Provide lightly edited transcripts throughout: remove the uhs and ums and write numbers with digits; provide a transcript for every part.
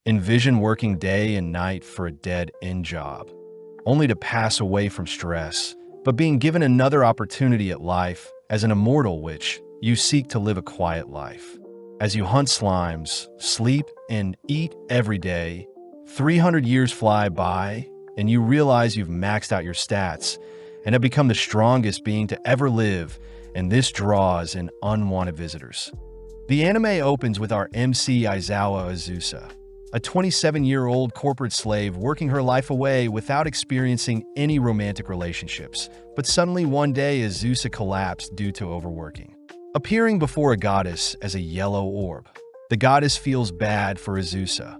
Envision working day and night for a dead-end job, only to pass away from stress, but being given another opportunity at life as an immortal witch, you seek to live a quiet life. As you hunt slimes, sleep, and eat every day, 300 years fly by, and you realize you've maxed out your stats and have become the strongest being to ever live, and this draws in unwanted visitors. The anime opens with our MC Aizawa Azusa, a 27-year-old corporate slave working her life away without experiencing any romantic relationships. But suddenly one day Azusa collapsed due to overworking. Appearing before a goddess as a yellow orb, the goddess feels bad for Azusa,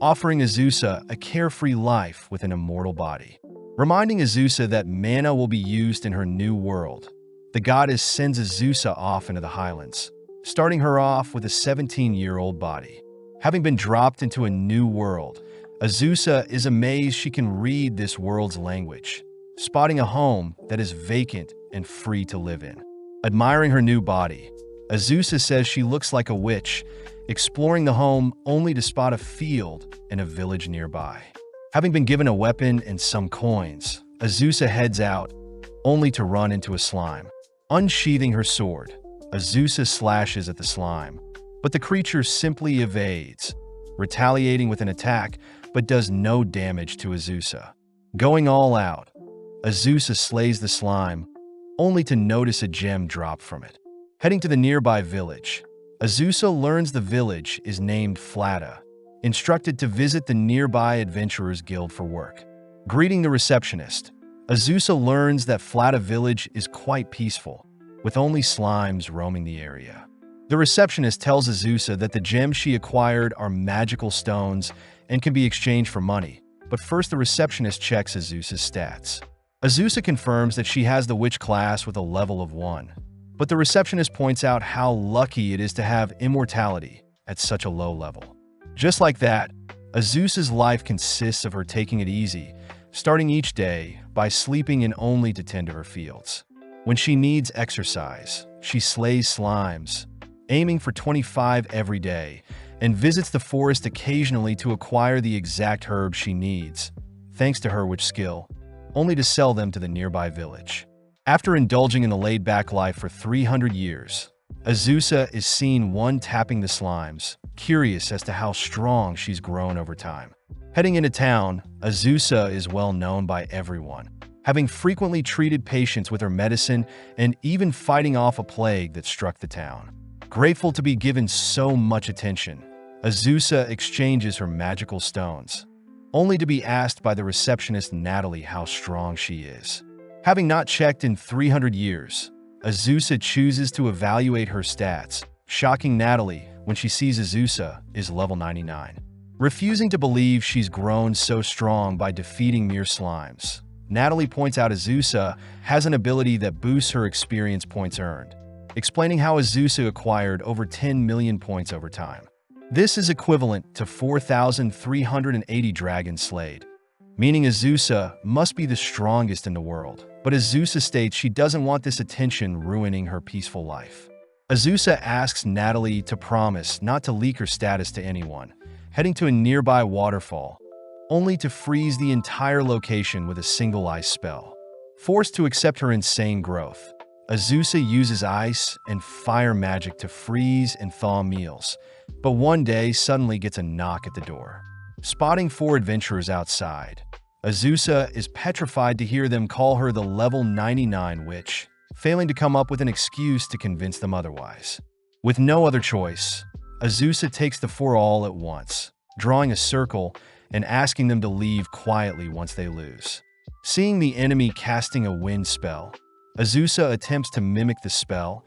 offering Azusa a carefree life with an immortal body. Reminding Azusa that mana will be used in her new world, the goddess sends Azusa off into the highlands, starting her off with a 17-year-old body. Having been dropped into a new world, Azusa is amazed she can read this world's language, spotting a home that is vacant and free to live in. Admiring her new body, Azusa says she looks like a witch, exploring the home only to spot a field and a village nearby. Having been given a weapon and some coins, Azusa heads out, only to run into a slime. Unsheathing her sword, Azusa slashes at the slime, but the creature simply evades, retaliating with an attack but does no damage to Azusa. Going all out, Azusa slays the slime, only to notice a gem drop from it. Heading to the nearby village, Azusa learns the village is named Flata, instructed to visit the nearby Adventurers Guild for work. Greeting the receptionist, Azusa learns that Flata village is quite peaceful, with only slimes roaming the area. The receptionist tells Azusa that the gems she acquired are magical stones and can be exchanged for money, but first the receptionist checks Azusa's stats. Azusa confirms that she has the witch class with a level of 1, but the receptionist points out how lucky it is to have immortality at such a low level. Just like that, Azusa's life consists of her taking it easy, starting each day by sleeping in only to tend to her fields. When she needs exercise, she slays slimes, aiming for 25 every day, and visits the forest occasionally to acquire the exact herbs she needs, thanks to her witch skill, only to sell them to the nearby village. After indulging in the laid-back life for 300 years, Azusa is seen tapping the slimes, curious as to how strong she's grown over time. Heading into town, Azusa is well known by everyone, having frequently treated patients with her medicine and even fighting off a plague that struck the town. Grateful to be given so much attention, Azusa exchanges her magical stones, only to be asked by the receptionist Natalie how strong she is. Having not checked in 300 years, Azusa chooses to evaluate her stats, shocking Natalie when she sees Azusa is level 99. Refusing to believe she's grown so strong by defeating mere slimes, Natalie points out Azusa has an ability that boosts her experience points earned, explaining how Azusa acquired over 10 million points over time. This is equivalent to 4,380 dragons slayed, meaning Azusa must be the strongest in the world. But Azusa states she doesn't want this attention ruining her peaceful life. Azusa asks Natalie to promise not to leak her status to anyone, heading to a nearby waterfall, only to freeze the entire location with a single ice spell. Forced to accept her insane growth, Azusa uses ice and fire magic to freeze and thaw meals, but one day suddenly gets a knock at the door. Spotting 4 adventurers outside, Azusa is petrified to hear them call her the level 99 witch, failing to come up with an excuse to convince them otherwise. With no other choice, Azusa takes the 4 all at once, drawing a circle and asking them to leave quietly once they lose. Seeing the enemy casting a wind spell, Azusa attempts to mimic the spell,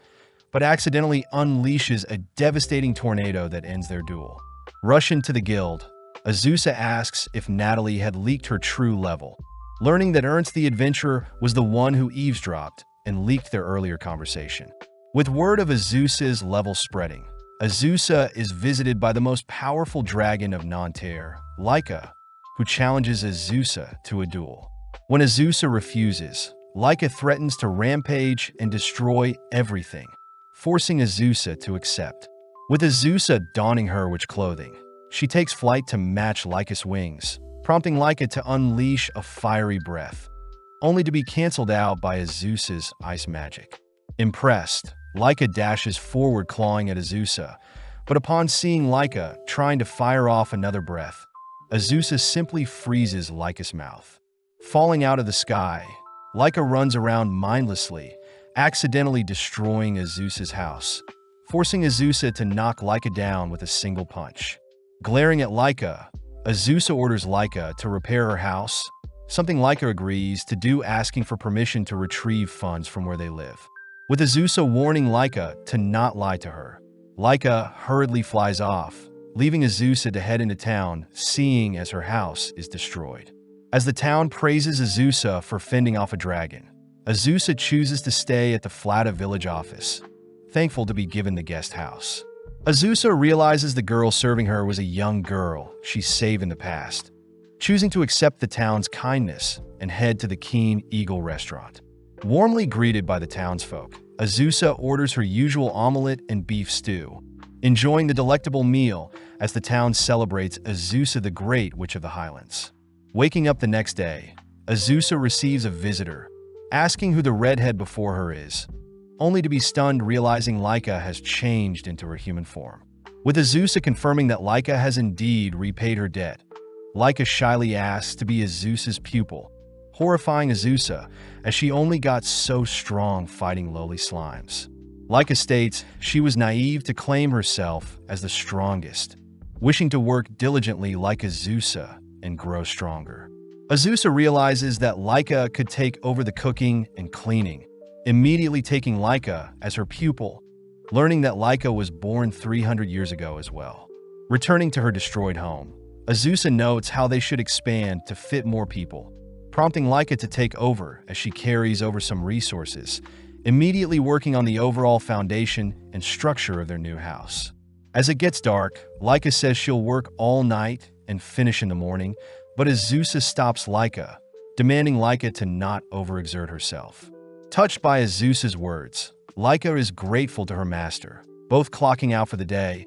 but accidentally unleashes a devastating tornado that ends their duel. Rushing to the guild, Azusa asks if Natalie had leaked her true level, learning that Ernst the Adventurer was the one who eavesdropped and leaked their earlier conversation. With word of Azusa's level spreading, Azusa is visited by the most powerful dragon of Nanterre, Laika, who challenges Azusa to a duel. When Azusa refuses, Laika threatens to rampage and destroy everything, forcing Azusa to accept. With Azusa donning her witch clothing, She takes flight to match Laika's wings, prompting Laika to unleash a fiery breath, only to be cancelled out by Azusa's ice magic. Impressed, Laika dashes forward clawing at Azusa, but upon seeing Laika trying to fire off another breath, Azusa simply freezes Laika's mouth. Falling out of the sky, Laika runs around mindlessly, accidentally destroying Azusa's house, forcing Azusa to knock Laika down with a single punch. Glaring at Laika, Azusa orders Laika to repair her house, something Laika agrees to do, asking for permission to retrieve funds from where they live. With Azusa warning Laika to not lie to her, Laika hurriedly flies off, leaving Azusa to head into town, seeing as her house is destroyed. As the town praises Azusa for fending off a dragon, Azusa chooses to stay at the Flata village office, thankful to be given the guest house. Azusa realizes the girl serving her was a young girl she saved in the past, choosing to accept the town's kindness and head to the Keen Eagle restaurant. Warmly greeted by the townsfolk, Azusa orders her usual omelette and beef stew, enjoying the delectable meal as the town celebrates Azusa the Great Witch of the Highlands. Waking up the next day, Azusa receives a visitor, asking who the redhead before her is, only to be stunned realizing Laika has changed into her human form. With Azusa confirming that Laika has indeed repaid her debt, Laika shyly asks to be Azusa's pupil, horrifying Azusa as she only got so strong fighting lowly slimes. Laika states she was naive to claim herself as the strongest, wishing to work diligently like Azusa and grow stronger. Azusa realizes that Laika could take over the cooking and cleaning, immediately taking Laika as her pupil, learning that Laika was born 300 years ago as well. Returning to her destroyed home, Azusa notes how they should expand to fit more people, prompting Laika to take over as she carries over some resources, immediately working on the overall foundation and structure of their new house. As it gets dark, Laika says she'll work all night and finish in the morning, but Azusa stops Laika, demanding Laika to not overexert herself. Touched by Azusa's words, Laika is grateful to her master, both clocking out for the day,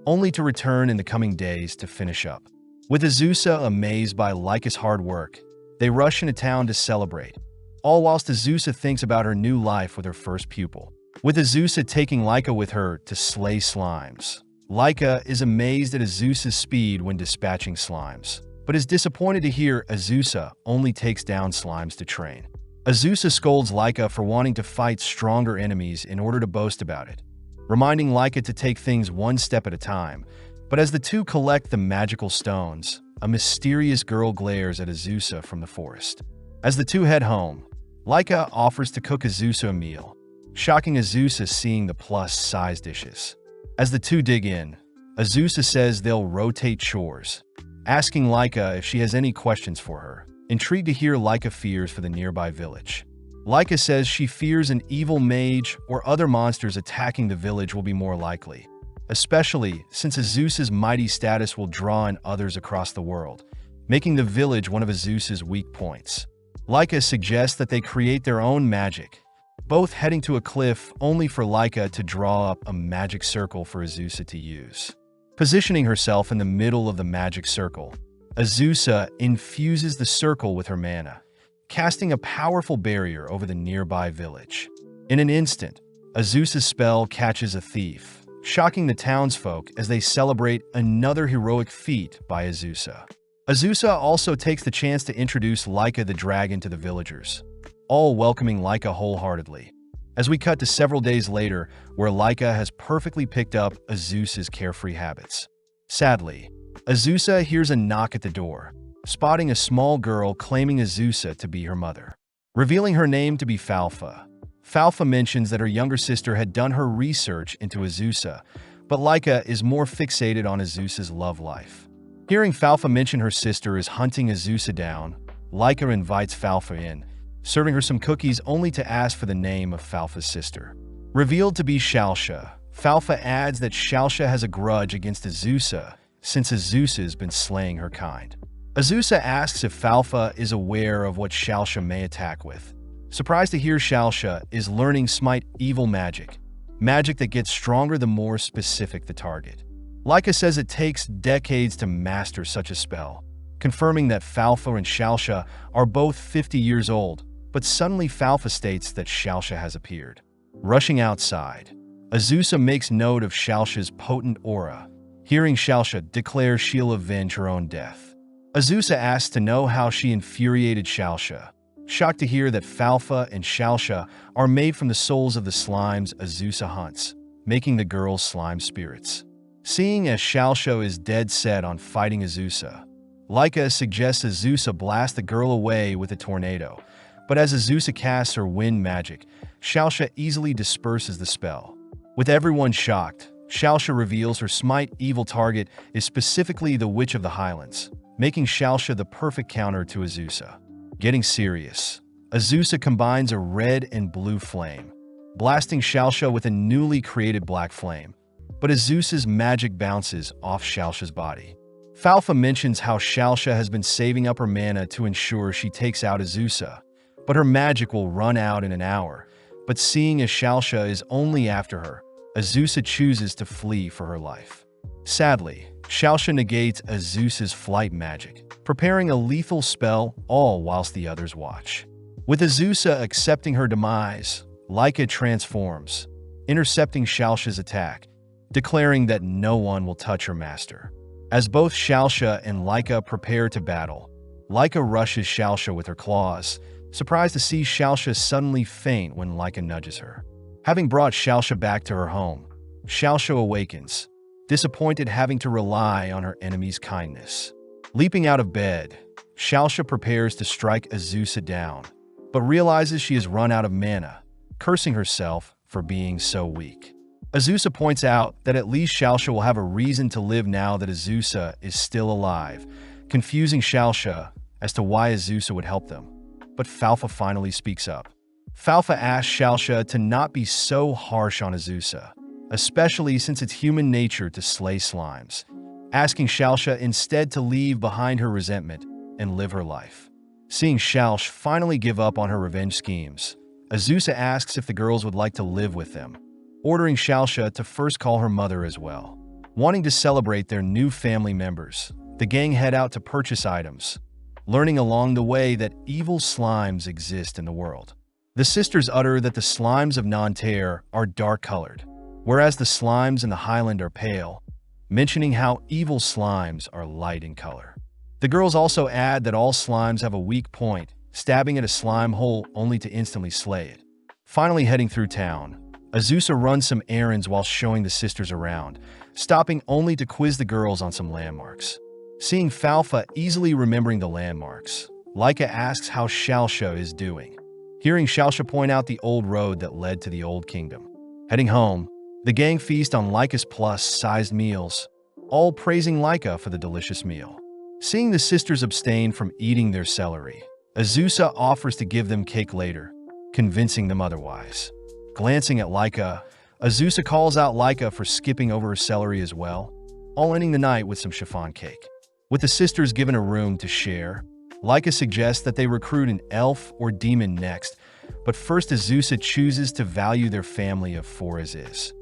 only to return in the coming days to finish up. With Azusa amazed by Laika's hard work, they rush into town to celebrate, all whilst Azusa thinks about her new life with her first pupil. With Azusa taking Laika with her to slay slimes, Laika is amazed at Azusa's speed when dispatching slimes, but is disappointed to hear Azusa only takes down slimes to train. Azusa scolds Laika for wanting to fight stronger enemies in order to boast about it, reminding Laika to take things one step at a time. But as the two collect the magical stones, a mysterious girl glares at Azusa from the forest. As the two head home, Laika offers to cook Azusa a meal, shocking Azusa seeing the plus-size dishes. As the two dig in, Azusa says they'll rotate chores, asking Laika if she has any questions for her, intrigued to hear Laika fears for the nearby village. Laika says she fears an evil mage or other monsters attacking the village will be more likely, especially since Azusa's mighty status will draw in others across the world, making the village one of Azusa's weak points. Laika suggests that they create their own magic, both heading to a cliff only for Laika to draw up a magic circle for Azusa to use. Positioning herself in the middle of the magic circle, Azusa infuses the circle with her mana, casting a powerful barrier over the nearby village. In an instant, Azusa's spell catches a thief, shocking the townsfolk as they celebrate another heroic feat by Azusa. Azusa also takes the chance to introduce Laika the dragon to the villagers, all welcoming Laika wholeheartedly. As we cut to several days later, where Laika has perfectly picked up Azusa's carefree habits. Sadly, Azusa hears a knock at the door, spotting a small girl claiming Azusa to be her mother. Revealing her name to be Falfa, Falfa mentions that her younger sister had done her research into Azusa, but Laika is more fixated on Azusa's love life. Hearing Falfa mention her sister is hunting Azusa down, Laika invites Falfa in, serving her some cookies only to ask for the name of Falfa's sister. Revealed to be Shalsha, Falfa adds that Shalsha has a grudge against Azusa since Azusa's been slaying her kind. Azusa asks if Falfa is aware of what Shalsha may attack with. Surprised to hear Shalsha is learning Smite evil magic, magic that gets stronger the more specific the target. Laika says it takes decades to master such a spell, confirming that Falfa and Shalsha are both 50 years old, but suddenly Falfa states that Shalsha has appeared. Rushing outside, Azusa makes note of Shalsha's potent aura. Hearing Shalsha declares she'll avenge her own death. Azusa asks to know how she infuriated Shalsha. Shocked to hear that Falfa and Shalsha are made from the souls of the slimes Azusa hunts, making the girls slime spirits. Seeing as Shalsha is dead set on fighting Azusa, Laika suggests Azusa blast the girl away with a tornado, but as Azusa casts her wind magic, Shalsha easily disperses the spell. With everyone shocked, Shalsha reveals her smite evil target is specifically the Witch of the Highlands, making Shalsha the perfect counter to Azusa. Getting serious, Azusa combines a red and blue flame, blasting Shalsha with a newly created black flame, but Azusa's magic bounces off Shalsha's body. Falfa mentions how Shalsha has been saving up her mana to ensure she takes out Azusa, but her magic will run out in an hour. But seeing as Shalsha is only after her, Azusa chooses to flee for her life. Sadly, Shalsha negates Azusa's flight magic, preparing a lethal spell all whilst the others watch. With Azusa accepting her demise, Laika transforms, intercepting Shalsha's attack, declaring that no one will touch her master. As both Shalsha and Laika prepare to battle, Laika rushes Shalsha with her claws, surprised to see Shalsha suddenly faint when Laika nudges her. Having brought Shalsha back to her home, Shalsha awakens, disappointed having to rely on her enemy's kindness. Leaping out of bed, Shalsha prepares to strike Azusa down, but realizes she has run out of mana, cursing herself for being so weak. Azusa points out that at least Shalsha will have a reason to live now that Azusa is still alive, confusing Shalsha as to why Azusa would help them. But Falfa finally speaks up. Falfa asks Shalsha to not be so harsh on Azusa, especially since it's human nature to slay slimes, asking Shalsha instead to leave behind her resentment and live her life. Seeing Shalsh finally give up on her revenge schemes, Azusa asks if the girls would like to live with them, ordering Shalsha to first call her mother as well. Wanting to celebrate their new family members, the gang head out to purchase items, learning along the way that evil slimes exist in the world. The sisters utter that the slimes of Nanterre are dark-colored, whereas the slimes in the Highland are pale, mentioning how evil slimes are light in color. The girls also add that all slimes have a weak point, stabbing at a slime hole only to instantly slay it. Finally heading through town, Azusa runs some errands while showing the sisters around, stopping only to quiz the girls on some landmarks. Seeing Falfa easily remembering the landmarks, Laika asks how Shalsha is doing. Hearing Shalsha point out the old road that led to the Old Kingdom. Heading home, the gang feast on Laika's plus-sized meals, all praising Laika for the delicious meal. Seeing the sisters abstain from eating their celery, Azusa offers to give them cake later, convincing them otherwise. Glancing at Laika, Azusa calls out Laika for skipping over her celery as well, all ending the night with some chiffon cake. With the sisters given a room to share, Laika suggests that they recruit an elf or demon next, but first Azusa chooses to value their family of four as is.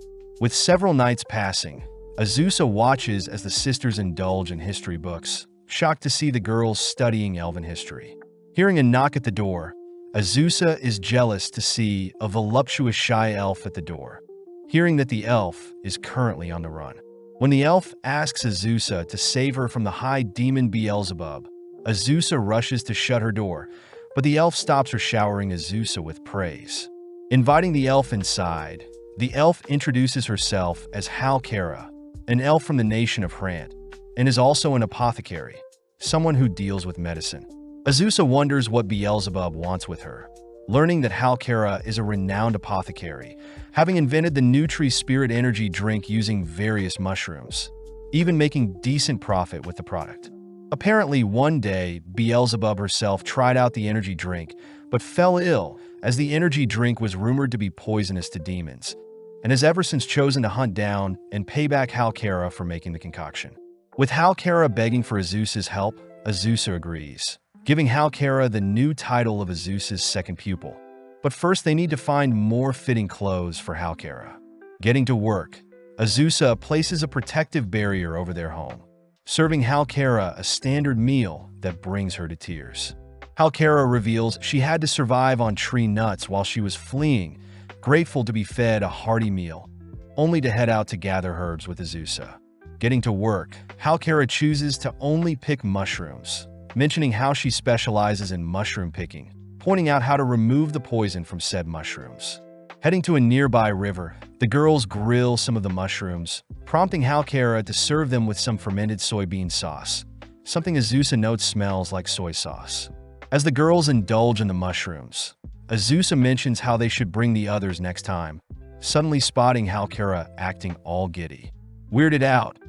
With several nights passing, Azusa watches as the sisters indulge in history books, shocked to see the girls studying elven history. Hearing a knock at the door, Azusa is jealous to see a voluptuous shy elf at the door, hearing that the elf is currently on the run. When the elf asks Azusa to save her from the high demon Beelzebub, Azusa rushes to shut her door, but the elf stops her showering Azusa with praise. Inviting the elf inside, the elf introduces herself as Halkara, an elf from the nation of Hrant, and is also an apothecary, someone who deals with medicine. Azusa wonders what Beelzebub wants with her, learning that Halkara is a renowned apothecary, having invented the Nutri Spirit Energy drink using various mushrooms, even making decent profit with the product. Apparently, one day, Beelzebub herself tried out the energy drink, but fell ill, as the energy drink was rumored to be poisonous to demons, and has ever since chosen to hunt down and pay back Halkara for making the concoction. With Halkara begging for Azusa's help, Azusa agrees, giving Halkara the new title of Azusa's second pupil. But first they need to find more fitting clothes for Halkara. Getting to work, Azusa places a protective barrier over their home, serving Halkara a standard meal that brings her to tears. Halkara reveals she had to survive on tree nuts while she was fleeing, grateful to be fed a hearty meal, only to head out to gather herbs with Azusa. Getting to work, Halkara chooses to only pick mushrooms, mentioning how she specializes in mushroom picking, pointing out how to remove the poison from said mushrooms. Heading to a nearby river, the girls grill some of the mushrooms, prompting Halkara to serve them with some fermented soybean sauce, something Azusa notes smells like soy sauce. As the girls indulge in the mushrooms, Azusa mentions how they should bring the others next time, suddenly spotting Halkara acting all giddy. Weirded out,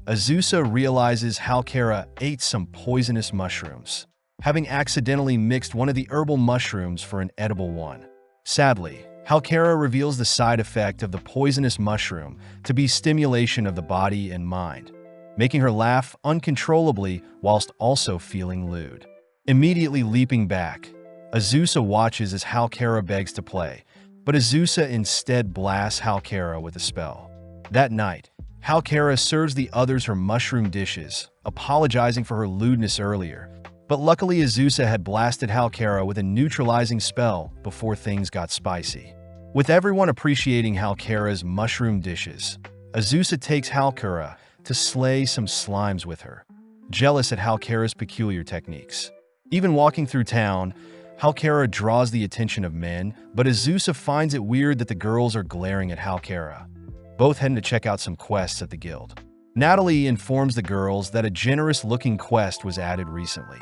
Azusa realizes Halkara ate some poisonous mushrooms, having accidentally mixed one of the herbal mushrooms for an edible one. Sadly, Halkara reveals the side effect of the poisonous mushroom to be stimulation of the body and mind, making her laugh uncontrollably whilst also feeling lewd. Immediately leaping back, Azusa watches as Halkara begs to play, but Azusa instead blasts Halkara with a spell. That night, Halkara serves the others her mushroom dishes, apologizing for her lewdness earlier, but luckily Azusa had blasted Halkara with a neutralizing spell before things got spicy. With everyone appreciating Halkara's mushroom dishes, Azusa takes Halkara to slay some slimes with her, jealous at Halkara's peculiar techniques. Even walking through town, Halkara draws the attention of men, but Azusa finds it weird that the girls are glaring at Halkara, both heading to check out some quests at the guild. Natalie informs the girls that a generous-looking quest was added recently,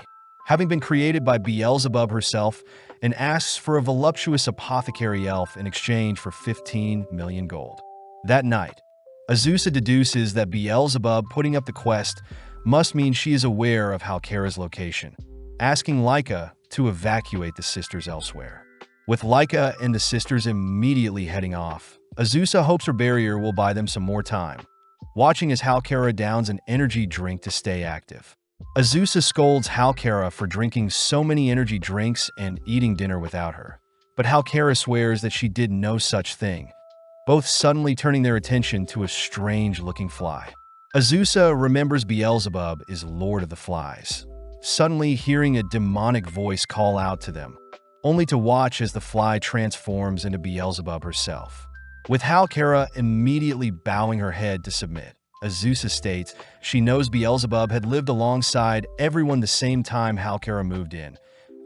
having been created by Beelzebub herself, and asks for a voluptuous apothecary elf in exchange for 15 million gold. That night, Azusa deduces that Beelzebub putting up the quest must mean she is aware of Halkara's location, asking Laika to evacuate the sisters elsewhere. With Laika and the sisters immediately heading off, Azusa hopes her barrier will buy them some more time, watching as Halkara downs an energy drink to stay active. Azusa scolds Halkara for drinking so many energy drinks and eating dinner without her, but Halkara swears that she did no such thing, both suddenly turning their attention to a strange-looking fly. Azusa remembers Beelzebub is Lord of the Flies, suddenly hearing a demonic voice call out to them, only to watch as the fly transforms into Beelzebub herself. With Halkara immediately bowing her head to submit, Azusa states she knows Beelzebub had lived alongside everyone the same time Halkara moved in,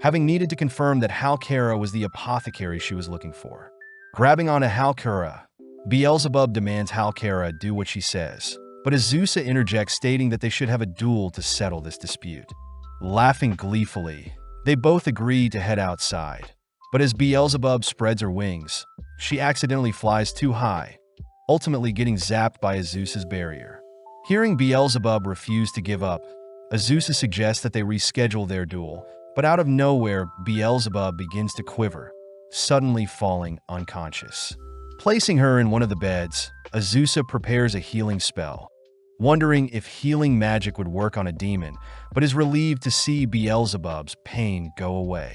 having needed to confirm that Halkara was the apothecary she was looking for. Grabbing onto Halkara, Beelzebub demands Halkara do what she says, but Azusa interjects stating that they should have a duel to settle this dispute. Laughing gleefully, they both agree to head outside, but as Beelzebub spreads her wings, she accidentally flies too high, ultimately getting zapped by Azusa's barrier. Hearing Beelzebub refuse to give up, Azusa suggests that they reschedule their duel, but out of nowhere, Beelzebub begins to quiver, suddenly falling unconscious. Placing her in one of the beds, Azusa prepares a healing spell, wondering if healing magic would work on a demon, but is relieved to see Beelzebub's pain go away.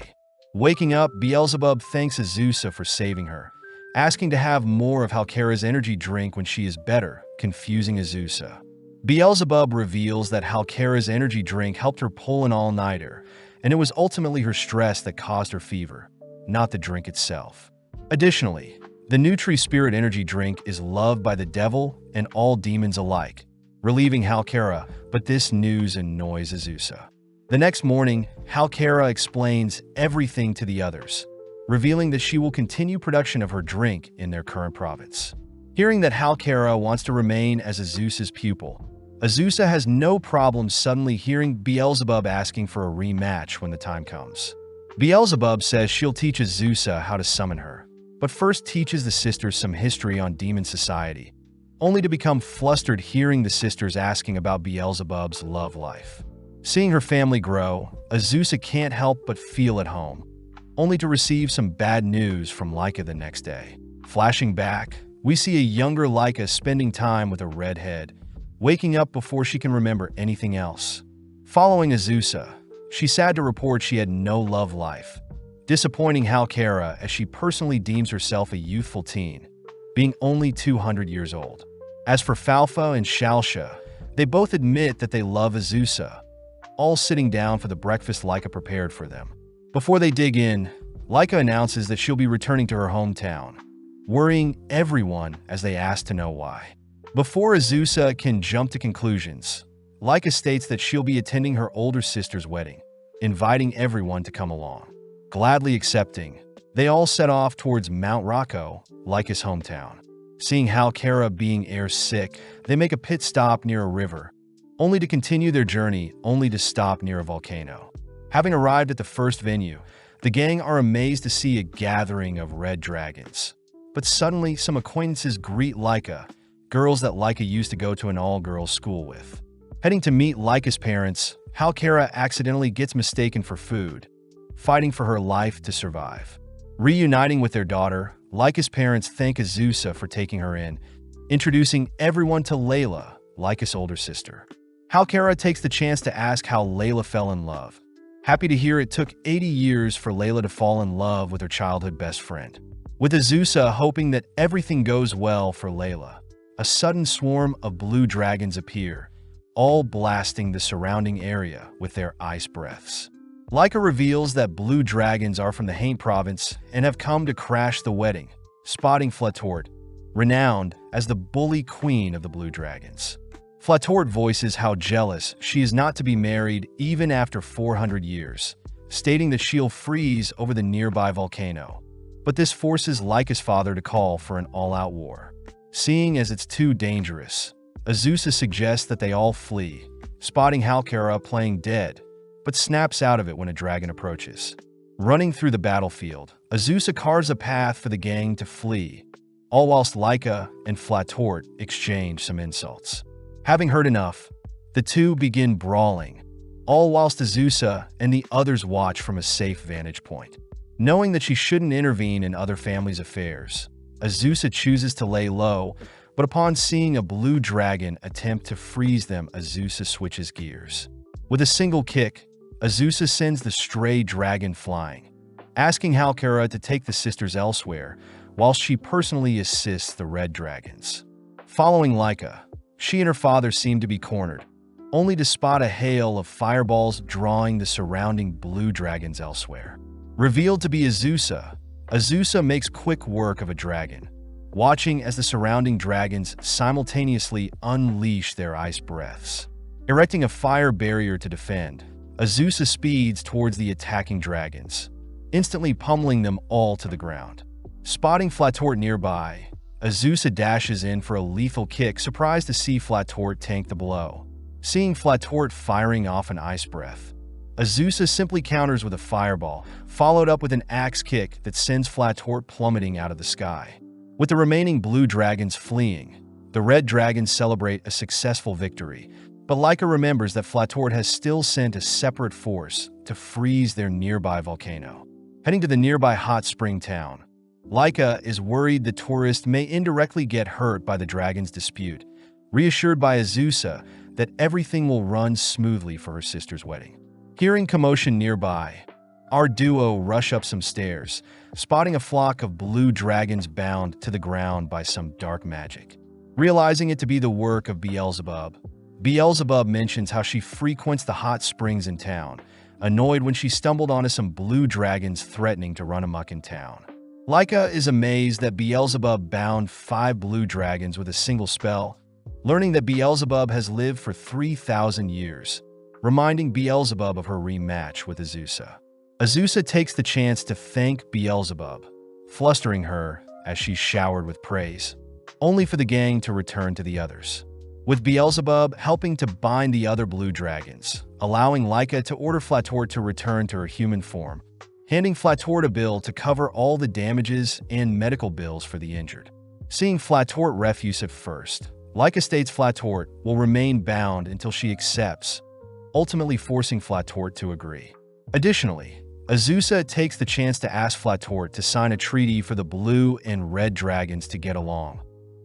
Waking up, Beelzebub thanks Azusa for saving her, asking to have more of Halkara's energy drink when she is better, confusing Azusa. Beelzebub reveals that Halkara's energy drink helped her pull an all-nighter, and it was ultimately her stress that caused her fever, not the drink itself. Additionally, the Nutri-Spirit energy drink is loved by the devil and all demons alike, relieving Halkara, but this news annoys Azusa. The next morning, Halkara explains everything to the others, revealing that she will continue production of her drink in their current province. Hearing that Halkara wants to remain as Azusa's pupil, Azusa has no problem suddenly hearing Beelzebub asking for a rematch when the time comes. Beelzebub says she'll teach Azusa how to summon her, but first teaches the sisters some history on demon society, only to become flustered hearing the sisters asking about Beelzebub's love life. Seeing her family grow, Azusa can't help but feel at home, only to receive some bad news from Laika the next day. Flashing back, we see a younger Laika spending time with a redhead, waking up before she can remember anything else. Following Azusa, she's sad to report she had no love life, disappointing Halkara as she personally deems herself a youthful teen, being only 200 years old. As for Falfa and Shalsha, they both admit that they love Azusa, all sitting down for the breakfast Laika prepared for them. Before they dig in, Laika announces that she'll be returning to her hometown, worrying everyone as they ask to know why. Before Azusa can jump to conclusions, Laika states that she'll be attending her older sister's wedding, inviting everyone to come along. Gladly accepting, they all set off towards Mount Rocco, Laika's hometown. Seeing Halkara being airsick, they make a pit stop near a river, only to continue their journey only to stop near a volcano. Having arrived at the first venue, the gang are amazed to see a gathering of red dragons. But suddenly, some acquaintances greet Laika, girls that Laika used to go to an all-girls school with. Heading to meet Laika's parents, Halkara accidentally gets mistaken for food, fighting for her life to survive. Reuniting with their daughter, Laika's parents thank Azusa for taking her in, introducing everyone to Layla, Laika's older sister. Halkara takes the chance to ask how Layla fell in love. Happy to hear it took 80 years for Layla to fall in love with her childhood best friend. With Azusa hoping that everything goes well for Layla, a sudden swarm of blue dragons appear, all blasting the surrounding area with their ice breaths. Laika reveals that blue dragons are from the Haint province and have come to crash the wedding, spotting Flatort, renowned as the bully queen of the blue dragons. Flatort voices how jealous she is not to be married even after 400 years, stating that she'll freeze over the nearby volcano. But this forces Laika's father to call for an all-out war. Seeing as it's too dangerous, Azusa suggests that they all flee, spotting Halkara playing dead, but snaps out of it when a dragon approaches. Running through the battlefield, Azusa carves a path for the gang to flee, all whilst Laika and Flatort exchange some insults. Having heard enough, the two begin brawling, all whilst Azusa and the others watch from a safe vantage point. Knowing that she shouldn't intervene in other families' affairs, Azusa chooses to lay low, but upon seeing a blue dragon attempt to freeze them, Azusa switches gears. With a single kick, Azusa sends the stray dragon flying, asking Halkara to take the sisters elsewhere, whilst she personally assists the red dragons. Following Laika, she and her father seem to be cornered, only to spot a hail of fireballs drawing the surrounding blue dragons elsewhere. Revealed to be Azusa, Azusa makes quick work of a dragon, watching as the surrounding dragons simultaneously unleash their ice breaths. Erecting a fire barrier to defend, Azusa speeds towards the attacking dragons, instantly pummeling them all to the ground. Spotting Flatort nearby, Azusa dashes in for a lethal kick, surprised to see Flatort tank the blow. Seeing Flatort firing off an ice breath, Azusa simply counters with a fireball, followed up with an axe kick that sends Flatort plummeting out of the sky. With the remaining blue dragons fleeing, the red dragons celebrate a successful victory, but Laika remembers that Flatort has still sent a separate force to freeze their nearby volcano. Heading to the nearby hot spring town, Laika is worried the tourist may indirectly get hurt by the dragon's dispute, reassured by Azusa that everything will run smoothly for her sister's wedding. Hearing commotion nearby, our duo rush up some stairs, spotting a flock of blue dragons bound to the ground by some dark magic. Realizing it to be the work of Beelzebub, Beelzebub mentions how she frequents the hot springs in town, annoyed when she stumbled onto some blue dragons threatening to run amok in town. Laika is amazed that Beelzebub bound 5 blue dragons with a single spell, learning that Beelzebub has lived for 3,000 years, reminding Beelzebub of her rematch with Azusa. Azusa takes the chance to thank Beelzebub, flustering her as she's showered with praise, only for the gang to return to the others. With Beelzebub helping to bind the other blue dragons, allowing Laika to order Flatort to return to her human form, handing Flatort a bill to cover all the damages and medical bills for the injured. Seeing Flatort refuse at first, Laika states Flatort will remain bound until she accepts, ultimately forcing Flatort to agree. Additionally, Azusa takes the chance to ask Flatort to sign a treaty for the blue and red dragons to get along,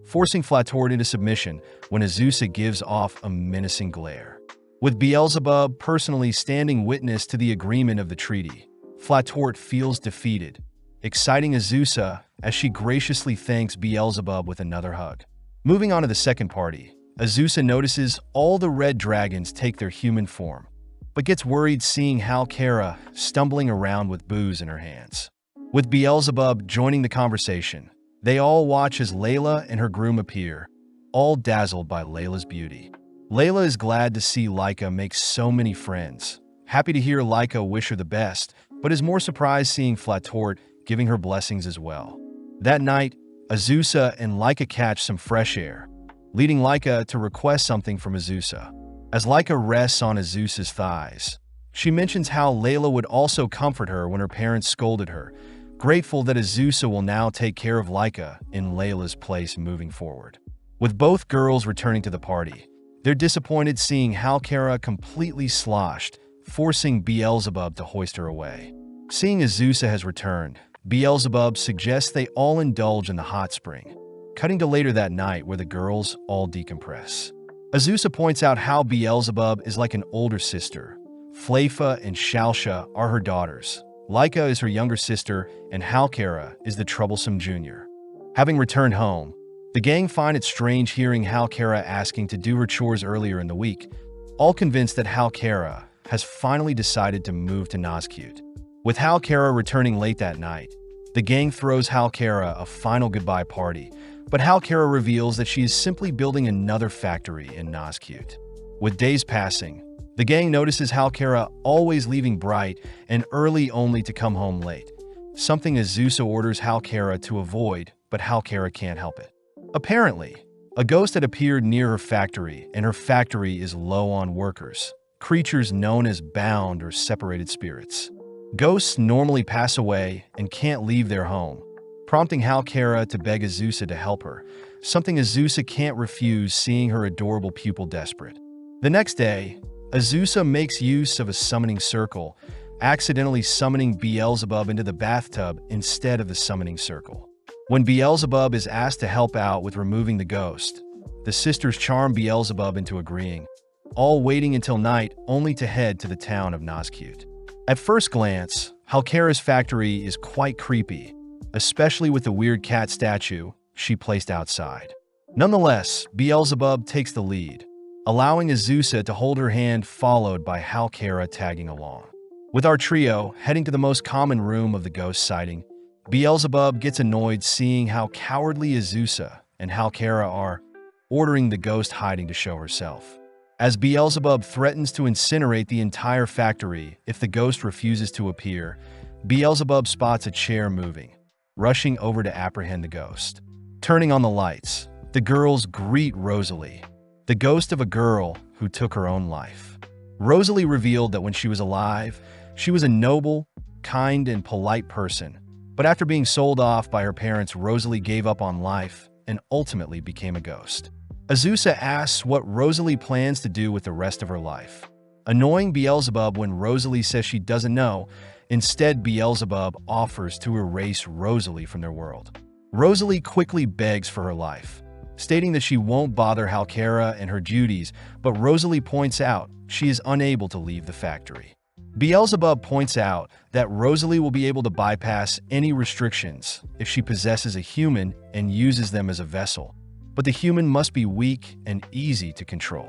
forcing Flatort into submission when Azusa gives off a menacing glare. With Beelzebub personally standing witness to the agreement of the treaty, Flatort feels defeated, exciting Azusa as she graciously thanks Beelzebub with another hug. Moving on to the second party, Azusa notices all the red dragons take their human form, but gets worried seeing Halkara stumbling around with booze in her hands. With Beelzebub joining the conversation, they all watch as Layla and her groom appear, all dazzled by Layla's beauty. Layla is glad to see Laika make so many friends, happy to hear Laika wish her the best, but is more surprised seeing Flatort giving her blessings as well. That night, Azusa and Laika catch some fresh air, leading Laika to request something from Azusa. As Laika rests on Azusa's thighs, she mentions how Layla would also comfort her when her parents scolded her, grateful that Azusa will now take care of Laika in Layla's place moving forward. With both girls returning to the party, they're disappointed seeing Halkara completely sloshed, forcing Beelzebub to hoist her away. Seeing Azusa has returned, Beelzebub suggests they all indulge in the hot spring, cutting to later that night where the girls all decompress. Azusa points out how Beelzebub is like an older sister. Flafa and Shalsha are her daughters. Laika is her younger sister, and Halkara is the troublesome junior. Having returned home, the gang find it strange hearing Halkara asking to do her chores earlier in the week, all convinced that Halkara has finally decided to move to Nazcute. With Halkara returning late that night, the gang throws Halkara a final goodbye party, but Halkara reveals that she is simply building another factory in Nazcute. With days passing, the gang notices Halkara always leaving bright and early only to come home late, something Azusa orders Halkara to avoid, but Halkara can't help it. Apparently, a ghost had appeared near her factory, and her factory is low on workers, creatures known as bound or separated spirits. Ghosts normally pass away and can't leave their home, prompting Halkara to beg Azusa to help her, something Azusa can't refuse seeing her adorable pupil desperate. The next day, Azusa makes use of a summoning circle, accidentally summoning Beelzebub into the bathtub instead of the summoning circle. When Beelzebub is asked to help out with removing the ghost, the sisters charm Beelzebub into agreeing, all waiting until night only to head to the town of Nazcute. At first glance, Halkara's factory is quite creepy, especially with the weird cat statue she placed outside. Nonetheless, Beelzebub takes the lead, allowing Azusa to hold her hand, followed by Halkara tagging along. With our trio heading to the most common room of the ghost sighting, Beelzebub gets annoyed seeing how cowardly Azusa and Halkara are, ordering the ghost hiding to show herself. As Beelzebub threatens to incinerate the entire factory if the ghost refuses to appear, Beelzebub spots a chair moving, rushing over to apprehend the ghost. Turning on the lights, the girls greet Rosalie, the ghost of a girl who took her own life. Rosalie revealed that when she was alive, she was a noble, kind, and polite person, but after being sold off by her parents, Rosalie gave up on life and ultimately became a ghost. Azusa asks what Rosalie plans to do with the rest of her life, annoying Beelzebub when Rosalie says she doesn't know. Instead, Beelzebub offers to erase Rosalie from their world. Rosalie quickly begs for her life, stating that she won't bother Halkara and her duties, but Rosalie points out she is unable to leave the factory. Beelzebub points out that Rosalie will be able to bypass any restrictions if she possesses a human and uses them as a vessel, but the human must be weak and easy to control.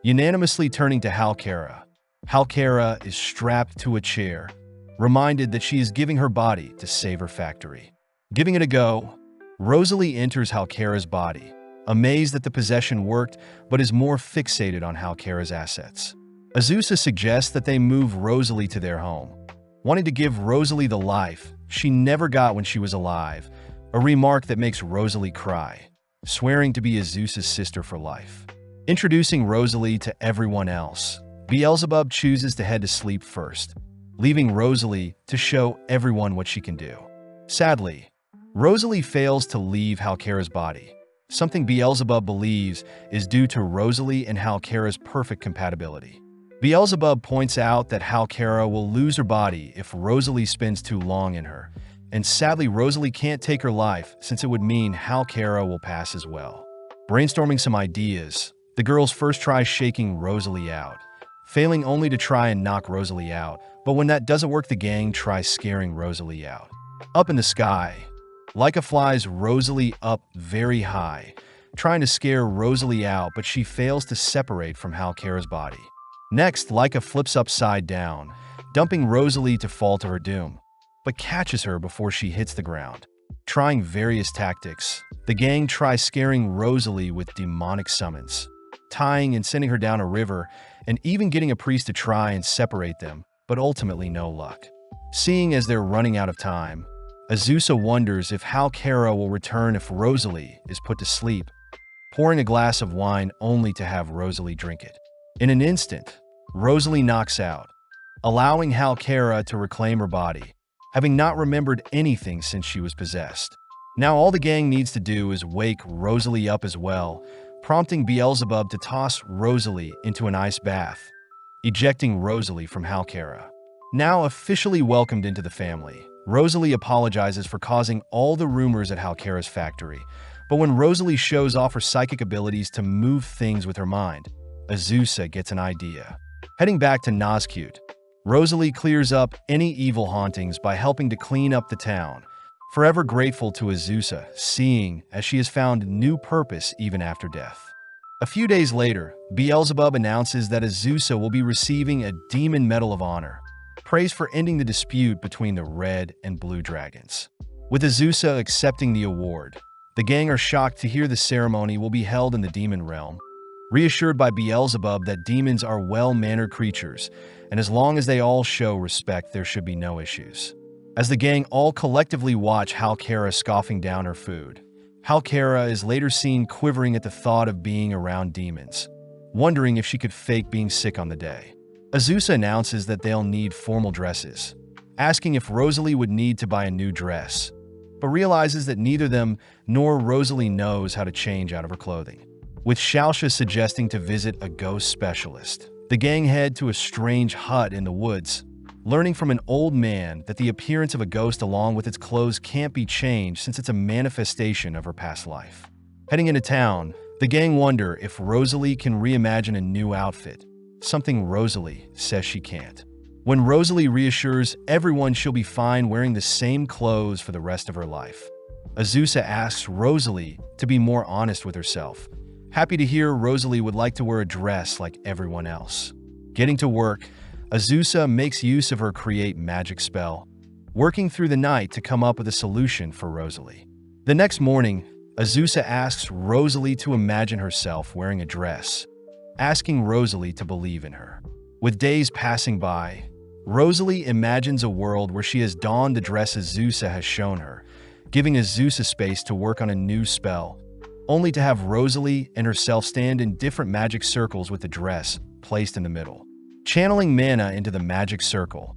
Unanimously turning to Halkara, Halkara is strapped to a chair, reminded that she is giving her body to save her factory. Giving it a go, Rosalie enters Halkara's body, amazed that the possession worked, but is more fixated on Halkara's assets. Azusa suggests that they move Rosalie to their home, wanting to give Rosalie the life she never got when she was alive, a remark that makes Rosalie cry, swearing to be Azusa's sister for life. Introducing Rosalie to everyone else, Beelzebub chooses to head to sleep first, leaving Rosalie to show everyone what she can do. Sadly, Rosalie fails to leave Halkara's body, something Beelzebub believes is due to Rosalie and Halkara's perfect compatibility. Beelzebub points out that Halkara will lose her body if Rosalie spends too long in her, and sadly Rosalie can't take her life since it would mean Halkara will pass as well. Brainstorming some ideas, the girls first try shaking Rosalie out, failing only to try and knock Rosalie out, but when that doesn't work, the gang tries scaring Rosalie out. Up in the sky, Laika flies Rosalie up very high, trying to scare Rosalie out, but she fails to separate from Halkera's body. Next, Laika flips upside down, dumping Rosalie to fall to her doom, but catches her before she hits the ground. Trying various tactics, the gang tries scaring Rosalie with demonic summons, tying and sending her down a river, and even getting a priest to try and separate them, but ultimately no luck. Seeing as they're running out of time, Azusa wonders if Halkera will return if Rosalie is put to sleep, pouring a glass of wine only to have Rosalie drink it. In an instant, Rosalie knocks out, allowing Halkera to reclaim her body, having not remembered anything since she was possessed. Now all the gang needs to do is wake Rosalie up as well, prompting Beelzebub to toss Rosalie into an ice bath, ejecting Rosalie from Halkera. Now officially welcomed into the family, Rosalie apologizes for causing all the rumors at Halkera's factory, but when Rosalie shows off her psychic abilities to move things with her mind, Azusa gets an idea. Heading back to Nazcute, Rosalie clears up any evil hauntings by helping to clean up the town, forever grateful to Azusa, seeing as she has found new purpose even after death. A few days later, Beelzebub announces that Azusa will be receiving a Demon Medal of Honor, praise for ending the dispute between the red and blue dragons. With Azusa accepting the award, the gang are shocked to hear the ceremony will be held in the demon realm, reassured by Beelzebub that demons are well-mannered creatures, and as long as they all show respect, there should be no issues. As the gang all collectively watch Halkera scoffing down her food, Halkera is later seen quivering at the thought of being around demons, wondering if she could fake being sick on the day. Azusa announces that they'll need formal dresses, asking if Rosalie would need to buy a new dress, but realizes that neither them nor Rosalie knows how to change out of her clothing. With Shaosha suggesting to visit a ghost specialist, the gang head to a strange hut in the woods, learning from an old man that the appearance of a ghost along with its clothes can't be changed since it's a manifestation of her past life. Heading into town, the gang wonder if Rosalie can reimagine a new outfit, something Rosalie says she can't. When Rosalie reassures everyone she'll be fine wearing the same clothes for the rest of her life, Azusa asks Rosalie to be more honest with herself, happy to hear Rosalie would like to wear a dress like everyone else. Getting to work, Azusa makes use of her create magic spell, working through the night to come up with a solution for Rosalie. The next morning, Azusa asks Rosalie to imagine herself wearing a dress, asking Rosalie to believe in her. With days passing by, Rosalie imagines a world where she has donned the dress Azusa has shown her, giving Azusa space to work on a new spell, only to have Rosalie and herself stand in different magic circles with the dress placed in the middle. Channeling mana into the magic circle,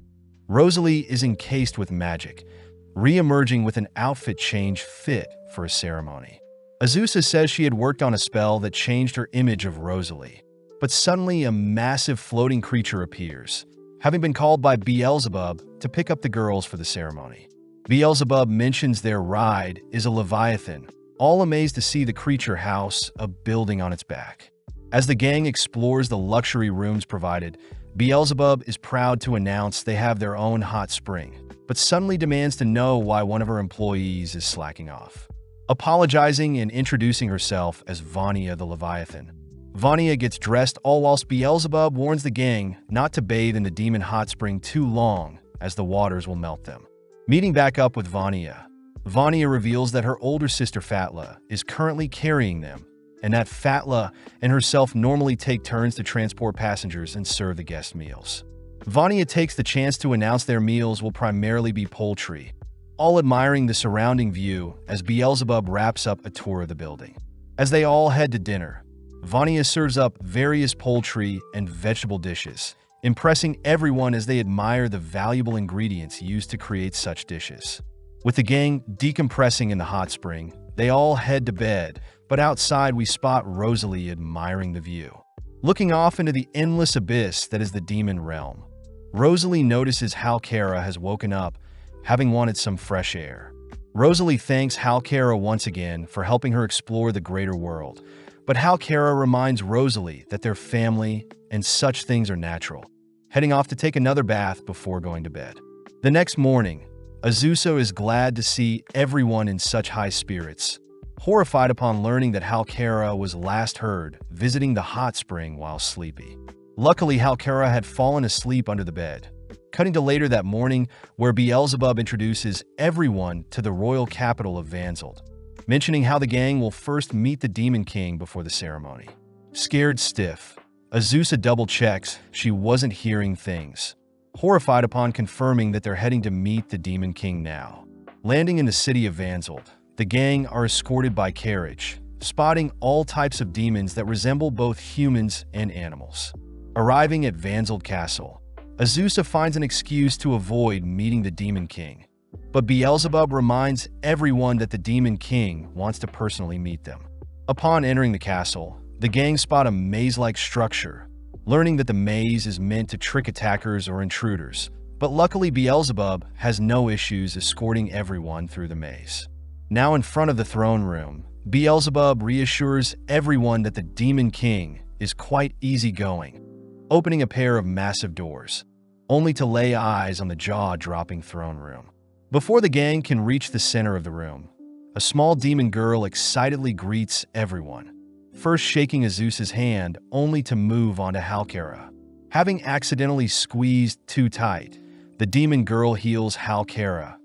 Rosalie is encased with magic, re-emerging with an outfit change fit for a ceremony. Azusa says she had worked on a spell that changed her image of Rosalie, but suddenly a massive floating creature appears, having been called by Beelzebub to pick up the girls for the ceremony. Beelzebub mentions their ride is a Leviathan, all amazed to see the creature house a building on its back. As the gang explores the luxury rooms provided, Beelzebub is proud to announce they have their own hot spring, but suddenly demands to know why one of her employees is slacking off. Apologizing and introducing herself as Vania the Leviathan, Vania gets dressed all whilst Beelzebub warns the gang not to bathe in the demon hot spring too long as the waters will melt them. Meeting back up with Vania, Vania reveals that her older sister Fatla is currently carrying them, and that Fatla and herself normally take turns to transport passengers and serve the guest meals. Vania takes the chance to announce their meals will primarily be poultry, all admiring the surrounding view as Beelzebub wraps up a tour of the building. As they all head to dinner, Vania serves up various poultry and vegetable dishes, impressing everyone as they admire the valuable ingredients used to create such dishes. With the gang decompressing in the hot spring, they all head to bed, but outside we spot Rosalie admiring the view. Looking off into the endless abyss that is the demon realm, Rosalie notices Halkera has woken up, having wanted some fresh air. Rosalie thanks Halkera once again for helping her explore the greater world, but Halkera reminds Rosalie that their family and such things are natural, heading off to take another bath before going to bed. The next morning, Azusa is glad to see everyone in such high spirits, horrified upon learning that Halkara was last heard visiting the hot spring while sleepy. Luckily, Halkara had fallen asleep under the bed. Cutting to later that morning, where Beelzebub introduces everyone to the royal capital of Vanzeld, mentioning how the gang will first meet the Demon King before the ceremony. Scared stiff, Azusa double-checks she wasn't hearing things, horrified upon confirming that they're heading to meet the Demon King now. Landing in the city of Vanzeld, the gang are escorted by carriage, spotting all types of demons that resemble both humans and animals. Arriving at Vanzeld Castle, Azusa finds an excuse to avoid meeting the Demon King, but Beelzebub reminds everyone that the Demon King wants to personally meet them. Upon entering the castle, the gang spot a maze-like structure, learning that the maze is meant to trick attackers or intruders, but luckily Beelzebub has no issues escorting everyone through the maze. Now in front of the throne room, Beelzebub reassures everyone that the Demon King is quite easygoing, opening a pair of massive doors, only to lay eyes on the jaw-dropping throne room. Before the gang can reach the center of the room, a small demon girl excitedly greets everyone, first shaking Azusa's hand only to move on to Halkara. Having accidentally squeezed too tight, the demon girl heals Halkara,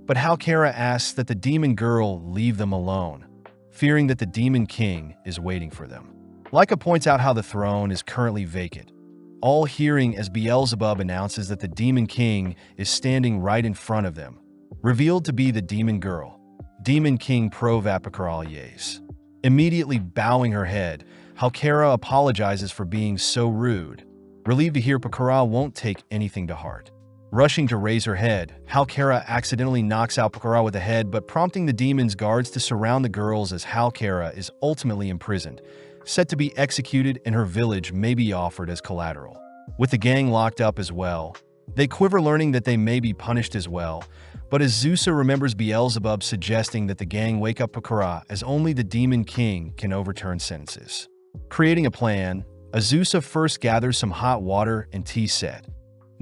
but Halkara asks that the demon girl leave them alone, fearing that the Demon King is waiting for them. Leica points out how the throne is currently vacant, all hearing as Beelzebub announces that the Demon King is standing right in front of them, revealed to be the demon girl, Demon King Provapicaralies. Immediately bowing her head, Halkara apologizes for being so rude, relieved to hear Pakara won't take anything to heart. Rushing to raise her head, Halkara accidentally knocks out Pakara with the head, but prompting the demon's guards to surround the girls as Halkara is ultimately imprisoned, set to be executed, and her village may be offered as collateral. With the gang locked up as well, they quiver learning that they may be punished as well, but Azusa remembers Beelzebub suggesting that the gang wake up Pakara as only the Demon King can overturn sentences. Creating a plan, Azusa first gathers some hot water and tea set.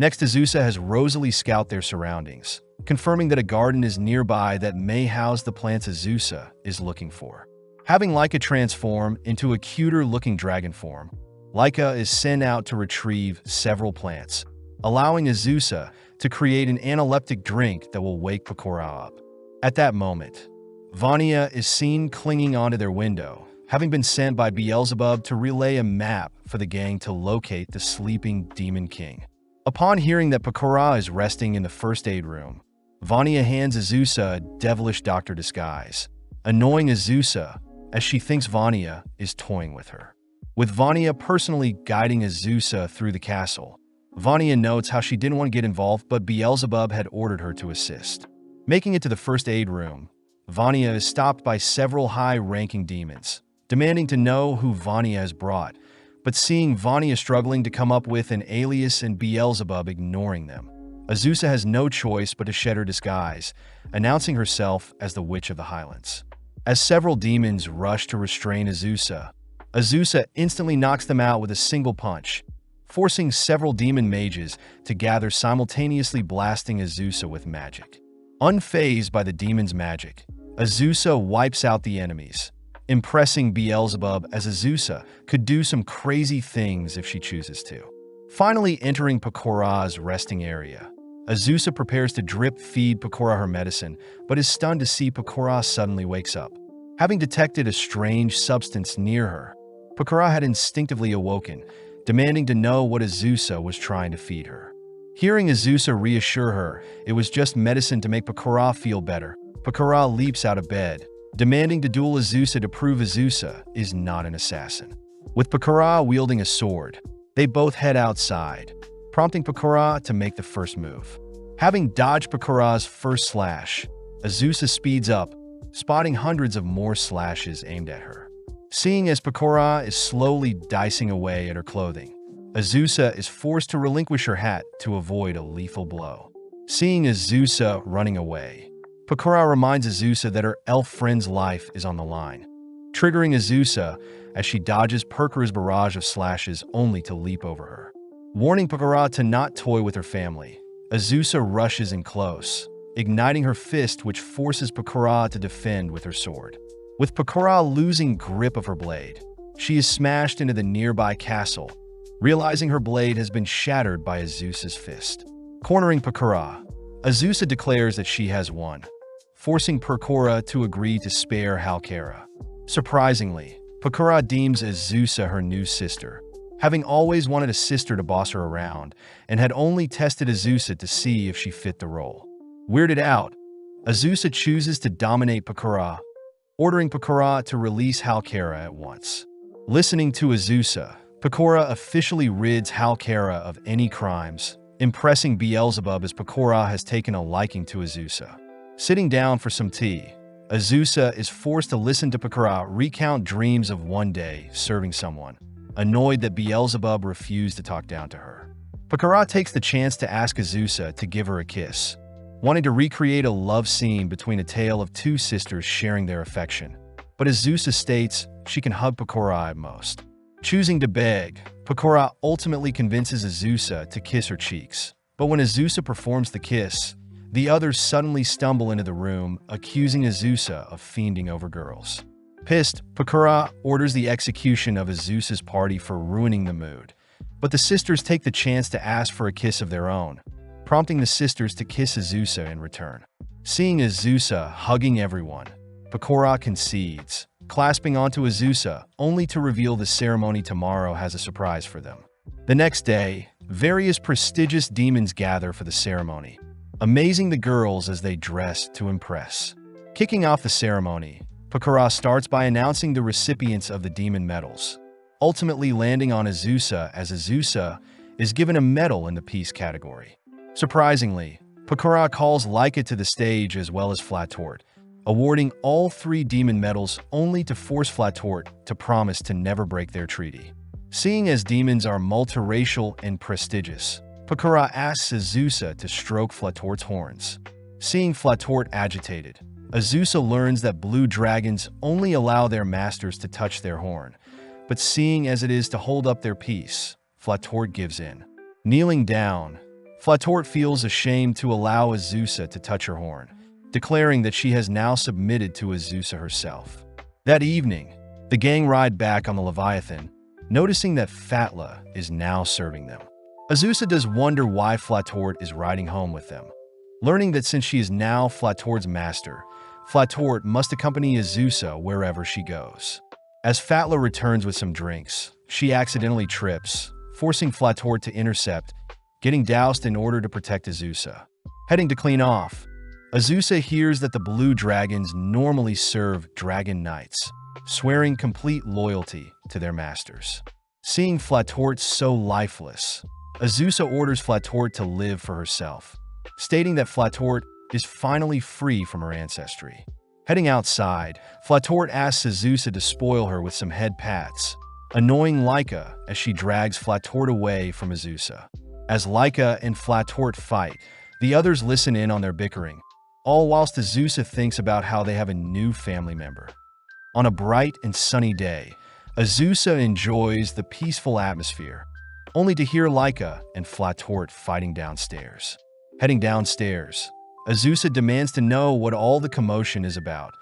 Next, Azusa has Rosalie scout their surroundings, confirming that a garden is nearby that may house the plants Azusa is looking for. Having Leica transform into a cuter-looking dragon form, Leica is sent out to retrieve several plants, allowing Azusa to create an analeptic drink that will wake Pakora up. At that moment, Vania is seen clinging onto their window, having been sent by Beelzebub to relay a map for the gang to locate the sleeping Demon King. Upon hearing that Pakora is resting in the first aid room, Vania hands Azusa a devilish doctor disguise, annoying Azusa as she thinks Vania is toying with her. With Vania personally guiding Azusa through the castle, Vania notes how she didn't want to get involved, but Beelzebub had ordered her to assist. Making it to the first aid room, Vania is stopped by several high-ranking demons, demanding to know who Vania has brought, but seeing Vania struggling to come up with an alias and Beelzebub ignoring them, Azusa has no choice but to shed her disguise, announcing herself as the Witch of the Highlands. As several demons rush to restrain Azusa, Azusa instantly knocks them out with a single punch, forcing several demon mages to gather, simultaneously blasting Azusa with magic. Unfazed by the demon's magic, Azusa wipes out the enemies, impressing Beelzebub as Azusa could do some crazy things if she chooses to. Finally entering Pakora's resting area, Azusa prepares to drip-feed Pakora her medicine, but is stunned to see Pakora suddenly wakes up. Having detected a strange substance near her, Pakora had instinctively awoken, demanding to know what Azusa was trying to feed her. Hearing Azusa reassure her it was just medicine to make Pakora feel better, Pakora leaps out of bed, demanding to duel Azusa to prove Azusa is not an assassin. With Pakora wielding a sword, they both head outside, prompting Pakora to make the first move. Having dodged Pakora's first slash, Azusa speeds up, spotting hundreds of more slashes aimed at her. Seeing as Pakora is slowly dicing away at her clothing, Azusa is forced to relinquish her hat to avoid a lethal blow. Seeing Azusa running away, Pakora reminds Azusa that her elf friend's life is on the line, triggering Azusa as she dodges Perkara's barrage of slashes only to leap over her. Warning Pakora to not toy with her family, Azusa rushes in close, igniting her fist, which forces Pakora to defend with her sword. With Pokora losing grip of her blade, she is smashed into the nearby castle, realizing her blade has been shattered by Azusa's fist. Cornering Pokora, Azusa declares that she has won, forcing Pokora to agree to spare Halkara. Surprisingly, Pokora deems Azusa her new sister, having always wanted a sister to boss her around, and had only tested Azusa to see if she fit the role. Weirded out, Azusa chooses to dominate Pokora, ordering Pokora to release Halkara at once. Listening to Azusa, Pokora officially rids Halkara of any crimes, impressing Beelzebub as Pokora has taken a liking to Azusa. Sitting down for some tea, Azusa is forced to listen to Pokora recount dreams of one day serving someone, annoyed that Beelzebub refused to talk down to her. Pokora takes the chance to ask Azusa to give her a kiss, wanting to recreate a love scene between a tale of two sisters sharing their affection. But Azusa states she can hug Pokora at most. Choosing to beg, Pokora ultimately convinces Azusa to kiss her cheeks. But when Azusa performs the kiss, the others suddenly stumble into the room, accusing Azusa of fiending over girls. Pissed, Pokora orders the execution of Azusa's party for ruining the mood. But the sisters take the chance to ask for a kiss of their own, prompting the sisters to kiss Azusa in return. Seeing Azusa hugging everyone, Pokora concedes, clasping onto Azusa, only to reveal the ceremony tomorrow has a surprise for them. The next day, various prestigious demons gather for the ceremony, amazing the girls as they dress to impress. Kicking off the ceremony, Pokora starts by announcing the recipients of the demon medals, ultimately landing on Azusa as Azusa is given a medal in the peace category. Surprisingly, Pokora calls Laika to the stage as well as Flatort, awarding all 3 demon medals only to force Flatort to promise to never break their treaty. Seeing as demons are multiracial and prestigious, Pokora asks Azusa to stroke Flatort's horns. Seeing Flatort agitated, Azusa learns that blue dragons only allow their masters to touch their horn, but seeing as it is to hold up their peace, Flatort gives in. Kneeling down, Flatort feels ashamed to allow Azusa to touch her horn, declaring that she has now submitted to Azusa herself. That evening, the gang ride back on the Leviathan, noticing that Fatla is now serving them. Azusa does wonder why Flatort is riding home with them, learning that since she is now Flatort's master, Flatort must accompany Azusa wherever she goes. As Fatla returns with some drinks, she accidentally trips, forcing Flatort to intercept, getting doused in order to protect Azusa. Heading to clean off, Azusa hears that the blue dragons normally serve dragon knights, swearing complete loyalty to their masters. Seeing Flatort so lifeless, Azusa orders Flatort to live for herself, stating that Flatort is finally free from her ancestry. Heading outside, Flatort asks Azusa to spoil her with some head pats, annoying Laika as she drags Flatort away from Azusa. As Laika and Flatort fight, the others listen in on their bickering, all whilst Azusa thinks about how they have a new family member. On a bright and sunny day, Azusa enjoys the peaceful atmosphere, only to hear Laika and Flatort fighting downstairs. Heading downstairs, Azusa demands to know what all the commotion is about,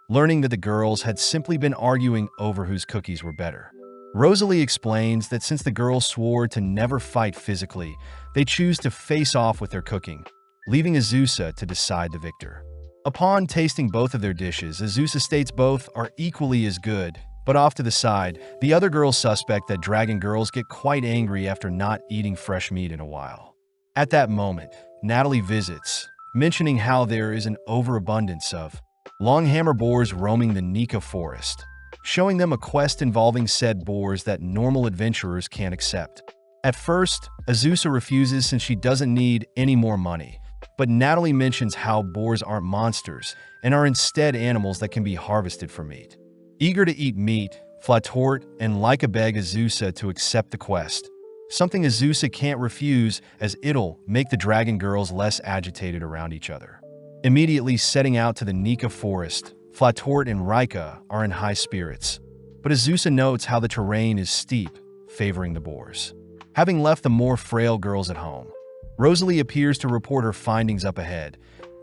learning that the girls had simply been arguing over whose cookies were better. Rosalie explains that since the girls swore to never fight physically, they choose to face off with their cooking, leaving Azusa to decide the victor. Upon tasting both of their dishes, Azusa states both are equally as good, but off to the side, the other girls suspect that dragon girls get quite angry after not eating fresh meat in a while. At that moment, Natalie visits, mentioning how there is an overabundance of longhammer boars roaming the Nika forest, showing them a quest involving said boars that normal adventurers can't accept. At first, Azusa refuses since she doesn't need any more money, but Natalie mentions how boars aren't monsters and are instead animals that can be harvested for meat. Eager to eat meat, Flatort and Laika beg Azusa to accept the quest, something Azusa can't refuse as it'll make the dragon girls less agitated around each other. Immediately setting out to the Nika forest, Flatort and Laika are in high spirits, but Azusa notes how the terrain is steep, favoring the boars. Having left the more frail girls at home, Rosalie appears to report her findings up ahead,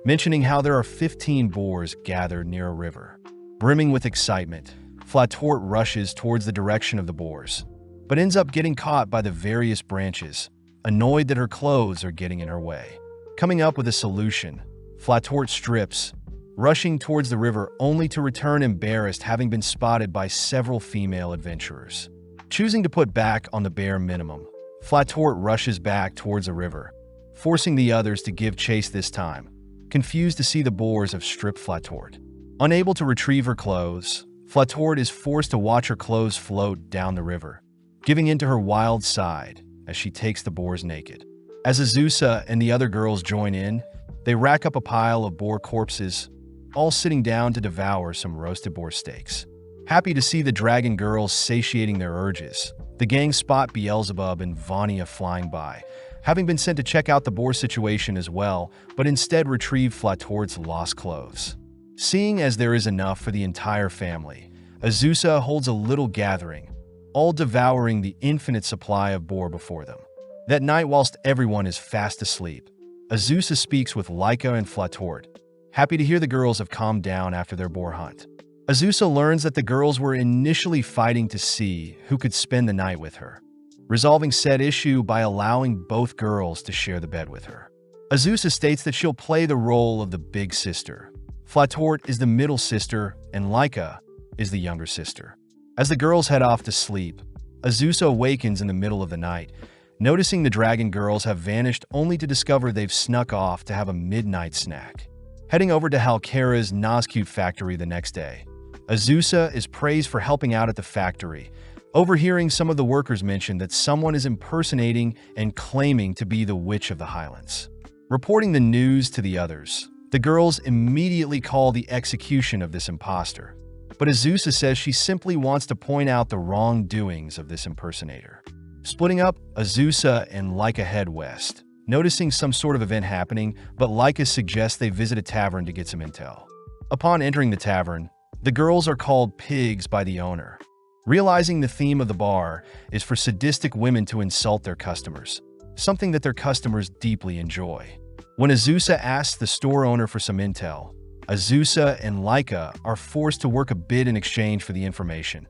mentioning how there are 15 boars gathered near a river. Brimming with excitement, Flatort rushes towards the direction of the boars, but ends up getting caught by the various branches, annoyed that her clothes are getting in her way. Coming up with a solution, Flatort strips, rushing towards the river only to return embarrassed, having been spotted by several female adventurers. Choosing to put back on the bare minimum, Flatort rushes back towards the river, forcing the others to give chase this time, confused to see the boars have stripped Flatort. Unable to retrieve her clothes, Flatort is forced to watch her clothes float down the river, giving in to her wild side as she takes the boars naked. As Azusa and the other girls join in, they rack up a pile of boar corpses, all sitting down to devour some roasted boar steaks. Happy to see the dragon girls satiating their urges, the gang spot Beelzebub and Vania flying by, having been sent to check out the boar situation as well, but instead retrieve Flatort's lost clothes. Seeing as there is enough for the entire family, Azusa holds a little gathering, all devouring the infinite supply of boar before them. That night, whilst everyone is fast asleep, Azusa speaks with Laika and Flatort, happy to hear the girls have calmed down after their boar hunt. Azusa learns that the girls were initially fighting to see who could spend the night with her, resolving said issue by allowing both girls to share the bed with her. Azusa states that she'll play the role of the big sister. Flatort is the middle sister, and Laika is the younger sister. As the girls head off to sleep, Azusa awakens in the middle of the night, noticing the dragon girls have vanished only to discover they've snuck off to have a midnight snack. Heading over to Halkera's Nazcute factory the next day, Azusa is praised for helping out at the factory, overhearing some of the workers mention that someone is impersonating and claiming to be the Witch of the Highlands. Reporting the news to the others, the girls immediately call the execution of this imposter, but Azusa says she simply wants to point out the wrongdoings of this impersonator. Splitting up, Azusa and Laika head west, noticing some sort of event happening, but Laika suggests they visit a tavern to get some intel. Upon entering the tavern, the girls are called pigs by the owner, realizing the theme of the bar is for sadistic women to insult their customers, something that their customers deeply enjoy. When Azusa asks the store owner for some intel, Azusa and Laika are forced to work a bid in exchange for the information,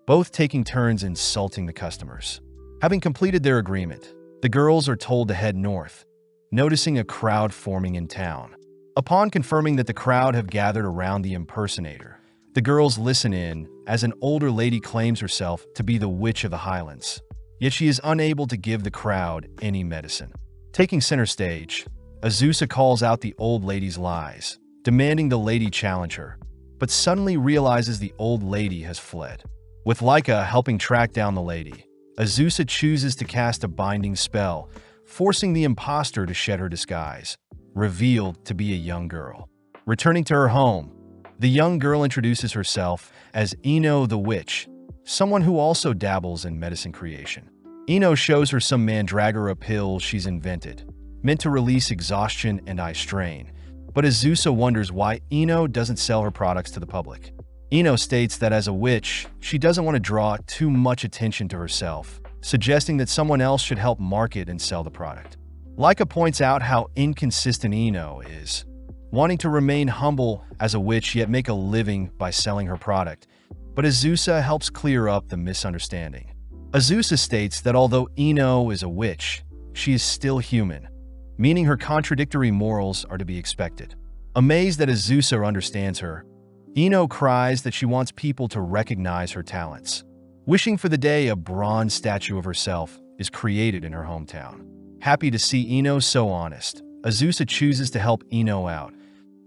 both taking turns insulting the customers. Having completed their agreement, the girls are told to head north, noticing a crowd forming in town. Upon confirming that the crowd have gathered around the impersonator, the girls listen in as an older lady claims herself to be the Witch of the Highlands, yet she is unable to give the crowd any medicine. Taking center stage, Azusa calls out the old lady's lies, demanding the lady challenge her, but suddenly realizes the old lady has fled. With Laika helping track down the lady, Azusa chooses to cast a binding spell, forcing the imposter to shed her disguise, revealed to be a young girl. Returning to her home, the young girl introduces herself as Ino the Witch, someone who also dabbles in medicine creation. Ino shows her some mandragora pills she's invented, meant to release exhaustion and eye strain, but Azusa wonders why Ino doesn't sell her products to the public. Ino states that as a witch, she doesn't want to draw too much attention to herself, suggesting that someone else should help market and sell the product. Laika points out how inconsistent Ino is, wanting to remain humble as a witch yet make a living by selling her product, but Azusa helps clear up the misunderstanding. Azusa states that although Ino is a witch, she is still human, meaning her contradictory morals are to be expected. Amazed that Azusa understands her, Ino cries that she wants people to recognize her talents, wishing for the day a bronze statue of herself is created in her hometown. Happy to see Ino so honest, Azusa chooses to help Ino out,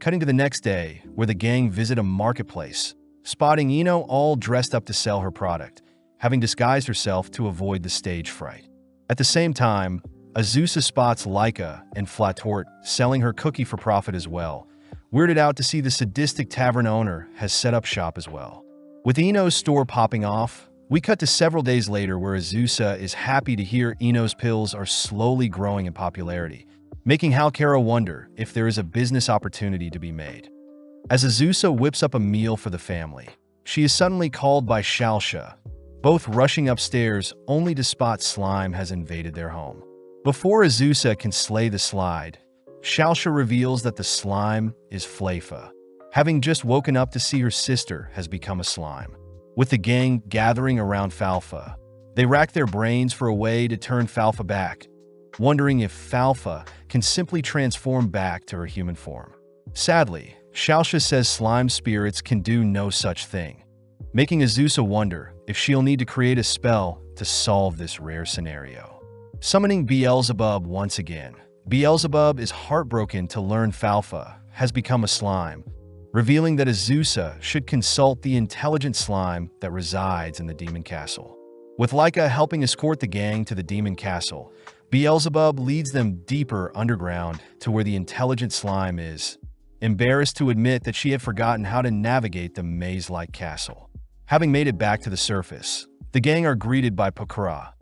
cutting to the next day where the gang visit a marketplace, spotting Ino all dressed up to sell her product, having disguised herself to avoid the stage fright. At the same time, Azusa spots Laika and Flatort selling her cookie for profit as well, weirded out to see the sadistic tavern owner has set up shop as well. With Ino's store popping off, we cut to several days later where Azusa is happy to hear Ino's pills are slowly growing in popularity, making Halkera wonder if there is a business opportunity to be made. As Azusa whips up a meal for the family, she is suddenly called by Shalsha, both rushing upstairs only to spot slime has invaded their home. Before Azusa can slay the slide, Shalsha reveals that the slime is Flafa. having just woken up to see her sister has become a slime. With the gang gathering around Falfa, they rack their brains for a way to turn Falfa back, wondering if Falfa can simply transform back to her human form. Sadly, Xiaoxia says slime spirits can do no such thing, making Azusa wonder if she'll need to create a spell to solve this rare scenario. Summoning Beelzebub once again, Beelzebub is heartbroken to learn Falfa has become a slime, revealing that Azusa should consult the intelligent slime that resides in the Demon Castle. With Laika helping escort the gang to the Demon Castle, Beelzebub leads them deeper underground to where the intelligent slime is, embarrassed to admit that she had forgotten how to navigate the maze-like castle. Having made it back to the surface, the gang are greeted by Pokora,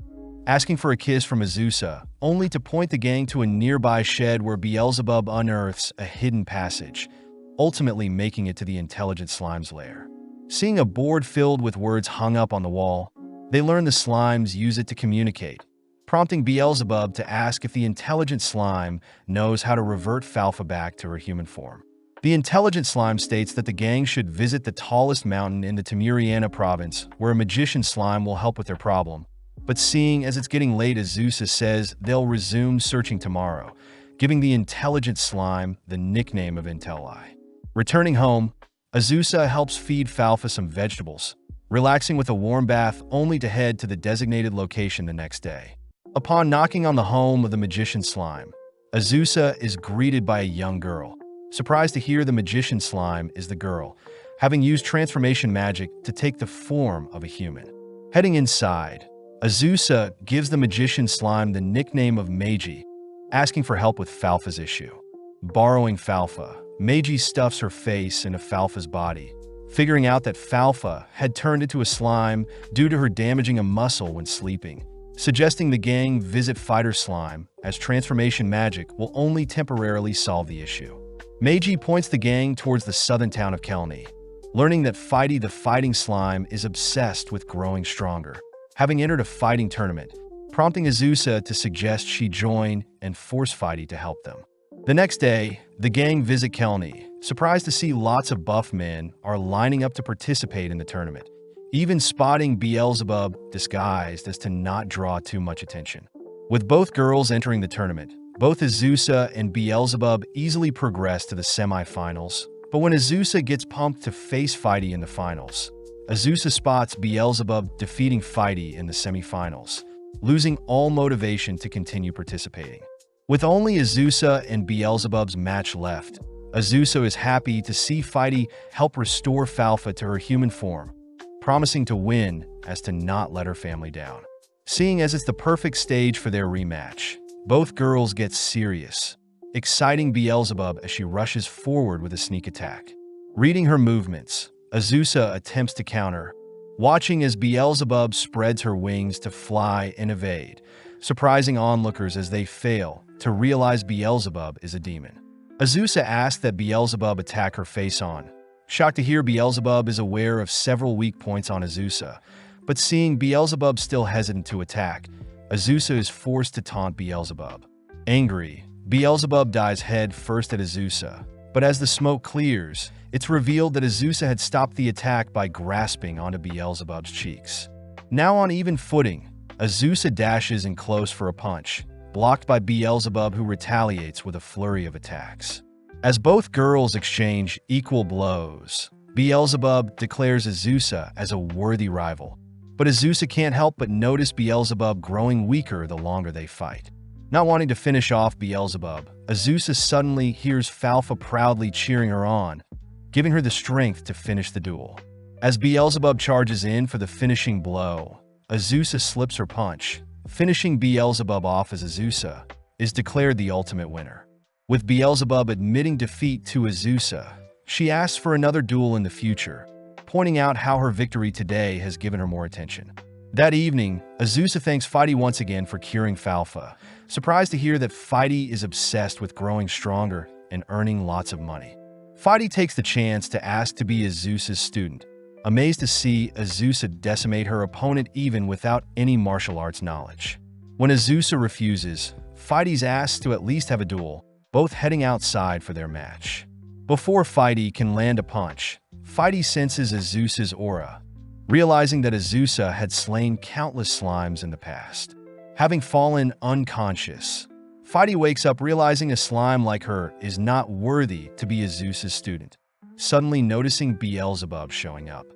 asking for a kiss from Azusa, only to point the gang to a nearby shed where Beelzebub unearths a hidden passage, ultimately making it to the intelligent slime's lair. Seeing a board filled with words hung up on the wall, they learn the slimes use it to communicate, prompting Beelzebub to ask if the intelligent slime knows how to revert Falfa back to her human form. The intelligent slime states that the gang should visit the tallest mountain in the Timuriana province, where a magician slime will help with their problem. But seeing as it's getting late, Azusa says they'll resume searching tomorrow, giving the intelligent slime the nickname of Intelli. Returning home, Azusa helps feed Falfa some vegetables, relaxing with a warm bath only to head to the designated location the next day. Upon knocking on the home of the magician slime, Azusa is greeted by a young girl. Surprised to hear the magician slime is the girl, having used transformation magic to take the form of a human. Heading inside, Azusa gives the magician slime the nickname of Meiji, asking for help with Falfa's issue. Borrowing Falfa, Meiji stuffs her face into Falfa's body, figuring out that Falfa had turned into a slime due to her damaging a muscle when sleeping, suggesting the gang visit Fighter Slime, as transformation magic will only temporarily solve the issue. Meiji points the gang towards the southern town of Kelni, learning that Fighty the fighting slime is obsessed with growing stronger, having entered a fighting tournament, prompting Azusa to suggest she join and force Fighty to help them. The next day, the gang visit Kelni, surprised to see lots of buff men are lining up to participate in the tournament, even spotting Beelzebub disguised as to not draw too much attention. With both girls entering the tournament, both Azusa and Beelzebub easily progress to the semi-finals, but when Azusa gets pumped to face Fighty in the finals, Azusa spots Beelzebub defeating Fighty in the semi-finals, losing all motivation to continue participating. With only Azusa and Beelzebub's match left, Azusa is happy to see Fighty help restore Falfa to her human form, promising to win as to not let her family down. Seeing as it's the perfect stage for their rematch, both girls get serious, exciting Beelzebub as she rushes forward with a sneak attack. Reading her movements, Azusa attempts to counter, watching as Beelzebub spreads her wings to fly and evade, surprising onlookers as they fail to realize Beelzebub is a demon. Azusa asks that Beelzebub attack her face-on. Shocked to hear Beelzebub is aware of several weak points on Azusa, but seeing Beelzebub still hesitant to attack, Azusa is forced to taunt Beelzebub. Angry, Beelzebub dives head first at Azusa, but as the smoke clears, it's revealed that Azusa had stopped the attack by grasping onto Beelzebub's cheeks. Now on even footing, Azusa dashes in close for a punch, blocked by Beelzebub, who retaliates with a flurry of attacks. As both girls exchange equal blows, Beelzebub declares Azusa as a worthy rival, but Azusa can't help but notice Beelzebub growing weaker the longer they fight. Not wanting to finish off Beelzebub, Azusa suddenly hears Falfa proudly cheering her on, giving her the strength to finish the duel. As Beelzebub charges in for the finishing blow, Azusa slips her punch, finishing Beelzebub off as Azusa is declared the ultimate winner. With Beelzebub admitting defeat to Azusa, she asks for another duel in the future, pointing out how her victory today has given her more attention. That evening, Azusa thanks Fighty once again for curing Falfa, surprised to hear that Fighty is obsessed with growing stronger and earning lots of money. Fighty takes the chance to ask to be Azusa's student, amazed to see Azusa decimate her opponent even without any martial arts knowledge. When Azusa refuses, Fighty's asked to at least have a duel, both heading outside for their match. Before Fighty can land a punch, Fighty senses Azusa's aura, realizing that Azusa had slain countless slimes in the past. Having fallen unconscious, Fighty wakes up realizing a slime like her is not worthy to be Azusa's student, suddenly noticing Beelzebub showing up.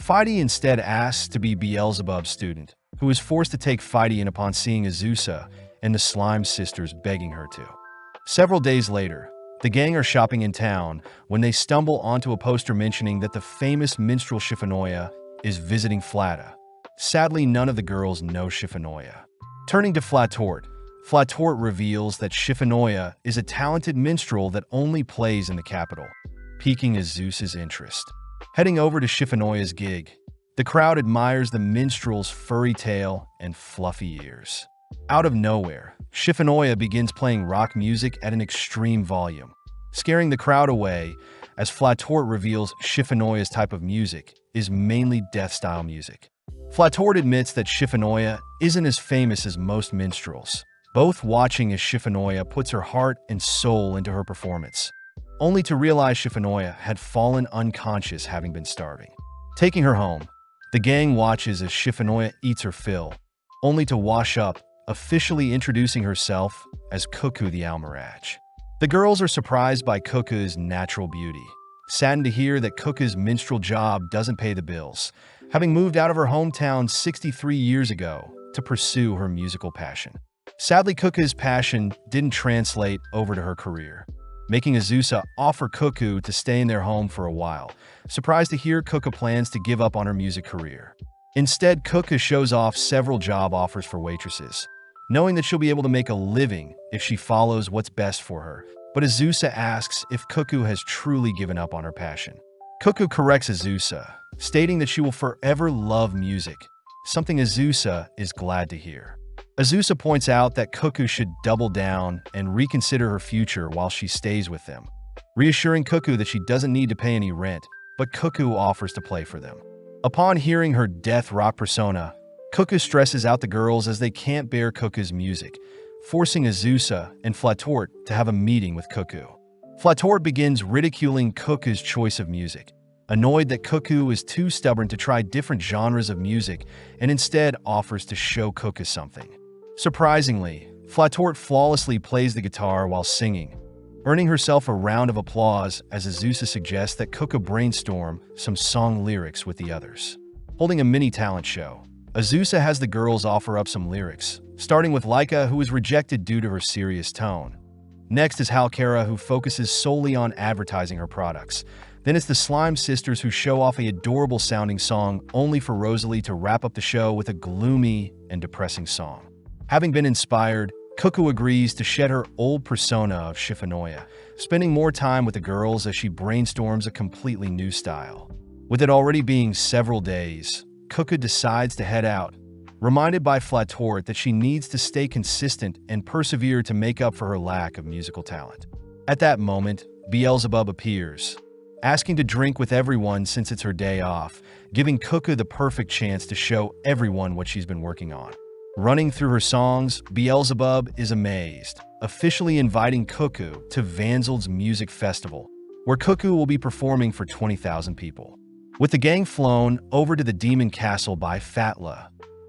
Fighty instead asks to be Beelzebub's student, who is forced to take Fighty in upon seeing Azusa and the slime sisters begging her to. Several days later, the gang are shopping in town when they stumble onto a poster mentioning that the famous minstrel Shifunoya is visiting Flatta. Sadly, none of the girls know Shifunoya. Turning to Flatort, Flatort reveals that Shifunoya is a talented minstrel that only plays in the capital, piquing Azusa's interest. Heading over to Shifunoya's gig, the crowd admires the minstrel's furry tail and fluffy ears. Out of nowhere, Shifunoya begins playing rock music at an extreme volume, scaring the crowd away as Flatort reveals Shifunoya's type of music is mainly death-style music. Flatort admits that Shifunoya isn't as famous as most minstrels, both watching as Shifunoya puts her heart and soul into her performance, only to realize Shifunoya had fallen unconscious having been starving. Taking her home, the gang watches as Shifunoya eats her fill, only to wash up, officially introducing herself as Cuckoo the Almiraj. The girls are surprised by Cuckoo's natural beauty, saddened to hear that Cuckoo's minstrel job doesn't pay the bills, having moved out of her hometown 63 years ago to pursue her musical passion. Sadly, Cuckoo's passion didn't translate over to her career, making Azusa offer Cuckoo to stay in their home for a while, surprised to hear Cuckoo plans to give up on her music career. Instead, Cuckoo shows off several job offers for waitresses, knowing that she'll be able to make a living if she follows what's best for her. But Azusa asks if Cuckoo has truly given up on her passion. Cuckoo corrects Azusa, stating that she will forever love music, something Azusa is glad to hear. Azusa points out that Cuckoo should double down and reconsider her future while she stays with them, reassuring Cuckoo that she doesn't need to pay any rent, but Cuckoo offers to play for them. Upon hearing her death rock persona, Cuckoo stresses out the girls as they can't bear Cuckoo's music, forcing Azusa and Flatort to have a meeting with Cuckoo. Flatort begins ridiculing Cuckoo's choice of music, annoyed that Cuckoo is too stubborn to try different genres of music and instead offers to show Cuckoo something. Surprisingly, Flatort flawlessly plays the guitar while singing, earning herself a round of applause as Azusa suggests that Cuckoo brainstorm some song lyrics with the others. Holding a mini talent show, Azusa has the girls offer up some lyrics, starting with Laika, who is rejected due to her serious tone. Next is Halkara, who focuses solely on advertising her products. Then it's the Slime Sisters, who show off an adorable-sounding song, only for Rosalie to wrap up the show with a gloomy and depressing song. Having been inspired, Cuckoo agrees to shed her old persona of Shifunoya, spending more time with the girls as she brainstorms a completely new style. With it already being several days, Cuckoo decides to head out, reminded by Flatort that she needs to stay consistent and persevere to make up for her lack of musical talent. At that moment, Beelzebub appears, asking to drink with everyone since it's her day off, giving Cuckoo the perfect chance to show everyone what she's been working on. Running through her songs, Beelzebub is amazed, officially inviting Cuckoo to Vanzeld's Music Festival, where Cuckoo will be performing for 20,000 people. With the gang flown over to the Demon Castle by Fatla,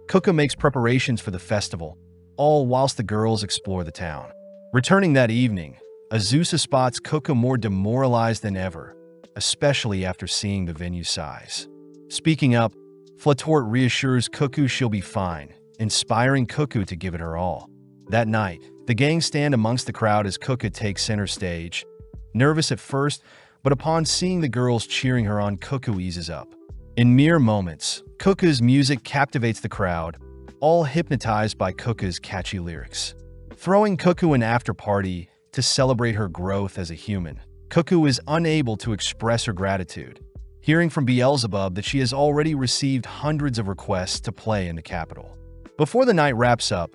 Cuckoo makes preparations for the festival, all whilst the girls explore the town. Returning that evening, Azusa spots Cuckoo more demoralized than ever, especially after seeing the venue size. Speaking up, Flatort reassures Cuckoo she'll be fine, inspiring Cuckoo to give it her all. That night, the gang stand amongst the crowd as Cuckoo takes center stage. Nervous at first, but upon seeing the girls cheering her on, Cuckoo eases up. In mere moments, Cuckoo's music captivates the crowd, all hypnotized by Cuckoo's catchy lyrics. Throwing Cuckoo an after-party to celebrate her growth as a human, Cuckoo is unable to express her gratitude, hearing from Beelzebub that she has already received hundreds of requests to play in the capital. Before the night wraps up,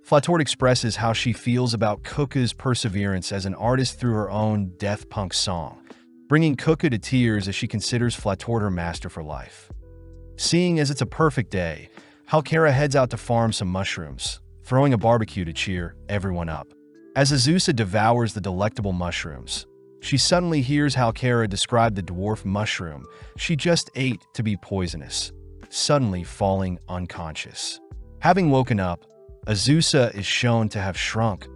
Flatort expresses how she feels about Cuckoo's perseverance as an artist through her own death punk song, bringing Cuckoo to tears as she considers Flatort her master for life. Seeing as it's a perfect day, Halkara heads out to farm some mushrooms, throwing a barbecue to cheer everyone up. As Azusa devours the delectable mushrooms, she suddenly hears Halkara describe the dwarf mushroom she just ate to be poisonous, suddenly falling unconscious. Having woken up, Azusa is shown to have shrunk,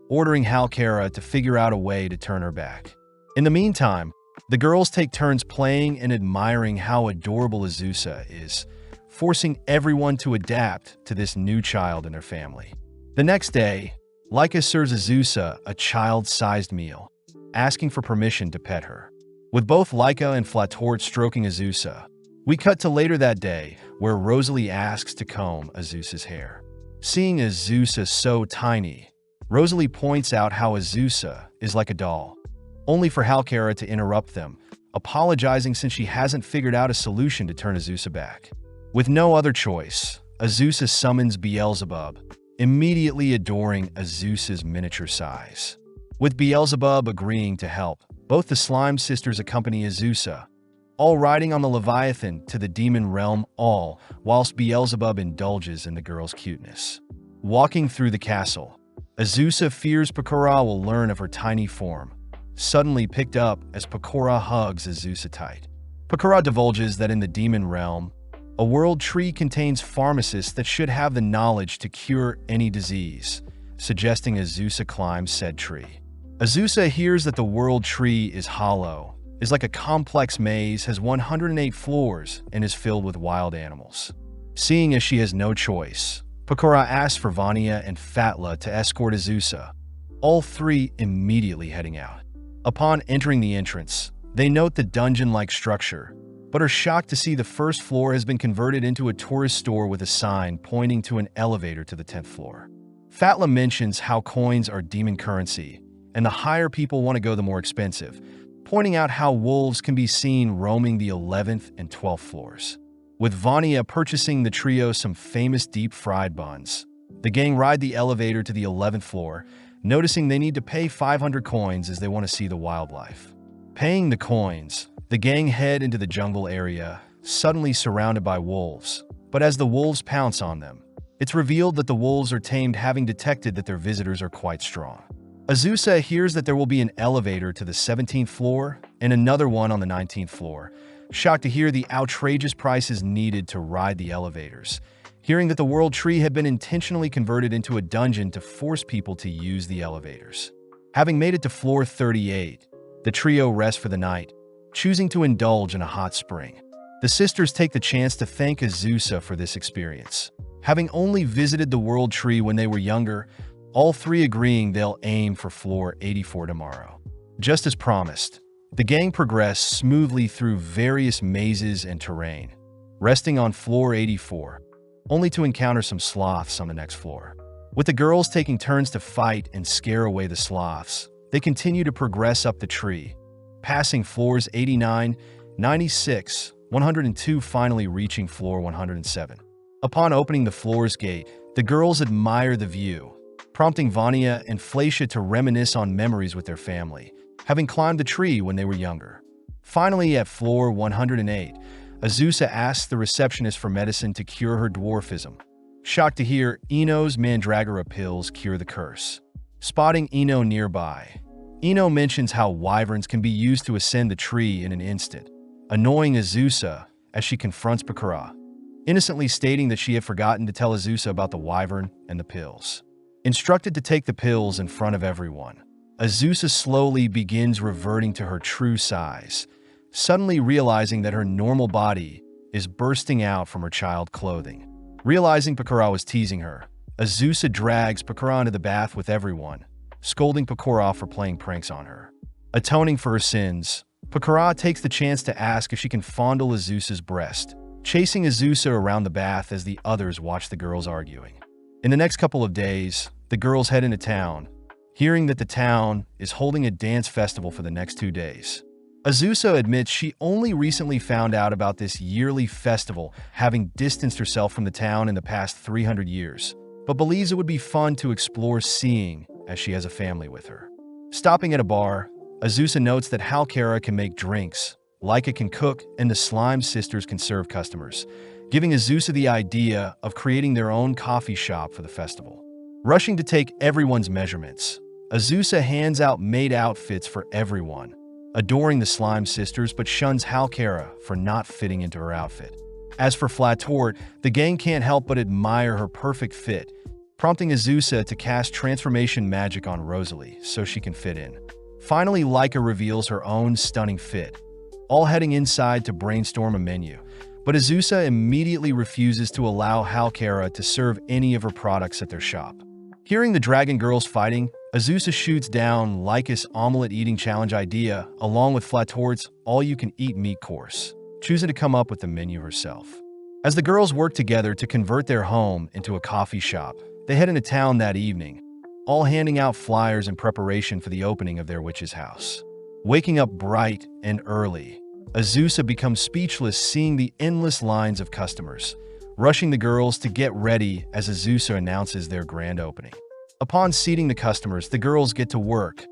ordering Halkara to figure out a way to turn her back. In the meantime, the girls take turns playing and admiring how adorable Azusa is, forcing everyone to adapt to this new child in their family. The next day, Laika serves Azusa a child-sized meal, asking for permission to pet her. With both Laika and Flatort stroking Azusa, we cut to later that day, where Rosalie asks to comb Azusa's hair. Seeing Azusa so tiny, Rosalie points out how Azusa is like a doll, only for Halkara to interrupt them, apologizing since she hasn't figured out a solution to turn Azusa back. With no other choice, Azusa summons Beelzebub, immediately adoring Azusa's miniature size. With Beelzebub agreeing to help, both the Slime Sisters accompany Azusa, all riding on the Leviathan to the demon realm, all whilst Beelzebub indulges in the girl's cuteness. Walking through the castle, Azusa fears Pakora will learn of her tiny form, suddenly picked up as Pakora hugs Azusa tight. Pakora divulges that in the demon realm, a world tree contains pharmacists that should have the knowledge to cure any disease, suggesting Azusa climb said tree. Azusa hears that the world tree is hollow, is like a complex maze, has 108 floors, and is filled with wild animals. Seeing as she has no choice, Pakora asks for Vanya and Fatla to escort Azusa, all three immediately heading out. Upon entering the entrance, they note the dungeon-like structure, but are shocked to see the first floor has been converted into a tourist store with a sign pointing to an elevator to the 10th floor. Fatla mentions how coins are demon currency, and the higher people want to go the more expensive, pointing out how wolves can be seen roaming the 11th and 12th floors. With Vanya purchasing the trio some famous deep-fried buns, the gang ride the elevator to the 11th floor, noticing they need to pay 500 coins as they want to see the wildlife. Paying the coins, the gang head into the jungle area, suddenly surrounded by wolves. But as the wolves pounce on them, it's revealed that the wolves are tamed, having detected that their visitors are quite strong. Azusa hears that there will be an elevator to the 17th floor and another one on the 19th floor, shocked to hear the outrageous prices needed to ride the elevators, hearing that the world tree had been intentionally converted into a dungeon to force people to use the elevators. Having made it to floor 38, the trio rests for the night, choosing to indulge in a hot spring. The sisters take the chance to thank Azusa for this experience. Having only visited the world tree when they were younger, all three agreeing they'll aim for floor 84 tomorrow. Just as promised, the gang progress smoothly through various mazes and terrain, resting on floor 84, only to encounter some sloths on the next floor. With the girls taking turns to fight and scare away the sloths, they continue to progress up the tree, passing floors 89, 96, 102, finally reaching floor 107. Upon opening the floor's gate, the girls admire the view, prompting Vanya and Fleisha to reminisce on memories with their family, having climbed the tree when they were younger. Finally, at floor 108, Azusa asks the receptionist for medicine to cure her dwarfism, shocked to hear Eno's Mandragora pills cure the curse. Spotting Eno nearby, Eno mentions how wyverns can be used to ascend the tree in an instant, annoying Azusa as she confronts Pakora, innocently stating that she had forgotten to tell Azusa about the wyvern and the pills. Instructed to take the pills in front of everyone, Azusa slowly begins reverting to her true size, suddenly realizing that her normal body is bursting out from her child clothing. Realizing Pakora was teasing her, Azusa drags Pakora into the bath with everyone, scolding Pakora for playing pranks on her. Atoning for her sins, Pakora takes the chance to ask if she can fondle Azusa's breast, chasing Azusa around the bath as the others watch the girls arguing. In the next couple of days, the girls head into town, hearing that the town is holding a dance festival for the next 2 days. Azusa admits she only recently found out about this yearly festival, having distanced herself from the town in the past 300 years, but believes it would be fun to explore, seeing as she has a family with her. Stopping at a bar, Azusa notes that Halkara can make drinks, Laika can cook, and the Slime Sisters can serve customers, giving Azusa the idea of creating their own coffee shop for the festival. Rushing to take everyone's measurements, Azusa hands out maid outfits for everyone, adoring the Slime Sisters but shuns Halkara for not fitting into her outfit. As for Flatort, the gang can't help but admire her perfect fit, prompting Azusa to cast transformation magic on Rosalie so she can fit in. Finally, Laika reveals her own stunning fit, all heading inside to brainstorm a menu. But Azusa immediately refuses to allow Halkara to serve any of her products at their shop. Hearing the Dragon Girls fighting, Azusa shoots down Laika's omelet eating challenge idea along with Flatort's all-you-can-eat meat course, choosing to come up with the menu herself. As the girls work together to convert their home into a coffee shop, they head into town that evening, all handing out flyers in preparation for the opening of their witch's house. Waking up bright and early, Azusa becomes speechless seeing the endless lines of customers, rushing the girls to get ready as Azusa announces their grand opening. Upon seating the customers, the girls get to work,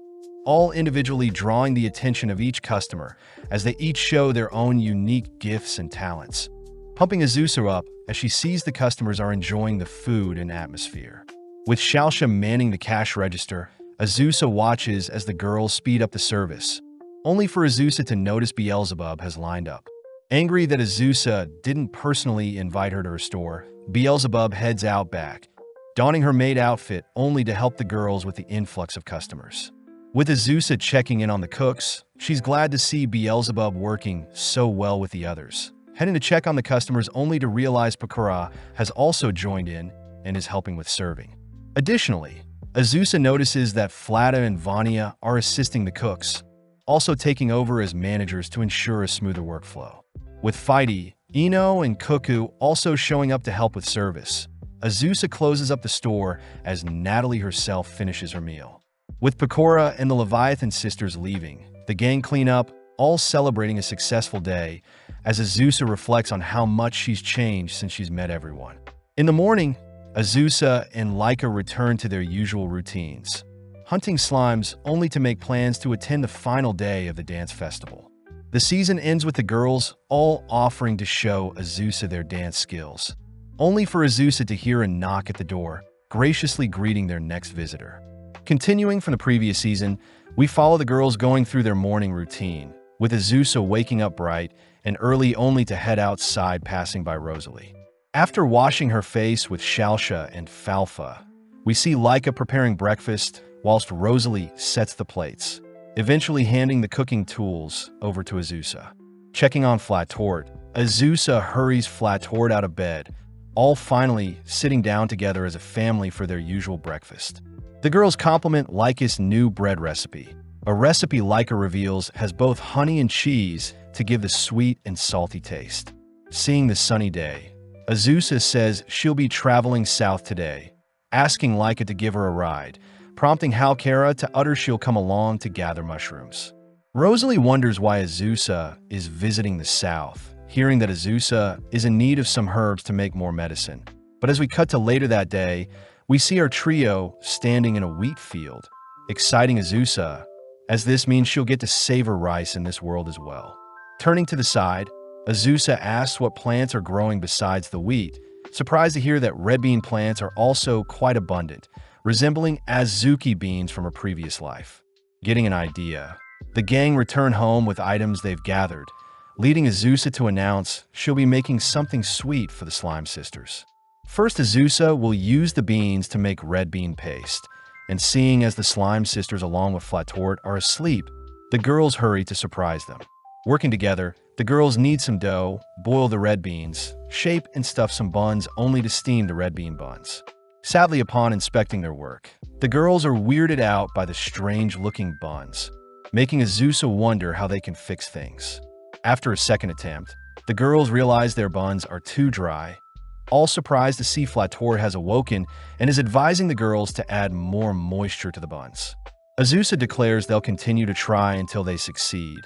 all individually drawing the attention of each customer as they each show their own unique gifts and talents, pumping Azusa up as she sees the customers are enjoying the food and atmosphere. With Shalsha manning the cash register, Azusa watches as the girls speed up the service, only for Azusa to notice Beelzebub has lined up. Angry that Azusa didn't personally invite her to her store, Beelzebub heads out back, donning her maid outfit only to help the girls with the influx of customers. With Azusa checking in on the cooks, she's glad to see Beelzebub working so well with the others, heading to check on the customers only to realize Pakura has also joined in and is helping with serving. Additionally, Azusa notices that Flata and Vania are assisting the cooks, also taking over as managers to ensure a smoother workflow. With Fighty, Ino, and Cuckoo also showing up to help with service, Azusa closes up the store as Natalie herself finishes her meal. With Pakora and the Leviathan sisters leaving, the gang clean up, all celebrating a successful day, as Azusa reflects on how much she's changed since she's met everyone. In the morning, Azusa and Laika return to their usual routines, hunting slimes only to make plans to attend the final day of the dance festival. The season ends with the girls all offering to show Azusa their dance skills, only for Azusa to hear a knock at the door, graciously greeting their next visitor. Continuing from the previous season, we follow the girls going through their morning routine, with Azusa waking up bright and early only to head outside passing by Rosalie. After washing her face with Shalsha and Falfa, we see Laika preparing breakfast whilst Rosalie sets the plates, eventually handing the cooking tools over to Azusa. Checking on Flatort, Azusa hurries Flatort out of bed, all finally sitting down together as a family for their usual breakfast. The girls compliment Laika's new bread recipe, a recipe Laika reveals has both honey and cheese to give the sweet and salty taste. Seeing the sunny day, Azusa says she'll be traveling south today, asking Laika to give her a ride, prompting Halkara to utter she'll come along to gather mushrooms. Rosalie wonders why Azusa is visiting the south, hearing that Azusa is in need of some herbs to make more medicine. But as we cut to later that day, we see our trio standing in a wheat field, exciting Azusa, as this means she'll get to savor rice in this world as well. Turning to the side, Azusa asks what plants are growing besides the wheat, surprised to hear that red bean plants are also quite abundant, resembling Azuki beans from a previous life. Getting an idea, the gang return home with items they've gathered, leading Azusa to announce she'll be making something sweet for the Slime Sisters. First, Azusa will use the beans to make red bean paste, and seeing as the Slime Sisters along with Flatort are asleep, the girls hurry to surprise them. Working together, the girls knead some dough, boil the red beans, shape and stuff some buns only to steam the red bean buns. Sadly, upon inspecting their work, the girls are weirded out by the strange-looking buns, making Azusa wonder how they can fix things. After a second attempt, the girls realize their buns are too dry, all surprised to see Flator has awoken and is advising the girls to add more moisture to the buns. Azusa declares they'll continue to try until they succeed,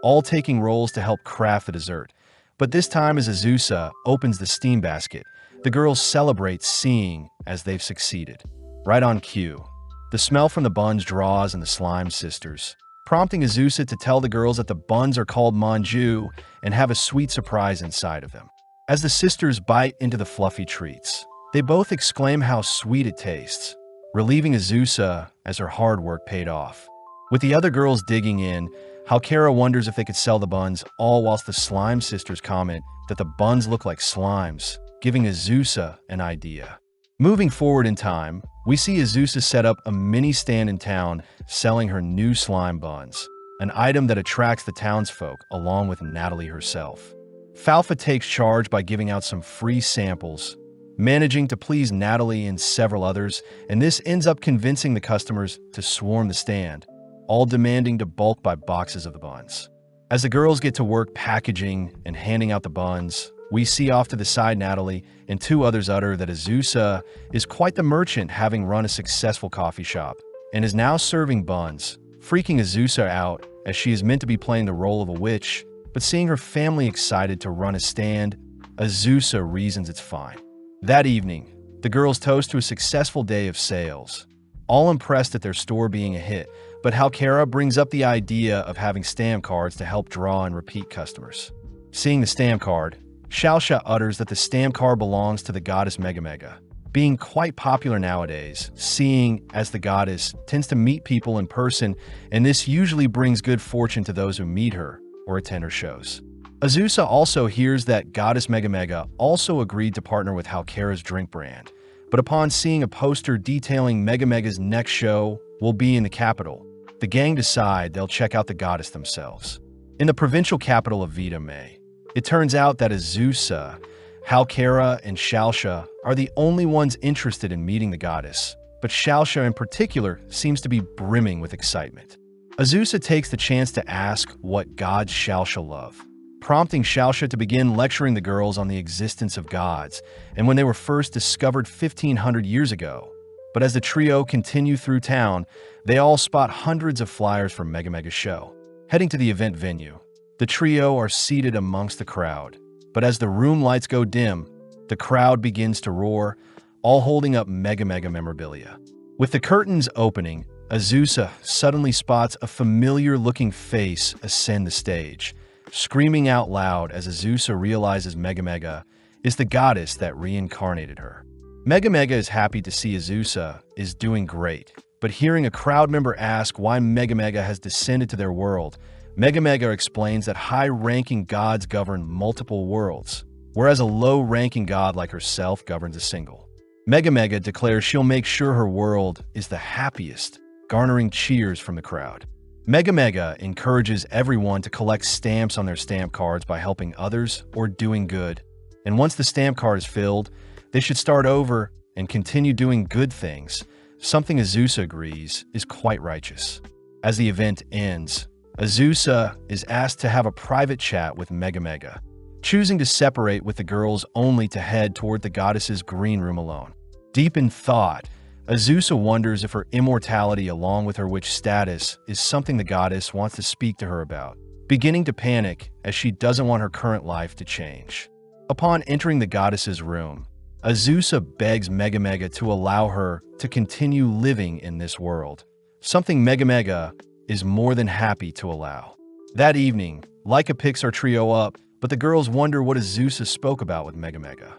all taking roles to help craft the dessert. But this time as Azusa opens the steam basket, the girls celebrate seeing as they've succeeded. Right on cue, the smell from the buns draws in the Slime Sisters, prompting Azusa to tell the girls that the buns are called manju and have a sweet surprise inside of them. As the sisters bite into the fluffy treats, they both exclaim how sweet it tastes, relieving Azusa as her hard work paid off. With the other girls digging in, Halkara wonders if they could sell the buns, all whilst the slime sisters comment that the buns look like slimes, giving Azusa an idea. Moving forward in time, we see Azusa set up a mini stand in town selling her new slime buns, an item that attracts the townsfolk along with Natalie herself. Falfa takes charge by giving out some free samples, managing to please Natalie and several others, and this ends up convincing the customers to swarm the stand, all demanding to bulk buy boxes of the buns. As the girls get to work packaging and handing out the buns, we see off to the side Natalie and two others utter that Azusa is quite the merchant, having run a successful coffee shop, and is now serving buns, freaking Azusa out as she is meant to be playing the role of a witch, but seeing her family excited to run a stand, Azusa reasons it's fine. That evening, the girls toast to a successful day of sales, all impressed at their store being a hit, but Halkara brings up the idea of having stamp cards to help draw and repeat customers. Seeing the stamp card, Xiaoxia utters that the stamp card belongs to the goddess Megamega, being quite popular nowadays, seeing as the goddess tends to meet people in person, and this usually brings good fortune to those who meet her or attend her shows. Azusa also hears that goddess Megamega also agreed to partner with Halkara's drink brand, but upon seeing a poster detailing Megamega's next show will be in the capital, the gang decide they'll check out the goddess themselves. In the provincial capital of VIDZ, it turns out that Azusa, Halkara, and Xiaoxia are the only ones interested in meeting the goddess, but Xiaoxia in particular seems to be brimming with excitement. Azusa takes the chance to ask what gods Xiaoxia love, prompting Xiaoxia to begin lecturing the girls on the existence of gods and when they were first discovered 1500 years ago. But as the trio continue through town, they all spot hundreds of flyers for Megamega's show. Heading to the event venue, the trio are seated amongst the crowd, but as the room lights go dim, the crowd begins to roar, all holding up Megamega memorabilia. With the curtains opening, Azusa suddenly spots a familiar-looking face ascend the stage, screaming out loud as Azusa realizes Megamega is the goddess that reincarnated her. Megamega is happy to see Azusa is doing great, but hearing a crowd member ask why Megamega has descended to their world, Megamega explains that high-ranking gods govern multiple worlds, whereas a low-ranking god like herself governs a single. Megamega declares she'll make sure her world is the happiest, garnering cheers from the crowd. Megamega encourages everyone to collect stamps on their stamp cards by helping others or doing good, and once the stamp card is filled, they should start over and continue doing good things, something Azusa agrees is quite righteous. As the event ends, Azusa is asked to have a private chat with Megamega, choosing to separate with the girls only to head toward the goddess's green room alone. Deep in thought, Azusa wonders if her immortality along with her witch status is something the goddess wants to speak to her about, beginning to panic as she doesn't want her current life to change. Upon entering the goddess's room, Azusa begs Megamega to allow her to continue living in this world, something Megamega is more than happy to allow. That evening, Laika picks our trio up, but the girls wonder what Azusa spoke about with Megamega.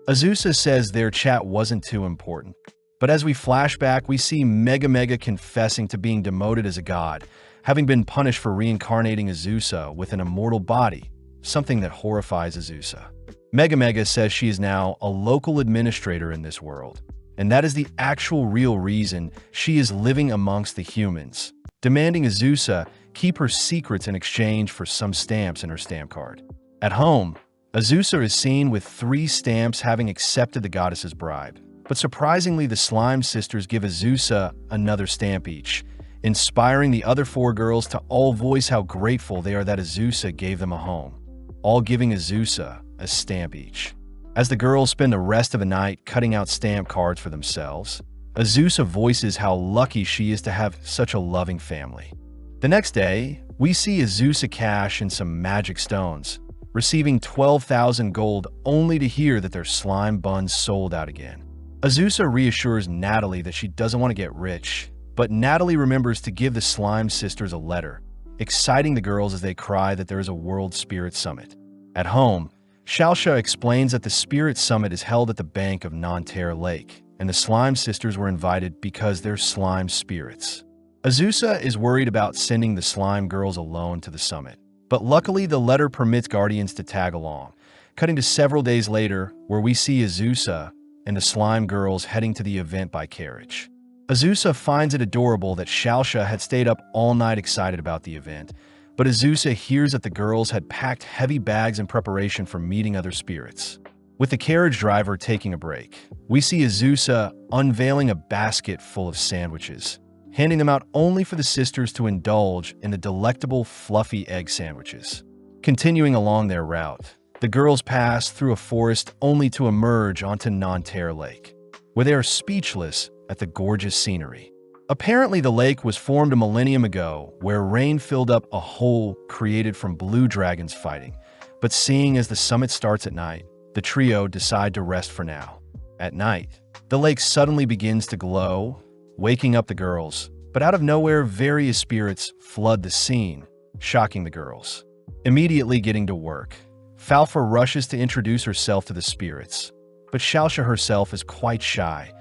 Azusa says their chat wasn't too important, but as we flash back, we see Megamega confessing to being demoted as a god, having been punished for reincarnating Azusa with an immortal body, something that horrifies Azusa. Megamega says she is now a local administrator in this world, and that is the actual real reason she is living amongst the humans, demanding Azusa keep her secrets in exchange for some stamps in her stamp card. At home, Azusa is seen with 3 stamps having accepted the goddess's bribe, but surprisingly the Slime Sisters give Azusa another stamp each, inspiring the other 4 girls to all voice how grateful they are that Azusa gave them a home, all giving Azusa a stamp each. As the girls spend the rest of the night cutting out stamp cards for themselves, Azusa voices how lucky she is to have such a loving family. The next day, we see Azusa cash in some magic stones, receiving 12,000 gold only to hear that their slime buns sold out again. Azusa reassures Natalie that she doesn't want to get rich, but Natalie remembers to give the Slime Sisters a letter, exciting the girls as they cry that there is a World Spirit Summit. At home, Xiaoxia explains that the Spirit Summit is held at the bank of Nanterre Lake, and the Slime Sisters were invited because they're slime spirits. Azusa is worried about sending the slime girls alone to the summit, but luckily the letter permits guardians to tag along, cutting to several days later where we see Azusa and the slime girls heading to the event by carriage. Azusa finds it adorable that Xiaoxia had stayed up all night excited about the event, but Azusa hears that the girls had packed heavy bags in preparation for meeting other spirits. With the carriage driver taking a break, we see Azusa unveiling a basket full of sandwiches, handing them out only for the sisters to indulge in the delectable fluffy egg sandwiches. Continuing along their route, the girls pass through a forest only to emerge onto Nanterre Lake, where they are speechless at the gorgeous scenery. Apparently, the lake was formed a millennium ago, where rain filled up a hole created from blue dragons fighting. But seeing as the summit starts at night, the trio decide to rest for now. At night, the lake suddenly begins to glow, waking up the girls, but out of nowhere, various spirits flood the scene, shocking the girls. Immediately getting to work, Falfa rushes to introduce herself to the spirits, but Xiaoxia herself is quite shy,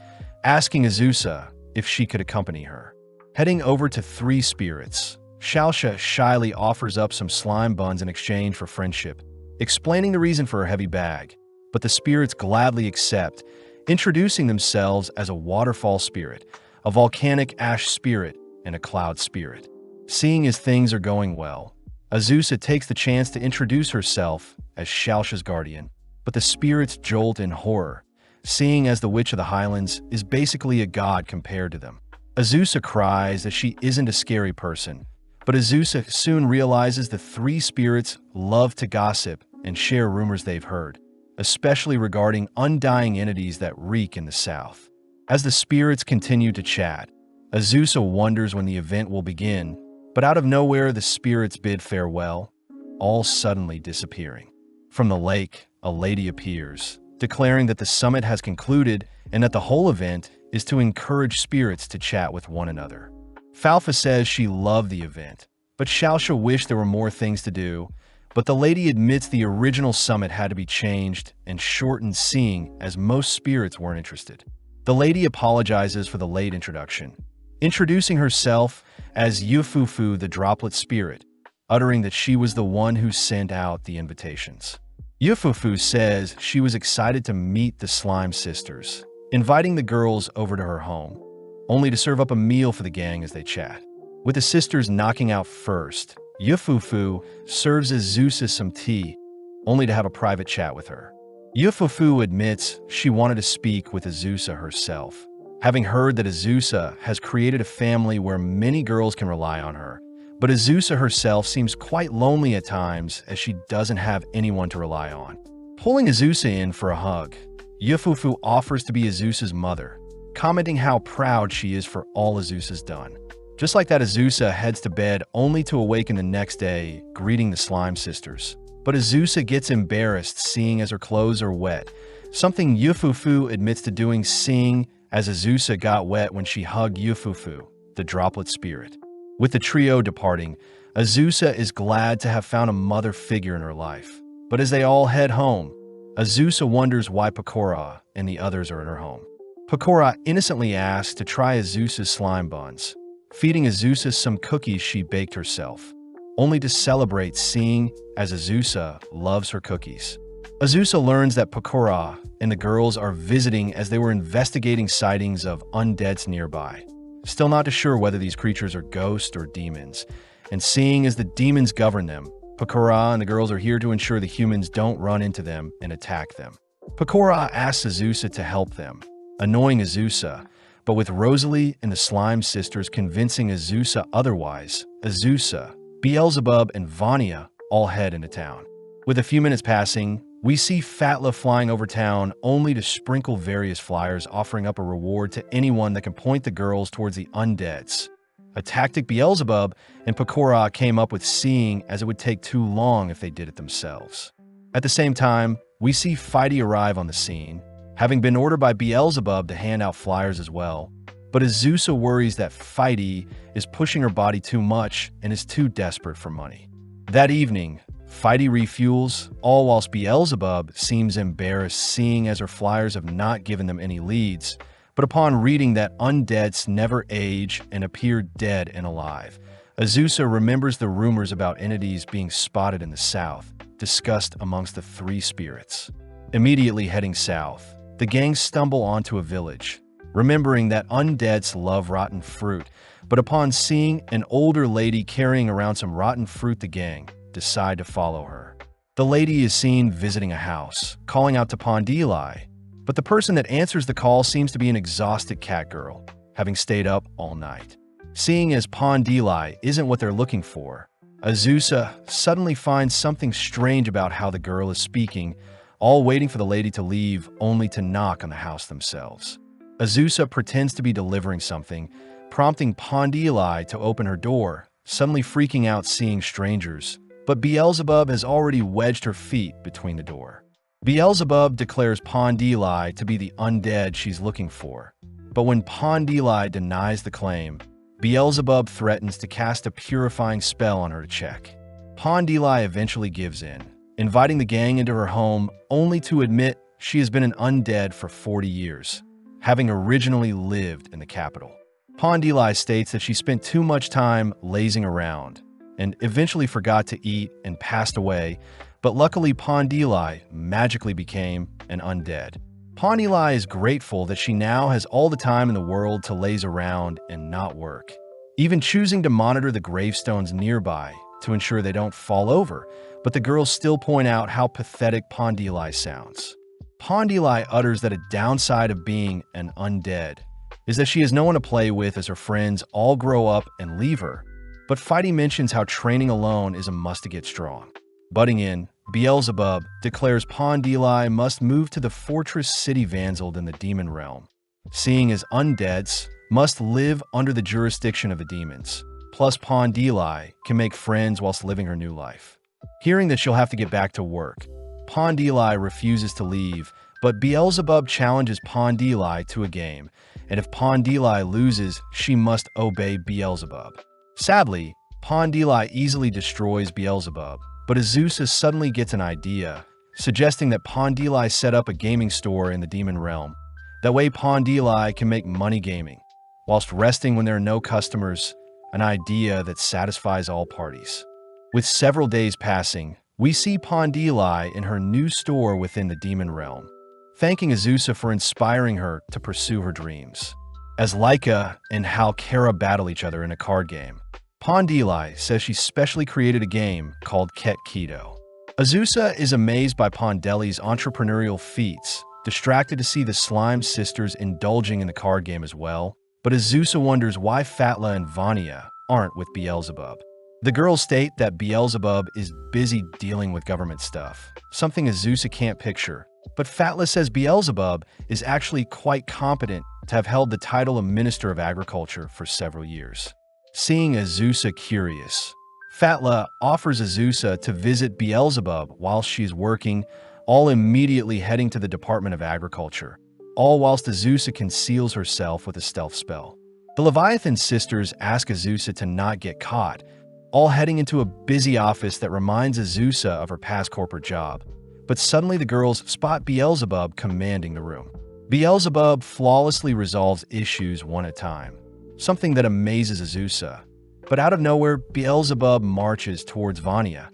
asking Azusa if she could accompany her. Heading over to 3 spirits, Xiaoxia shyly offers up some slime buns in exchange for friendship, explaining the reason for her heavy bag, but the spirits gladly accept, introducing themselves as a waterfall spirit, a volcanic ash spirit, and a cloud spirit. Seeing as things are going well, Azusa takes the chance to introduce herself as Xiaoxia's guardian, but the spirits jolt in horror, seeing as the Witch of the Highlands is basically a god compared to them. Azusa cries that she isn't a scary person, but Azusa soon realizes the 3 spirits love to gossip and share rumors they've heard, especially regarding undying entities that reek in the south. As the spirits continue to chat, Azusa wonders when the event will begin, but out of nowhere the spirits bid farewell, all suddenly disappearing. From the lake, a lady appears, declaring that the summit has concluded and that the whole event is to encourage spirits to chat with one another. Falfa says she loved the event, but Xiaoxia wished there were more things to do, but the lady admits the original summit had to be changed and shortened, seeing as most spirits weren't interested. The lady apologizes for the late introduction, introducing herself as Yufufu the Droplet Spirit, uttering that she was the one who sent out the invitations. Yufufu says she was excited to meet the Slime Sisters, inviting the girls over to her home, only to serve up a meal for the gang as they chat. With the sisters knocking out first, Yufufu serves Azusa some tea, only to have a private chat with her. Yufufu admits she wanted to speak with Azusa herself, having heard that Azusa has created a family where many girls can rely on her, but Azusa herself seems quite lonely at times as she doesn't have anyone to rely on. Pulling Azusa in for a hug, Yufufu offers to be Azusa's mother, commenting how proud she is for all Azusa's done. Just like that, Azusa heads to bed only to awaken the next day, greeting the Slime Sisters. But Azusa gets embarrassed seeing as her clothes are wet, something Yufufu admits to doing, seeing as Azusa got wet when she hugged Yufufu, the Droplet Spirit. With the trio departing, Azusa is glad to have found a mother figure in her life. But as they all head home, Azusa wonders why Pecora and the others are in her home. Pecora innocently asks to try Azusa's slime buns, feeding Azusa some cookies she baked herself, only to celebrate seeing as Azusa loves her cookies. Azusa learns that Pecora and the girls are visiting as they were investigating sightings of undeads nearby, still not too sure whether these creatures are ghosts or demons, and seeing as the demons govern them, Pecora and the girls are here to ensure the humans don't run into them and attack them. Pecora asks Azusa to help them, annoying Azusa, but with Rosalie and the Slime Sisters convincing Azusa otherwise, Azusa, Beelzebub, and Vania all head into town. With a few minutes passing, we see Fatla flying over town only to sprinkle various flyers offering up a reward to anyone that can point the girls towards the undeads, a tactic Beelzebub and Pecora came up with, seeing as it would take too long if they did it themselves. At the same time, we see Fighty arrive on the scene, having been ordered by Beelzebub to hand out flyers as well, but Azusa worries that Fighty is pushing her body too much and is too desperate for money. That evening, Fighty refuels, all whilst Beelzebub seems embarrassed seeing as her flyers have not given them any leads, But upon reading that undeads never age and appear dead and alive, Azusa remembers the rumors about entities being spotted in the south, discussed amongst the three spirits. Immediately heading south, the gang stumble onto a village, remembering that undeads love rotten fruit, but upon seeing an older lady carrying around some rotten fruit, the gang decide to follow her. The lady is seen visiting a house, calling out to Pondeli, but the person that answers the call seems to be an exhausted cat girl, having stayed up all night. Seeing as Pondeli isn't what they're looking for, Azusa suddenly finds something strange about how the girl is speaking, all waiting for the lady to leave only to knock on the house themselves. Azusa pretends to be delivering something, prompting Pondeli to open her door, suddenly freaking out seeing strangers, but Beelzebub has already wedged her feet between the door. Beelzebub declares Pondeli to be the undead she's looking for, but when Pondeli denies the claim, Beelzebub threatens to cast a purifying spell on her to check. Pondeli eventually gives in, inviting the gang into her home only to admit she has been an undead for 40 years, having originally lived in the capital. Pondeli states that she spent too much time lazing around and eventually forgot to eat and passed away, but luckily Pondeli magically became an undead. Pondeli is grateful that she now has all the time in the world to laze around and not work, even choosing to monitor the gravestones nearby to ensure they don't fall over, but the girls still point out how pathetic Pondeli sounds. Pondeli utters that a downside of being an undead is that she has no one to play with as her friends all grow up and leave her, but Fighty mentions how training alone is a must to get strong. Butting in, Beelzebub declares Pondeli must move to the fortress city Vanzeld in the demon realm, seeing as undeads must live under the jurisdiction of the demons, plus Pondeli can make friends whilst living her new life. Hearing that she'll have to get back to work, Pondeli refuses to leave, but Beelzebub challenges Pondeli to a game, and if Pondeli loses, she must obey Beelzebub. Sadly, Pondeli easily destroys Beelzebub, but Azusa suddenly gets an idea, suggesting that Pondeli set up a gaming store in the demon realm. That way Pondeli can make money gaming, whilst resting when there are no customers, an idea that satisfies all parties. With several days passing, we see Pondeli in her new store within the demon realm, thanking Azusa for inspiring her to pursue her dreams. As Laika and Halkara battle each other in a card game, Pondeli says she specially created a game called Ket Keto. Azusa is amazed by Pondeli's entrepreneurial feats, distracted to see the Slime sisters indulging in the card game as well, but Azusa wonders why Fatla and Vanya aren't with Beelzebub. The girls state that Beelzebub is busy dealing with government stuff, something Azusa can't picture, but Fatla says Beelzebub is actually quite competent to have held the title of Minister of Agriculture for several years. Seeing Azusa curious, Fatla offers Azusa to visit Beelzebub while she's working, all immediately heading to the Department of Agriculture, all whilst Azusa conceals herself with a stealth spell. The Leviathan sisters ask Azusa to not get caught, all heading into a busy office that reminds Azusa of her past corporate job. But suddenly the girls spot Beelzebub commanding the room. Beelzebub flawlessly resolves issues one at a time, something that amazes Azusa. But out of nowhere, Beelzebub marches towards Vanya,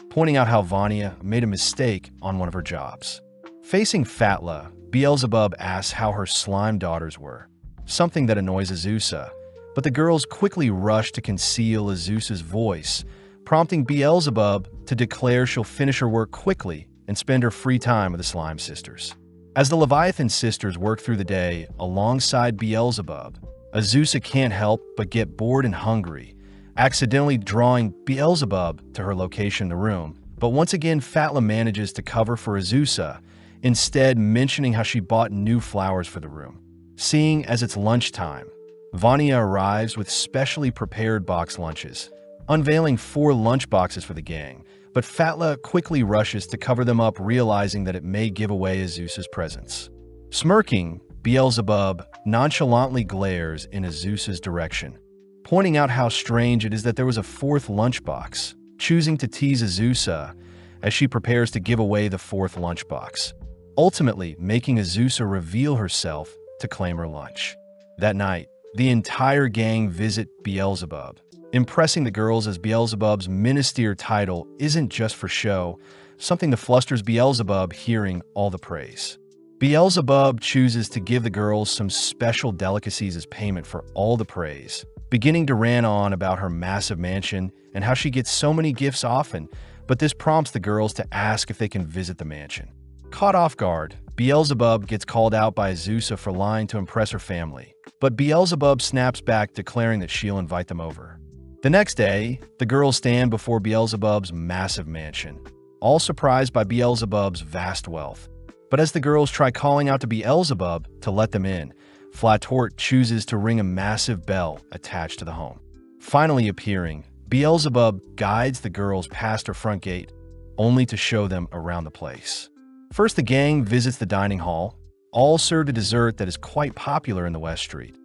pointing out how Vanya made a mistake on one of her jobs. Facing Fatla, Beelzebub asks how her slime daughters were, something that annoys Azusa, but the girls quickly rush to conceal Azusa's voice, prompting Beelzebub to declare she'll finish her work quickly and spend her free time with the Slime sisters. As the Leviathan sisters work through the day alongside Beelzebub, Azusa can't help but get bored and hungry, accidentally drawing Beelzebub to her location in the room. But once again, Fatla manages to cover for Azusa, instead mentioning how she bought new flowers for the room. Seeing as it's lunchtime, Vanya arrives with specially prepared box lunches, unveiling 4 lunch boxes for the gang, but Fatla quickly rushes to cover them up, realizing that it may give away Azusa's presence. Smirking, Beelzebub nonchalantly glares in Azusa's direction, pointing out how strange it is that there was a 4th lunchbox, choosing to tease Azusa as she prepares to give away the 4th lunchbox, ultimately making Azusa reveal herself to claim her lunch. That night, the entire gang visit Beelzebub, impressing the girls as Beelzebub's minister title isn't just for show, something that flusters Beelzebub hearing all the praise. Beelzebub chooses to give the girls some special delicacies as payment for all the praise, beginning to rant on about her massive mansion and how she gets so many gifts often, but this prompts the girls to ask if they can visit the mansion. Caught off guard, Beelzebub gets called out by Azusa for lying to impress her family, but Beelzebub snaps back, declaring that she'll invite them over. The next day, the girls stand before Beelzebub's massive mansion, all surprised by Beelzebub's vast wealth. But as the girls try calling out to Beelzebub to let them in, Flatort chooses to ring a massive bell attached to the home. Finally appearing, Beelzebub guides the girls past her front gate, only to show them around the place. First, the gang visits the dining hall, all served a dessert that is quite popular in the West Street,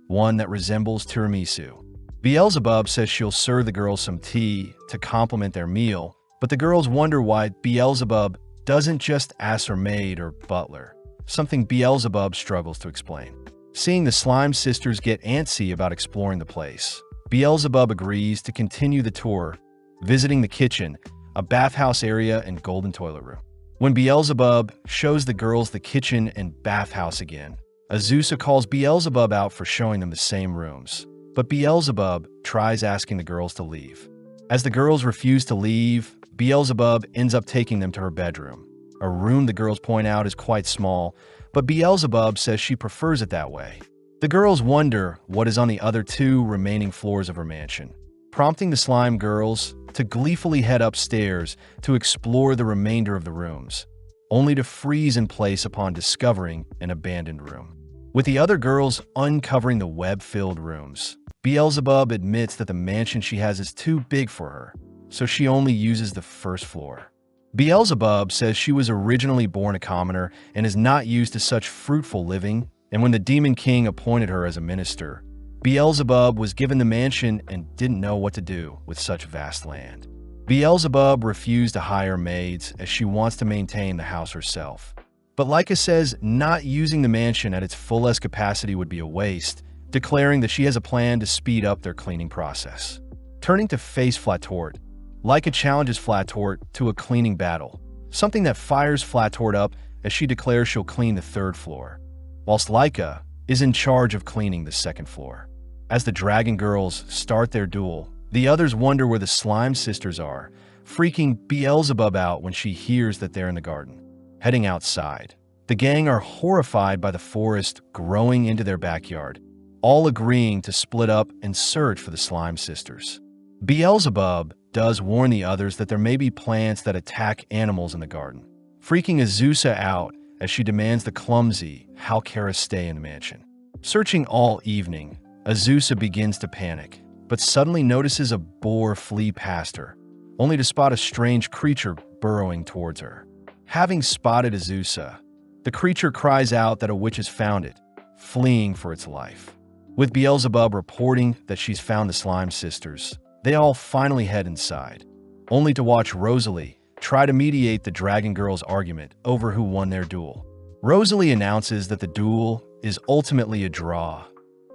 one that resembles tiramisu. Beelzebub says she'll serve the girls some tea to complement their meal, but the girls wonder why Beelzebub doesn't just ask her maid or butler, something Beelzebub struggles to explain. Seeing the Slime Sisters get antsy about exploring the place, Beelzebub agrees to continue the tour, visiting the kitchen, a bathhouse area, and golden toilet room. When Beelzebub shows the girls the kitchen and bathhouse again, Azusa calls Beelzebub out for showing them the same rooms, but Beelzebub tries asking the girls to leave. As the girls refuse to leave, Beelzebub ends up taking them to her bedroom, a room the girls point out is quite small, but Beelzebub says she prefers it that way. The girls wonder what is on the other 2 remaining floors of her mansion, prompting the slime girls to gleefully head upstairs to explore the remainder of the rooms, only to freeze in place upon discovering an abandoned room. With the other girls uncovering the web-filled rooms, Beelzebub admits that the mansion she has is too big for her, so she only uses the first floor. Beelzebub says she was originally born a commoner and is not used to such fruitful living, and when the Demon King appointed her as a minister, Beelzebub was given the mansion and didn't know what to do with such vast land. Beelzebub refused to hire maids as she wants to maintain the house herself. But Leica says not using the mansion at its fullest capacity would be a waste, declaring that she has a plan to speed up their cleaning process. Turning to face Flatort, Leica challenges Flatort to a cleaning battle, something that fires Flatort up as she declares she'll clean the 3rd floor, whilst Leica is in charge of cleaning the 2nd floor. As the Dragon Girls start their duel, the others wonder where the Slime Sisters are, freaking Beelzebub out when she hears that they're in the garden. Heading outside, the gang are horrified by the forest growing into their backyard, all agreeing to split up and search for the Slime Sisters. Beelzebub does warn the others that there may be plants that attack animals in the garden, freaking Azusa out as she demands the clumsy Halkara stay in the mansion. Searching all evening, Azusa begins to panic, but suddenly notices a boar flee past her, only to spot a strange creature burrowing towards her. Having spotted Azusa, the creature cries out that a witch has found it, fleeing for its life. With Beelzebub reporting that she's found the Slime Sisters, they all finally head inside, only to watch Rosalie try to mediate the Dragon Girls' argument over who won their duel. Rosalie announces that the duel is ultimately a draw,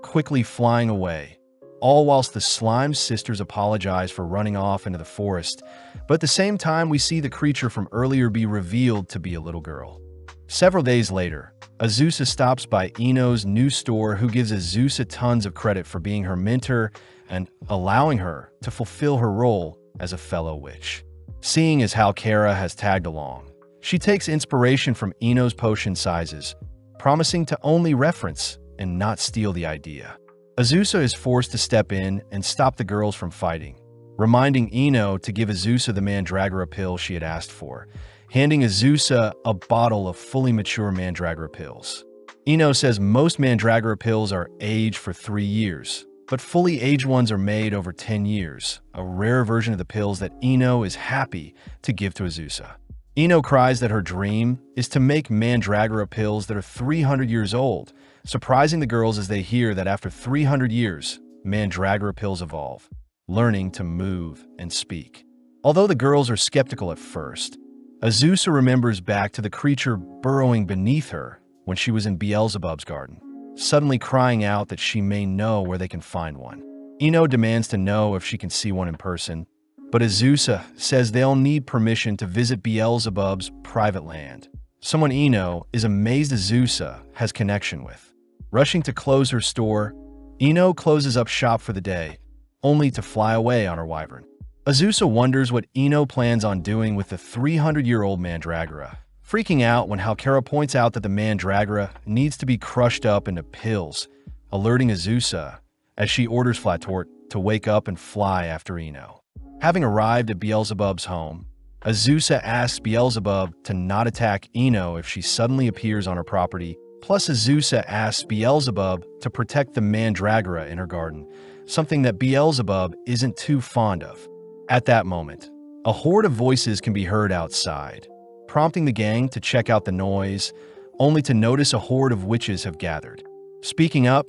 quickly flying away, all whilst the Slime Sisters apologize for running off into the forest, but at the same time we see the creature from earlier be revealed to be a little girl. Several days later, Azusa stops by Ino's new store, who gives Azusa tons of credit for being her mentor and allowing her to fulfill her role as a fellow witch. Seeing as how Kara has tagged along, she takes inspiration from Ino's potion sizes, promising to only reference and not steal the idea. Azusa is forced to step in and stop the girls from fighting, reminding Ino to give Azusa the Mandragora pill she had asked for, handing Azusa a bottle of fully mature Mandragora pills. Ino says most Mandragora pills are aged for 3 years, but fully aged ones are made over 10 years, a rare version of the pills that Ino is happy to give to Azusa. Ino cries that her dream is to make Mandragora pills that are 300 years old, surprising the girls as they hear that after 300 years, Mandragora pills evolve, learning to move and speak. Although the girls are skeptical at first, Azusa remembers back to the creature burrowing beneath her when she was in Beelzebub's garden. suddenly crying out that she may know where they can find one. Ino demands to know if she can see one in person, but Azusa says they'll need permission to visit Beelzebub's private land. Someone Ino is amazed Azusa has connection with. Rushing to close her store, Ino closes up shop for the day, only to fly away on her wyvern. Azusa wonders what Ino plans on doing with the 300-year-old Mandragora, freaking out when Halkara points out that the Mandragora needs to be crushed up into pills, alerting Azusa as she orders Flatort to wake up and fly after Ino. Having arrived at Beelzebub's home, Azusa asks Beelzebub to not attack Ino if she suddenly appears on her property, plus Azusa asks Beelzebub to protect the Mandragora in her garden, something that Beelzebub isn't too fond of. At that moment, a horde of voices can be heard outside, prompting the gang to check out the noise, only to notice a horde of witches have gathered. Speaking up,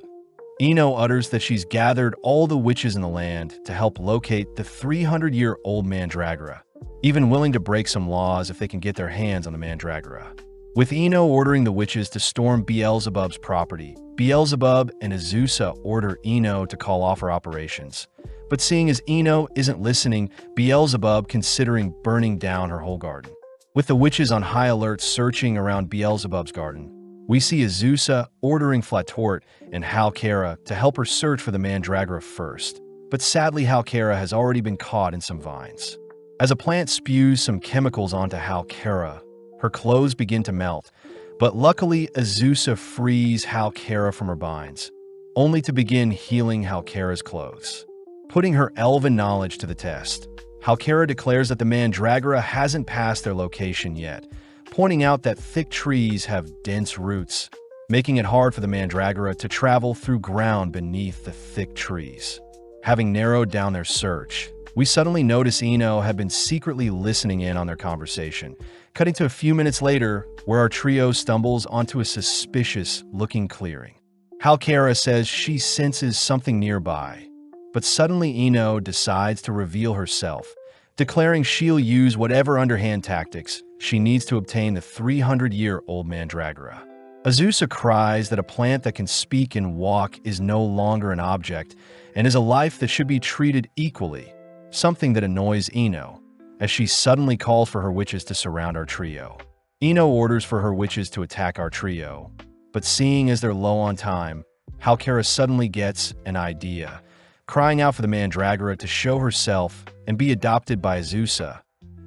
Ino utters that she's gathered all the witches in the land to help locate the 300-year-old Mandragora, even willing to break some laws if they can get their hands on the Mandragora. With Ino ordering the witches to storm Beelzebub's property, Beelzebub and Azusa order Ino to call off her operations. But seeing as Ino isn't listening, Beelzebub considering burning down her whole garden. With the witches on high alert searching around Beelzebub's garden, we see Azusa ordering Flatort and Halkara to help her search for the Mandragora first. But sadly, Halkara has already been caught in some vines. As a plant spews some chemicals onto Halkara, her clothes begin to melt, but luckily Azusa frees Halkara from her binds, only to begin healing Halkara's clothes. Putting her elven knowledge to the test, Halkara declares that the Mandragora hasn't passed their location yet, pointing out that thick trees have dense roots, making it hard for the Mandragora to travel through ground beneath the thick trees. Having narrowed down their search, we suddenly notice Ino had been secretly listening in on their conversation, cutting to a few minutes later where our trio stumbles onto a suspicious-looking clearing. Halkara says she senses something nearby, but suddenly Ino decides to reveal herself, declaring she'll use whatever underhand tactics she needs to obtain the 300-year-old Mandragora. Azusa cries that a plant that can speak and walk is no longer an object and is a life that should be treated equally, something that annoys Ino, as she suddenly calls for her witches to surround our trio. Ino orders for her witches to attack our trio, but seeing as they're low on time, Halkara suddenly gets an idea, crying out for the Mandragora to show herself and be adopted by Azusa.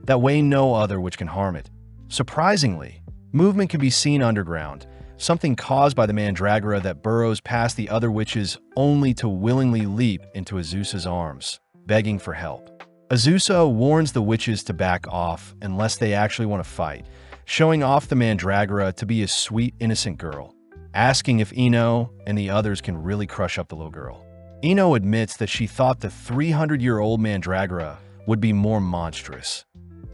That way no other witch can harm it. Surprisingly, movement can be seen underground, something caused by the Mandragora that burrows past the other witches only to willingly leap into Azusa's arms, begging for help. Azusa warns the witches to back off unless they actually want to fight, showing off the Mandragora to be a sweet, innocent girl, asking if Ino and the others can really crush up the little girl. Ino admits that she thought the 300-year-old Mandragora would be more monstrous,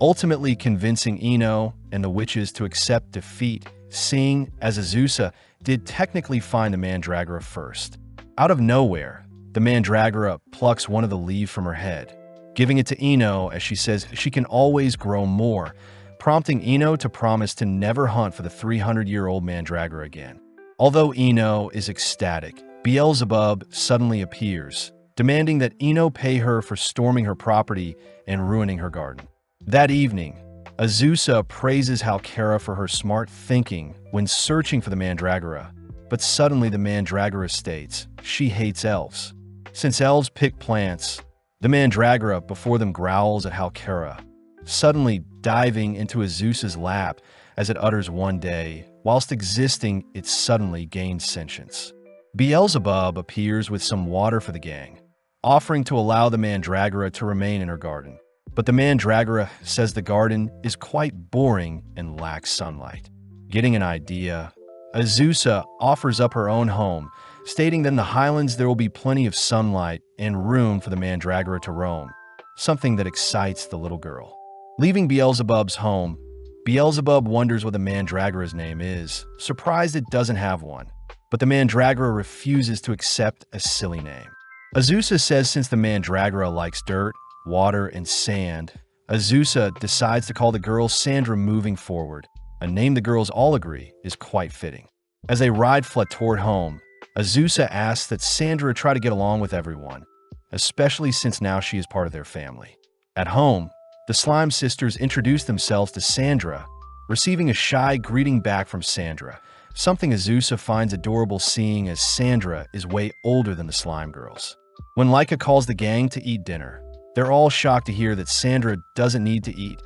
ultimately convincing Ino and the witches to accept defeat, seeing as Azusa did technically find the Mandragora first. Out of nowhere, the Mandragora plucks one of the leaves from her head, giving it to Ino as she says she can always grow more, prompting Ino to promise to never hunt for the 300-year-old Mandragora again. Although Ino is ecstatic, Beelzebub suddenly appears, demanding that Ino pay her for storming her property and ruining her garden. That evening, Azusa praises Halkara for her smart thinking when searching for the Mandragora, but suddenly the Mandragora states she hates elves. Since elves pick plants, the Mandragora before them growls at Halkara, suddenly diving into Azusa's lap as it utters one day, whilst existing it suddenly gains sentience. Beelzebub appears with some water for the gang, offering to allow the Mandragora to remain in her garden. But the Mandragora says the garden is quite boring and lacks sunlight. Getting an idea, Azusa offers up her own home, stating that in the highlands there will be plenty of sunlight and room for the Mandragora to roam, something that excites the little girl. Leaving Beelzebub's home, Beelzebub wonders what the Mandragora's name is, surprised it doesn't have one. But the Mandragora refuses to accept a silly name. Azusa says since the Mandragora likes dirt, water, and sand, Azusa decides to call the girl Sandra moving forward, a name the girls all agree is quite fitting. As they ride Flatort home, Azusa asks that Sandra try to get along with everyone, especially since now she is part of their family. At home, the Slime Sisters introduce themselves to Sandra, receiving a shy greeting back from Sandra, something Azusa finds adorable seeing as Sandra is way older than the Slime Girls. When Laika calls the gang to eat dinner, they're all shocked to hear that Sandra doesn't need to eat,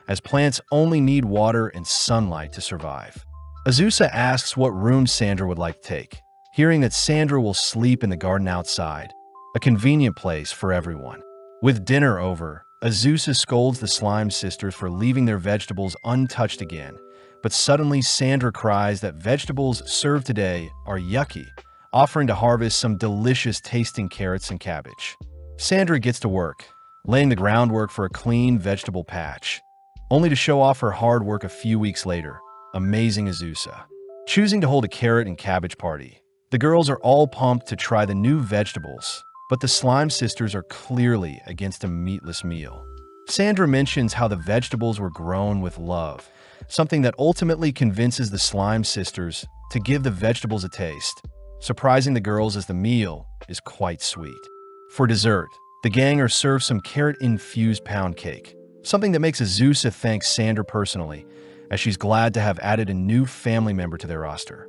as plants only need water and sunlight to survive. Azusa asks what room Sandra would like to take, hearing that Sandra will sleep in the garden outside, a convenient place for everyone. With dinner over, Azusa scolds the Slime Sisters for leaving their vegetables untouched again, but suddenly Sandra cries that vegetables served today are yucky, offering to harvest some delicious-tasting carrots and cabbage. Sandra gets to work, laying the groundwork for a clean vegetable patch, only to show off her hard work a few weeks later, amazing Azusa. Choosing to hold a carrot and cabbage party, the girls are all pumped to try the new vegetables, but the Slime Sisters are clearly against a meatless meal. Sandra mentions how the vegetables were grown with love, something that ultimately convinces the Slime Sisters to give the vegetables a taste, surprising the girls as the meal is quite sweet. For dessert, the gang are served some carrot-infused pound cake, something that makes Azusa thank Sandra personally, as she's glad to have added a new family member to their roster.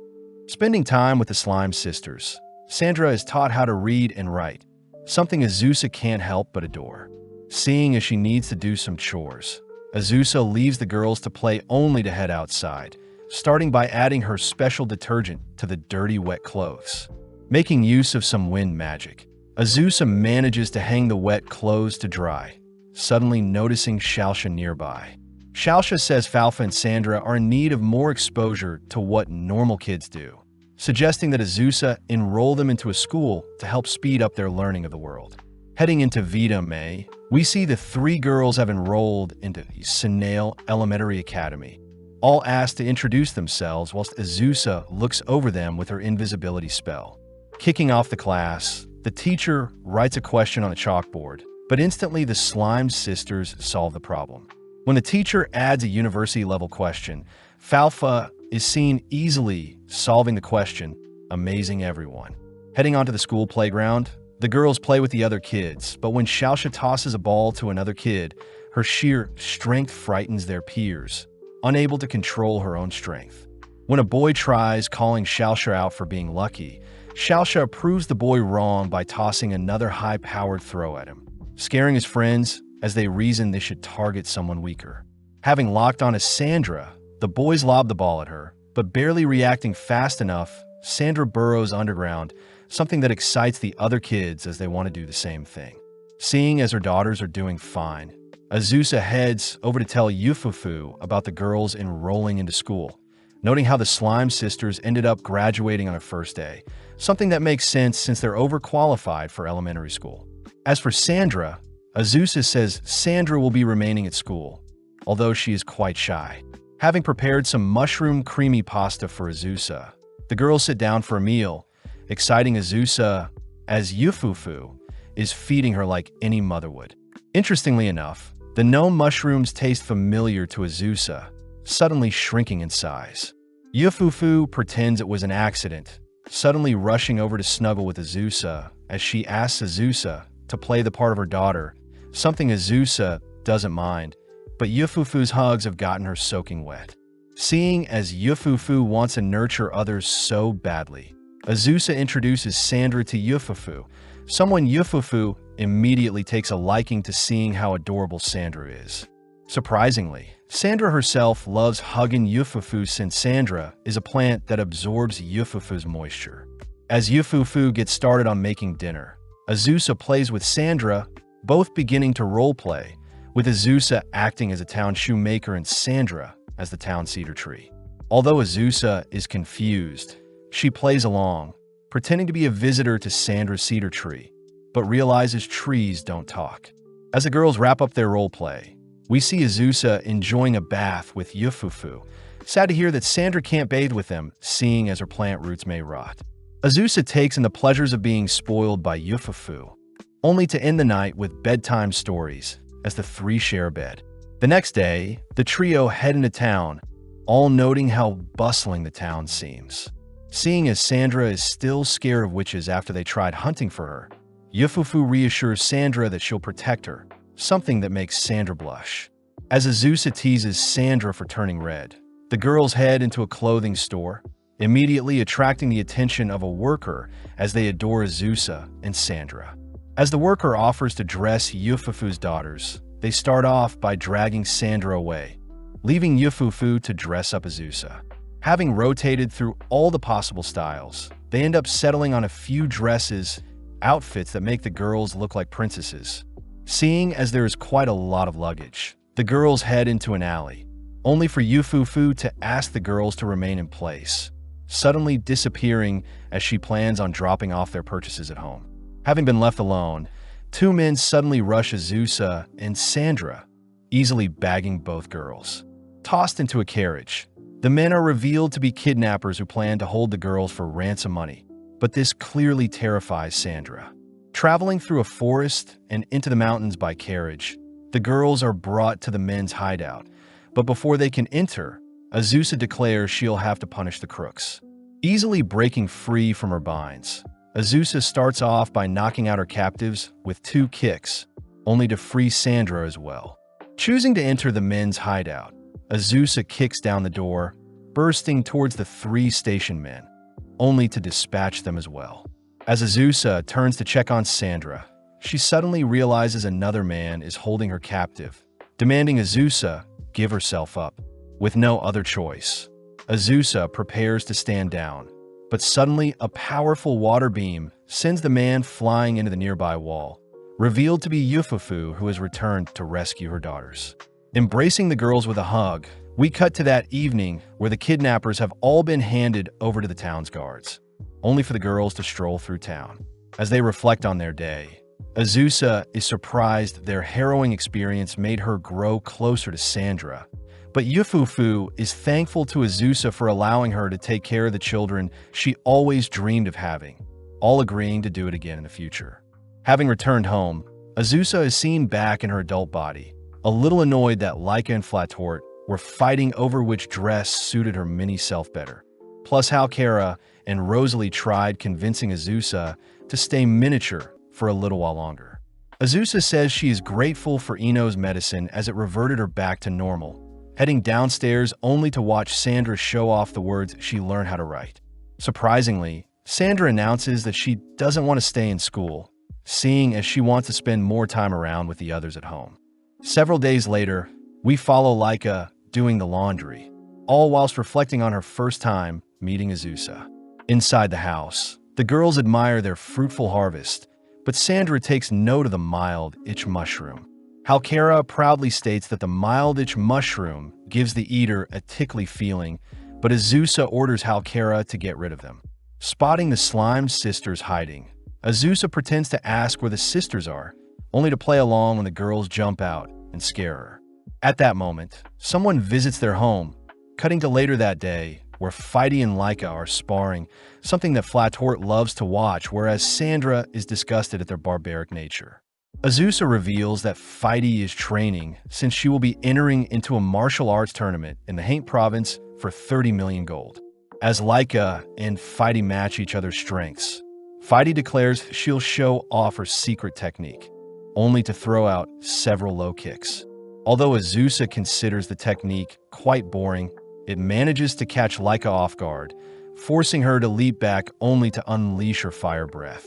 Spending time with the Slime Sisters, Sandra is taught how to read and write, something Azusa can't help but adore. Seeing as she needs to do some chores, Azusa leaves the girls to play only to head outside, starting by adding her special detergent to the dirty, wet clothes. Making use of some wind magic, Azusa manages to hang the wet clothes to dry, suddenly noticing Shalsha nearby. Shalsha says Falfa and Sandra are in need of more exposure to what normal kids do, suggesting that Azusa enroll them into a school to help speed up their learning of the world. Heading into VIDZ, we see the three girls have enrolled into Sinale Elementary Academy, all asked to introduce themselves whilst Azusa looks over them with her invisibility spell. Kicking off the class, the teacher writes a question on a chalkboard, but instantly the Slime Sisters solve the problem. When the teacher adds a university-level question, Falfa is seen easily solving the question, amazing everyone. Heading onto the school playground, the girls play with the other kids, but when Shalsha tosses a ball to another kid, her sheer strength frightens their peers, unable to control her own strength. When a boy tries calling Shalsha out for being lucky, Shalsha proves the boy wrong by tossing another high-powered throw at him, scaring his friends as they reason they should target someone weaker. Having locked on to Sandra, the boys lob the ball at her, but barely reacting fast enough, Sandra burrows underground, something that excites the other kids as they want to do the same thing. Seeing as her daughters are doing fine, Azusa heads over to tell Yufufu about the girls enrolling into school, noting how the Slime Sisters ended up graduating on her first day, something that makes sense since they're overqualified for elementary school. As for Sandra, Azusa says Sandra will be remaining at school, although she is quite shy. Having prepared some mushroom creamy pasta for Azusa, the girls sit down for a meal, exciting Azusa as Yufufu is feeding her like any mother would. Interestingly enough, the gnome mushrooms taste familiar to Azusa, suddenly shrinking in size. Yufufu pretends it was an accident, suddenly rushing over to snuggle with Azusa as she asks Azusa to play the part of her daughter, something Azusa doesn't mind, but Yufufu's hugs have gotten her soaking wet. Seeing as Yufufu wants to nurture others so badly, Azusa introduces Sandra to Yufufu, someone Yufufu immediately takes a liking to seeing how adorable Sandra is. Surprisingly, Sandra herself loves hugging Yufufu since Sandra is a plant that absorbs Yufufu's moisture. As Yufufu gets started on making dinner, Azusa plays with Sandra, both beginning to roleplay, with Azusa acting as a town shoemaker and Sandra as the town cedar tree. Although Azusa is confused, she plays along, pretending to be a visitor to Sandra's cedar tree, but realizes trees don't talk. As the girls wrap up their roleplay, we see Azusa enjoying a bath with Yufufu, sad to hear that Sandra can't bathe with them, seeing as her plant roots may rot. Azusa takes in the pleasures of being spoiled by Yufufu, only to end the night with bedtime stories as the three share a bed. The next day, the trio head into town, all noting how bustling the town seems. Seeing as Sandra is still scared of witches after they tried hunting for her, Yufufu reassures Sandra that she'll protect her, something that makes Sandra blush. As Azusa teases Sandra for turning red, the girls head into a clothing store, immediately attracting the attention of a worker as they adore Azusa and Sandra. As the worker offers to dress Yufufu's daughters, they start off by dragging Sandra away, leaving Yufufu to dress up Azusa. Having rotated through all the possible styles, they end up settling on a few outfits that make the girls look like princesses. Seeing as there is quite a lot of luggage, the girls head into an alley, only for Yufufu to ask the girls to remain in place, suddenly disappearing as she plans on dropping off their purchases at home. Having been left alone, two men suddenly rush Azusa and Sandra, easily bagging both girls. Tossed into a carriage, the men are revealed to be kidnappers who plan to hold the girls for ransom money, but this clearly terrifies Sandra. Traveling through a forest and into the mountains by carriage, the girls are brought to the men's hideout, but before they can enter, Azusa declares she'll have to punish the crooks. Easily breaking free from her binds, Azusa starts off by knocking out her captives with 2 kicks, only to free Sandra as well. Choosing to enter the men's hideout, Azusa kicks down the door, bursting towards the 3 station men, only to dispatch them as well. As Azusa turns to check on Sandra, she suddenly realizes another man is holding her captive, demanding Azusa give herself up. With no other choice, Azusa prepares to stand down, but suddenly a powerful water beam sends the man flying into the nearby wall, revealed to be Yufufu, who has returned to rescue her daughters. Embracing the girls with a hug, we cut to that evening where the kidnappers have all been handed over to the town's guards, only for the girls to stroll through town. As they reflect on their day, Azusa is surprised their harrowing experience made her grow closer to Sandra, but Yufufu is thankful to Azusa for allowing her to take care of the children she always dreamed of having, all agreeing to do it again in the future. Having returned home, Azusa is seen back in her adult body, a little annoyed that Laika and Flatort were fighting over which dress suited her mini-self better. Plus how Kara and Rosalie tried convincing Azusa to stay miniature for a little while longer. Azusa says she is grateful for Ino's medicine as it reverted her back to normal, heading downstairs only to watch Sandra show off the words she learned how to write. Surprisingly, Sandra announces that she doesn't want to stay in school, seeing as she wants to spend more time around with the others at home. Several days later, we follow Laika doing the laundry, all whilst reflecting on her first time meeting Azusa. Inside the house, the girls admire their fruitful harvest, but Sandra takes note of the mild itch mushroom. Halkara proudly states that the mild itch mushroom gives the eater a tickly feeling, but Azusa orders Halkara to get rid of them. Spotting the slime sisters hiding, Azusa pretends to ask where the sisters are, only to play along when the girls jump out and scare her. At that moment, someone visits their home, cutting to later that day, where Fighty and Laika are sparring, something that Flatort loves to watch, whereas Sandra is disgusted at their barbaric nature. Azusa reveals that Fighty is training since she will be entering into a martial arts tournament in the Haint province for 30 million gold. As Laika and Fighty match each other's strengths, Fighty declares she'll show off her secret technique, only to throw out several low kicks. Although Azusa considers the technique quite boring, it manages to catch Laika off guard, forcing her to leap back only to unleash her fire breath.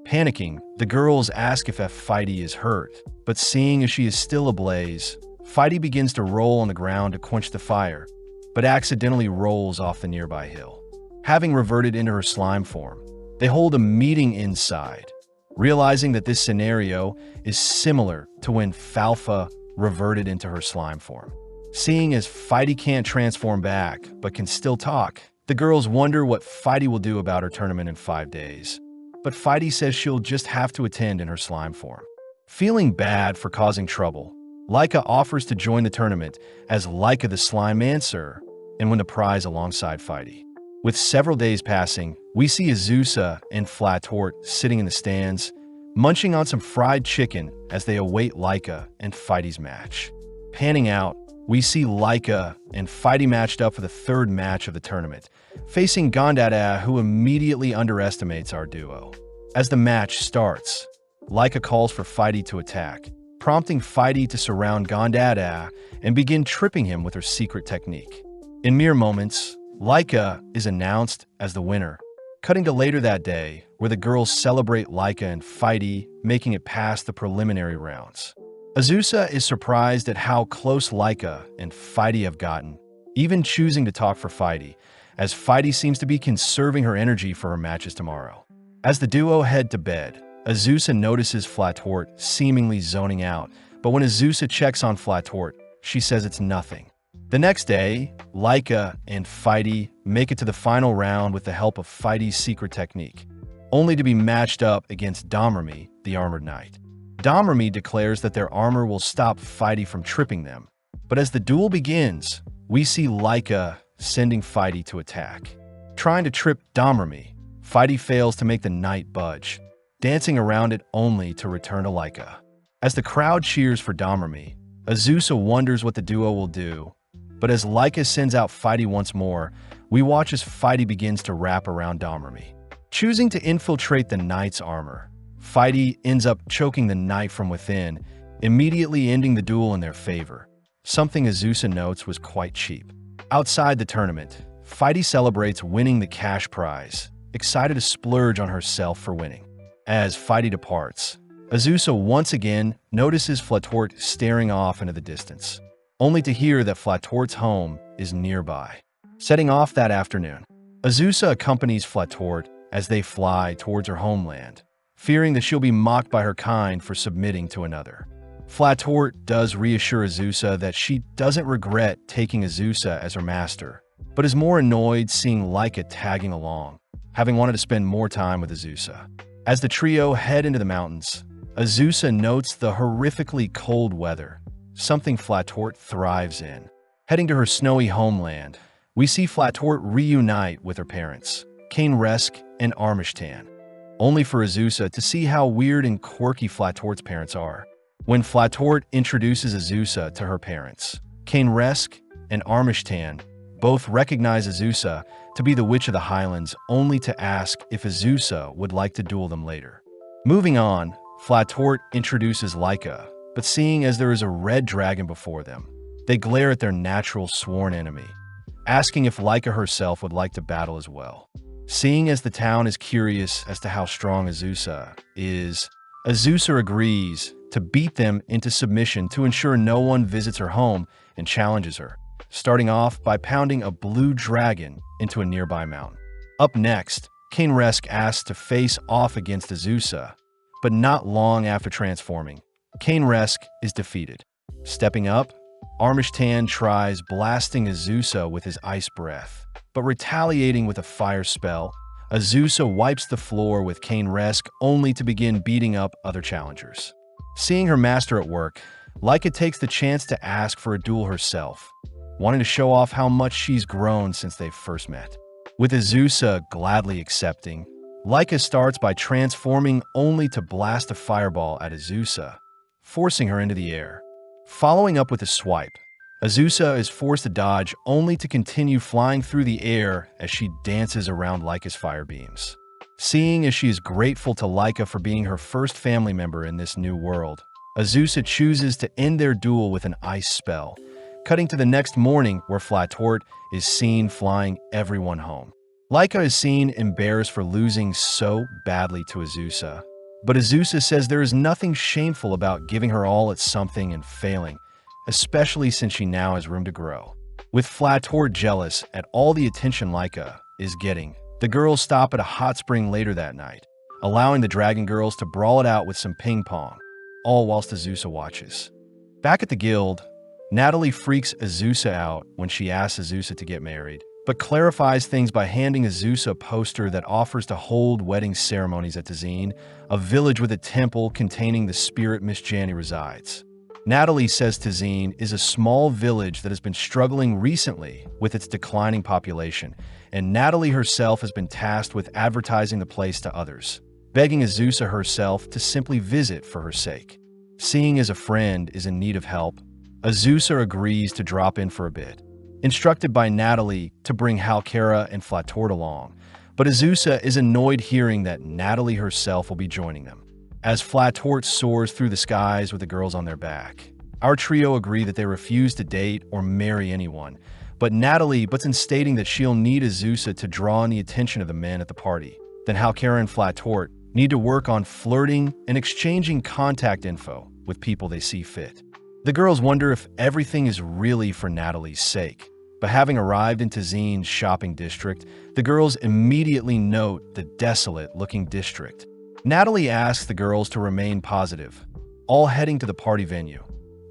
Panicking, the girls ask if Fighty is hurt, but seeing as she is still ablaze, Fighty begins to roll on the ground to quench the fire, but accidentally rolls off the nearby hill. Having reverted into her slime form, they hold a meeting inside, realizing that this scenario is similar to when Falfa reverted into her slime form. Seeing as Fighty can't transform back, but can still talk, the girls wonder what Fighty will do about her tournament in 5 days. But Fighty says she'll just have to attend in her slime form. Feeling bad for causing trouble, Laika offers to join the tournament as Laika the Slime Mancer and win the prize alongside Fighty. With several days passing, we see Azusa and Flatort sitting in the stands, munching on some fried chicken as they await Laika and Fighty's match. Panning out, we see Laika and Fighty matched up for the third match of the tournament, facing Gondada, who immediately underestimates our duo. As the match starts, Laika calls for Fighty to attack, prompting Fighty to surround Gondada and begin tripping him with her secret technique. In mere moments, Laika is announced as the winner, cutting to later that day, where the girls celebrate Laika and Fighty making it past the preliminary rounds. Azusa is surprised at how close Laika and Fighty have gotten, even choosing to talk for Fighty, as Fighty seems to be conserving her energy for her matches tomorrow. As the duo head to bed, Azusa notices Flatort seemingly zoning out, but when Azusa checks on Flatort, she says it's nothing. The next day, Laika and Fighty make it to the final round with the help of Fighty's secret technique, only to be matched up against Domremy, the Armored Knight. Domremy declares that their armor will stop Fighty from tripping them, but as the duel begins, we see Laika sending Fighty to attack. Trying to trip Domremy, Fighty fails to make the knight budge, dancing around it only to return to Laika. As the crowd cheers for Domremy, Azusa wonders what the duo will do, but as Laika sends out Fighty once more, we watch as Fighty begins to wrap around Domremy. Choosing to infiltrate the knight's armor, Fighty ends up choking the knight from within, immediately ending the duel in their favor, something Azusa notes was quite cheap. Outside the tournament, Fighty celebrates winning the cash prize, excited to splurge on herself for winning. As Fighty departs, Azusa once again notices Flatort staring off into the distance, only to hear that Flatort's home is nearby. Setting off that afternoon, Azusa accompanies Flatort as they fly towards her homeland, fearing that she'll be mocked by her kind for submitting to another. Flatort does reassure Azusa that she doesn't regret taking Azusa as her master, but is more annoyed seeing Laika tagging along, having wanted to spend more time with Azusa. As the trio head into the mountains, Azusa notes the horrifically cold weather, something Flatort thrives in. Heading to her snowy homeland, we see Flatort reunite with her parents, Kainresk and Armishtan, only for Azusa to see how weird and quirky Flatort's parents are. When Flatort introduces Azusa to her parents, Kainresk and Armishtan both recognize Azusa to be the Witch of the Highlands, only to ask if Azusa would like to duel them later. Moving on, Flatort introduces Laika, but seeing as there is a red dragon before them, they glare at their natural sworn enemy, asking if Laika herself would like to battle as well. Seeing as the town is curious as to how strong Azusa is, Azusa agrees to beat them into submission to ensure no one visits her home and challenges her, starting off by pounding a blue dragon into a nearby mountain. Up next, Kainresk asks to face off against Azusa, but not long after transforming, Kainresk is defeated. Stepping up, Armishtan tries blasting Azusa with his ice breath, but retaliating with a fire spell, Azusa wipes the floor with Kainresk only to begin beating up other challengers. Seeing her master at work, Laika takes the chance to ask for a duel herself, wanting to show off how much she's grown since they first met. With Azusa gladly accepting, Laika starts by transforming only to blast a fireball at Azusa, forcing her into the air. Following up with a swipe, Azusa is forced to dodge only to continue flying through the air as she dances around Laika's fire beams. Seeing as she is grateful to Laika for being her first family member in this new world, Azusa chooses to end their duel with an ice spell, cutting to the next morning where Flatort is seen flying everyone home. Laika is seen embarrassed for losing so badly to Azusa, but Azusa says there is nothing shameful about giving her all at something and failing, especially since she now has room to grow. With Flatort jealous at all the attention Laika is getting, the girls stop at a hot spring later that night, allowing the Dragon Girls to brawl it out with some ping pong, all whilst Azusa watches. Back at the guild, Natalie freaks Azusa out when she asks Azusa to get married, but clarifies things by handing Azusa a poster that offers to hold wedding ceremonies at Tzine, a village with a temple containing the spirit Miss Janny resides. Natalie says Tzine is a small village that has been struggling recently with its declining population, and Natalie herself has been tasked with advertising the place to others, begging Azusa herself to simply visit for her sake. Seeing as a friend is in need of help, Azusa agrees to drop in for a bit, instructed by Natalie to bring Halkara and Flatort along, but Azusa is annoyed hearing that Natalie herself will be joining them. As Flatort soars through the skies with the girls on their back, our trio agree that they refuse to date or marry anyone, but Natalie butts in stating that she'll need Azusa to draw in the attention of the men at the party. Then Halkara and Flatort need to work on flirting and exchanging contact info with people they see fit. The girls wonder if everything is really for Natalie's sake, but having arrived into Zine's shopping district, the girls immediately note the desolate-looking district. Natalie asks the girls to remain positive, all heading to the party venue,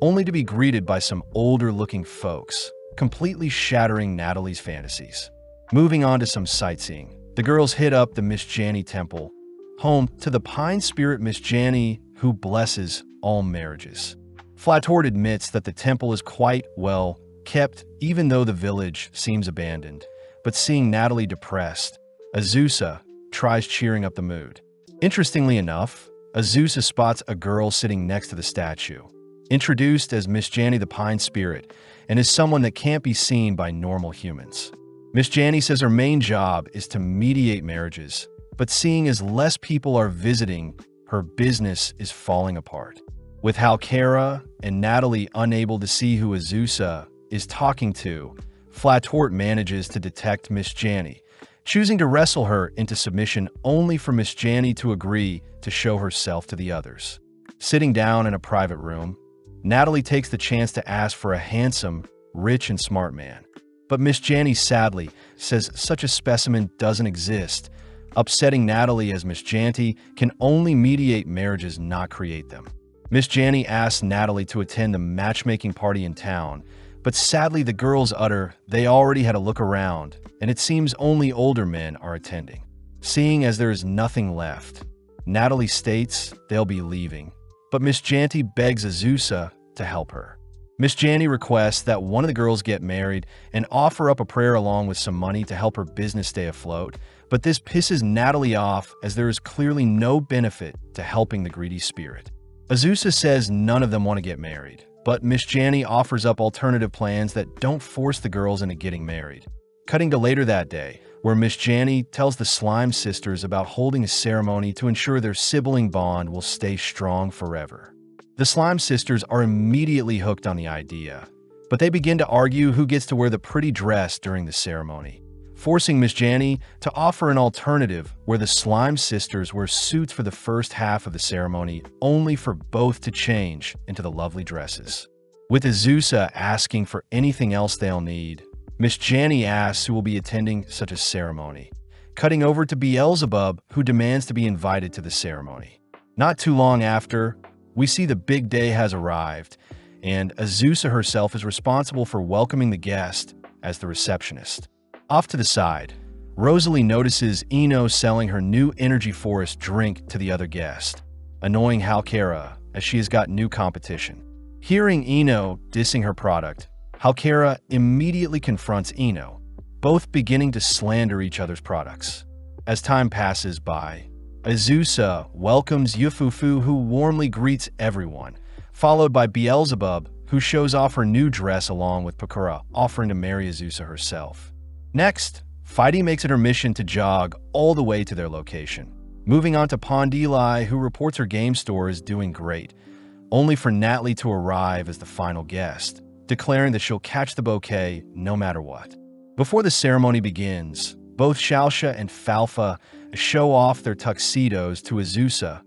only to be greeted by some older-looking folks, completely shattering Natalie's fantasies. Moving on to some sightseeing, the girls hit up the Miss Janie Temple, home to the Pine Spirit Miss Janie, who blesses all marriages. Flatort admits that the temple is quite well kept, even though the village seems abandoned. But seeing Natalie depressed, Azusa tries cheering up the mood. Interestingly enough, Azusa spots a girl sitting next to the statue, introduced as Miss Janie the Pine Spirit, and is someone that can't be seen by normal humans. Miss Janie says her main job is to mediate marriages, but seeing as less people are visiting, her business is falling apart. With Halkara and Natalie unable to see who Azusa is talking to, Flatort manages to detect Miss Janie, choosing to wrestle her into submission only for Miss Janie to agree to show herself to the others. Sitting down in a private room, Natalie takes the chance to ask for a handsome, rich, and smart man. But Miss Janie sadly says such a specimen doesn't exist, upsetting Natalie as Miss Janie can only mediate marriages, not create them. Miss Janie asks Natalie to attend the matchmaking party in town, but sadly the girls utter they already had a look around, and it seems only older men are attending. Seeing as there is nothing left, Natalie states they'll be leaving, but Miss Janie begs Azusa to help her. Miss Janie requests that one of the girls get married and offer up a prayer along with some money to help her business stay afloat, but this pisses Natalie off as there is clearly no benefit to helping the greedy spirit. Azusa says none of them want to get married, but Miss Janie offers up alternative plans that don't force the girls into getting married. Cutting to later that day, where Miss Janie tells the Slime Sisters about holding a ceremony to ensure their sibling bond will stay strong forever. The Slime Sisters are immediately hooked on the idea, but they begin to argue who gets to wear the pretty dress during the ceremony, forcing Miss Janie to offer an alternative where the Slime Sisters wear suits for the first half of the ceremony, only for both to change into the lovely dresses. With Azusa asking for anything else they'll need, Miss Janie asks who will be attending such a ceremony, cutting over to Beelzebub, who demands to be invited to the ceremony. Not too long after, we see the big day has arrived, and Azusa herself is responsible for welcoming the guest as the receptionist. Off to the side, Rosalie notices Ino selling her new Energy Forest drink to the other guest, annoying Halkara as she has got new competition. Hearing Ino dissing her product, Halkara immediately confronts Ino, both beginning to slander each other's products. As time passes by, Azusa welcomes Yufufu, who warmly greets everyone, followed by Beelzebub, who shows off her new dress along with Pakura, offering to marry Azusa herself. Next, Feidi makes it her mission to jog all the way to their location. Moving on to Pondeli, who reports her game store is doing great, only for Natalie to arrive as the final guest, declaring that she'll catch the bouquet no matter what. Before the ceremony begins, both Shalsha and Falfa show off their tuxedos to Azusa,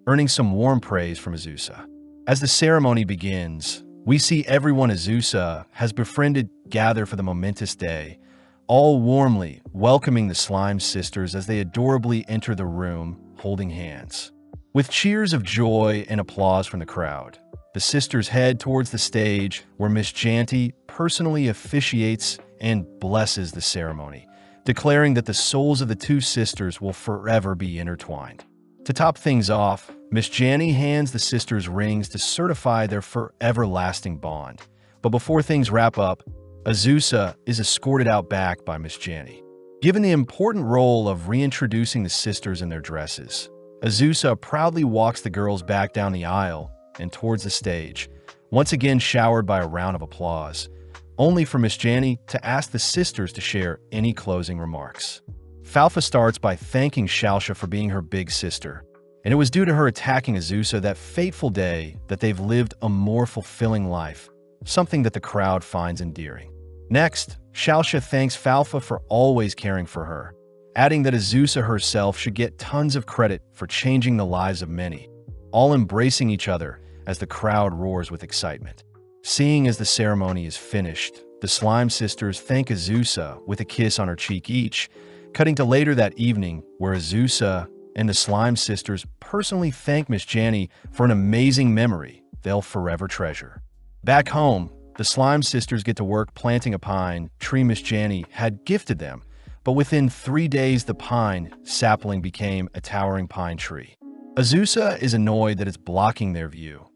earning some warm praise from Azusa. As the ceremony begins, we see everyone Azusa has befriended gather for the momentous day, all warmly welcoming the Slime Sisters as they adorably enter the room, holding hands. With cheers of joy and applause from the crowd, the sisters head towards the stage where Miss Janie personally officiates and blesses the ceremony, declaring that the souls of the two sisters will forever be intertwined. To top things off, Miss Janie hands the sisters rings to certify their forever-lasting bond. But before things wrap up, Azusa is escorted out back by Miss Janie. Given the important role of reintroducing the sisters in their dresses, Azusa proudly walks the girls back down the aisle and towards the stage, once again showered by a round of applause, only for Miss Janny to ask the sisters to share any closing remarks. Falfa starts by thanking Shalsha for being her big sister, and it was due to her attacking Azusa that fateful day that they've lived a more fulfilling life, something that the crowd finds endearing. Next, Shalsha thanks Falfa for always caring for her, adding that Azusa herself should get tons of credit for changing the lives of many, all embracing each other as the crowd roars with excitement. Seeing as the ceremony is finished, the Slime Sisters thank Azusa with a kiss on her cheek each, cutting to later that evening where Azusa and the Slime Sisters personally thank Miss Janny for an amazing memory they'll forever treasure. Back home, the Slime Sisters get to work planting a pine tree Miss Janny had gifted them, but within 3 days the pine sapling became a towering pine tree. Azusa is annoyed that it's blocking their view.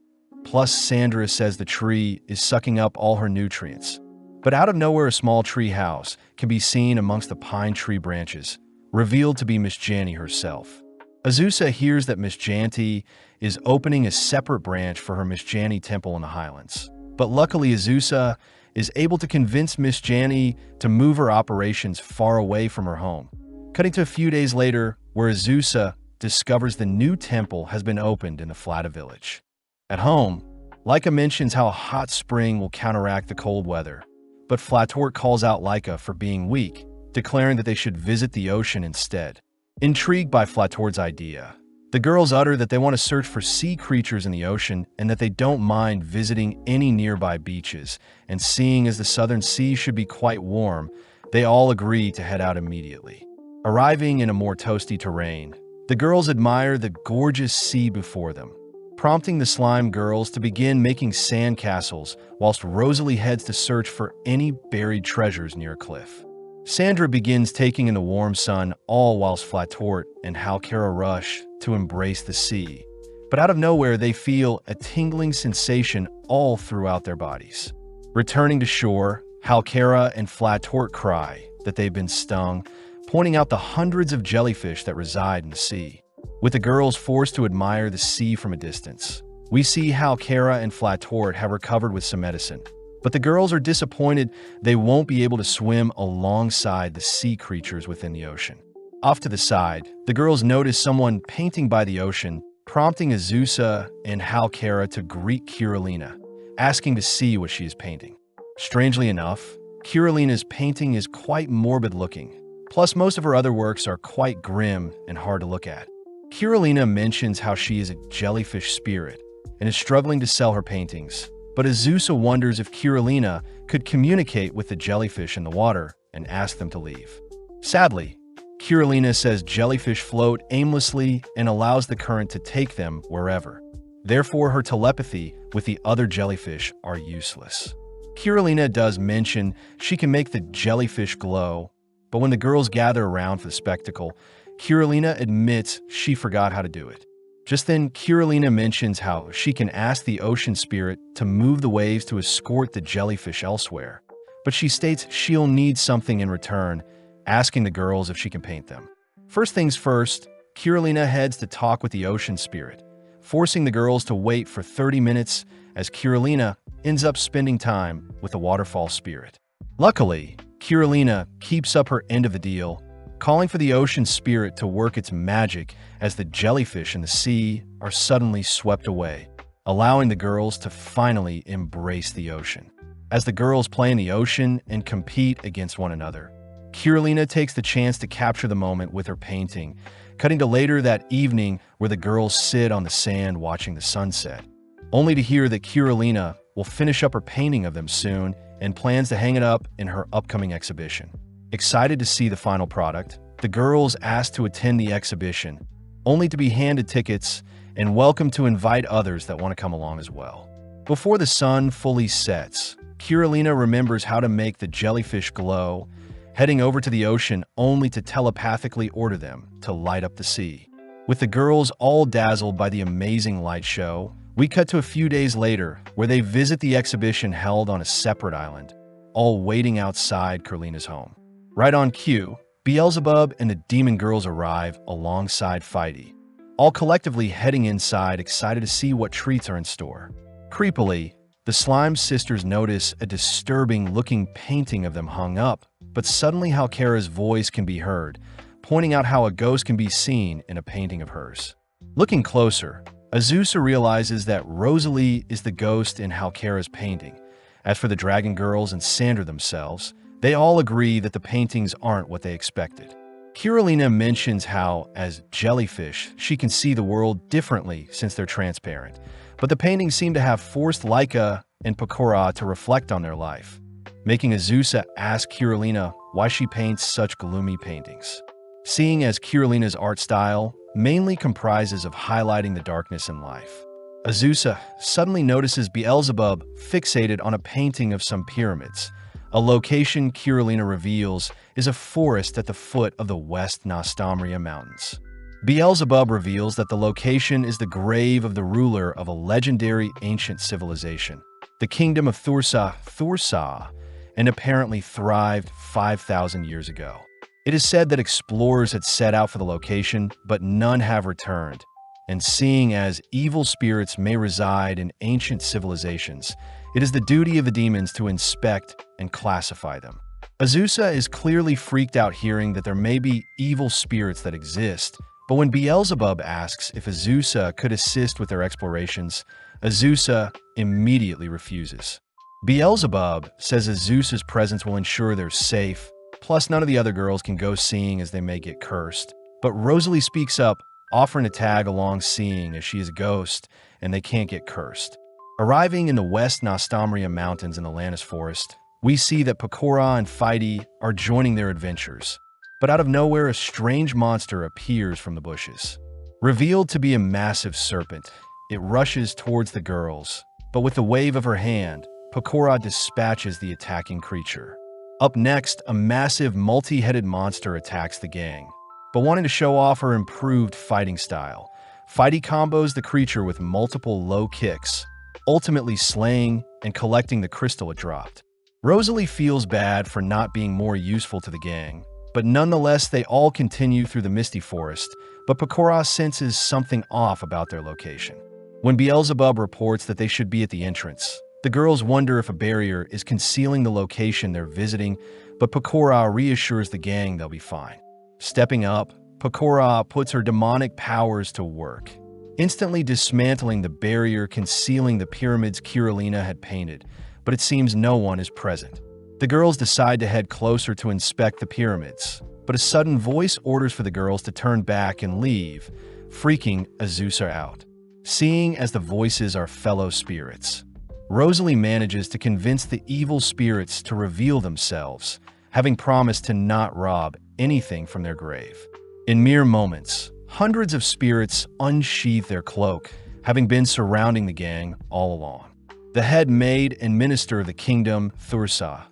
Plus, Sandra says the tree is sucking up all her nutrients. But out of nowhere, a small tree house can be seen amongst the pine tree branches, revealed to be Miss Janny herself. Azusa hears that Miss Janty is opening a separate branch for her Miss Janny temple in the Highlands. But luckily, Azusa is able to convince Miss Janny to move her operations far away from her home. Cutting to a few days later, where Azusa discovers the new temple has been opened in the Flata village. At home, Laika mentions how a hot spring will counteract the cold weather, but Flatort calls out Laika for being weak, declaring that they should visit the ocean instead. Intrigued by Flatort's idea, the girls utter that they want to search for sea creatures in the ocean and that they don't mind visiting any nearby beaches, and seeing as the southern sea should be quite warm, they all agree to head out immediately. Arriving in a more toasty terrain, the girls admire the gorgeous sea before them, prompting the slime girls to begin making sand castles whilst Rosalie heads to search for any buried treasures near a cliff. Sandra begins taking in the warm sun, all whilst Flatort and Halkara rush to embrace the sea. But out of nowhere, they feel a tingling sensation all throughout their bodies. Returning to shore, Halkara and Flatort cry that they've been stung, pointing out the hundreds of jellyfish that reside in the sea. With the girls forced to admire the sea from a distance, we see how Kara and Flatort have recovered with some medicine, but the girls are disappointed they won't be able to swim alongside the sea creatures within the ocean. Off to the side, the girls notice someone painting by the ocean, prompting Azusa and Halkara to greet Kirillina, asking to see what she is painting. Strangely enough, Kirillina's painting is quite morbid looking, plus most of her other works are quite grim and hard to look at. Kirillina mentions how she is a jellyfish spirit and is struggling to sell her paintings, but Azusa wonders if Kirillina could communicate with the jellyfish in the water and ask them to leave. Sadly, Kirillina says jellyfish float aimlessly and allows the current to take them wherever. Therefore, her telepathy with the other jellyfish are useless. Kirillina does mention she can make the jellyfish glow, but when the girls gather around for the spectacle, Kirillina admits she forgot how to do it. Just then, Kirillina mentions how she can ask the ocean spirit to move the waves to escort the jellyfish elsewhere, but she states she'll need something in return, asking the girls if she can paint them. First things first, Kirillina heads to talk with the ocean spirit, forcing the girls to wait for 30 minutes as Kirillina ends up spending time with the waterfall spirit. Luckily, Kirillina keeps up her end of the deal, calling for the ocean spirit to work its magic as the jellyfish in the sea are suddenly swept away, allowing the girls to finally embrace the ocean. As the girls play in the ocean and compete against one another, Kirillina takes the chance to capture the moment with her painting, cutting to later that evening where the girls sit on the sand watching the sunset, only to hear that Kirillina will finish up her painting of them soon and plans to hang it up in her upcoming exhibition. Excited to see the final product, the girls ask to attend the exhibition, only to be handed tickets and welcome to invite others that want to come along as well. Before the sun fully sets, Kirillina remembers how to make the jellyfish glow, heading over to the ocean only to telepathically order them to light up the sea. With the girls all dazzled by the amazing light show, we cut to a few days later where they visit the exhibition held on a separate island, all waiting outside Kirillina's home. Right on cue, Beelzebub and the demon girls arrive alongside Fighty, all collectively heading inside excited to see what treats are in store. Creepily, The Slime sisters notice a disturbing-looking painting of them hung up, but suddenly Halkera's voice can be heard, pointing out how a ghost can be seen in a painting of hers. Looking closer, Azusa realizes that Rosalie is the ghost in Halkera's painting. As for the Dragon Girls and Sandra themselves, they all agree that the paintings aren't what they expected. Kirillina mentions how, as jellyfish, she can see the world differently since they're transparent, but the paintings seem to have forced Laika and Pecora to reflect on their life, making Azusa ask Kirillina why she paints such gloomy paintings. Seeing as Kirillina's art style mainly comprises of highlighting the darkness in life, Azusa suddenly notices Beelzebub fixated on a painting of some pyramids. A location Kirillina reveals is a forest at the foot of the West Nastamria Mountains. Beelzebub reveals that the location is the grave of the ruler of a legendary ancient civilization, the kingdom of Thursa, and apparently thrived 5,000 years ago. It is said that explorers had set out for the location, but none have returned. And seeing as evil spirits may reside in ancient civilizations, it is the duty of the demons to inspect and classify them. Azusa is clearly freaked out hearing that there may be evil spirits that exist, but when Beelzebub asks if Azusa could assist with their explorations, Azusa immediately refuses. Beelzebub says Azusa's presence will ensure they're safe, plus none of the other girls can go seeing as they may get cursed. But Rosalie speaks up, offering to tag along seeing as she is a ghost and they can't get cursed. Arriving in the West Nastamria Mountains in the Lannis Forest, we see that Pecora and Fighty are joining their adventures. But out of nowhere, a strange monster appears from the bushes. Revealed to be a massive serpent, it rushes towards the girls, but with a wave of her hand, Pecora dispatches the attacking creature. Up next, a massive multi-headed monster attacks the gang. But wanting to show off her improved fighting style, Fighty combos the creature with multiple low kicks, ultimately slaying and collecting the crystal it dropped. Rosalie feels bad for not being more useful to the gang, but nonetheless they all continue through the misty forest, but Pecora senses something off about their location. When Beelzebub reports that they should be at the entrance, the girls wonder if a barrier is concealing the location they're visiting, but Pecora reassures the gang they'll be fine. Stepping up, Pecora puts her demonic powers to work, instantly dismantling the barrier concealing the pyramids Kirillina had painted, but it seems no one is present. The girls decide to head closer to inspect the pyramids, but a sudden voice orders for the girls to turn back and leave, freaking Azusa out. Seeing as the voices are fellow spirits, Rosalie manages to convince the evil spirits to reveal themselves, having promised to not rob anything from their grave. In mere moments, hundreds of spirits unsheath their cloak, having been surrounding the gang all along. The head maid and minister of the kingdom, Thursa,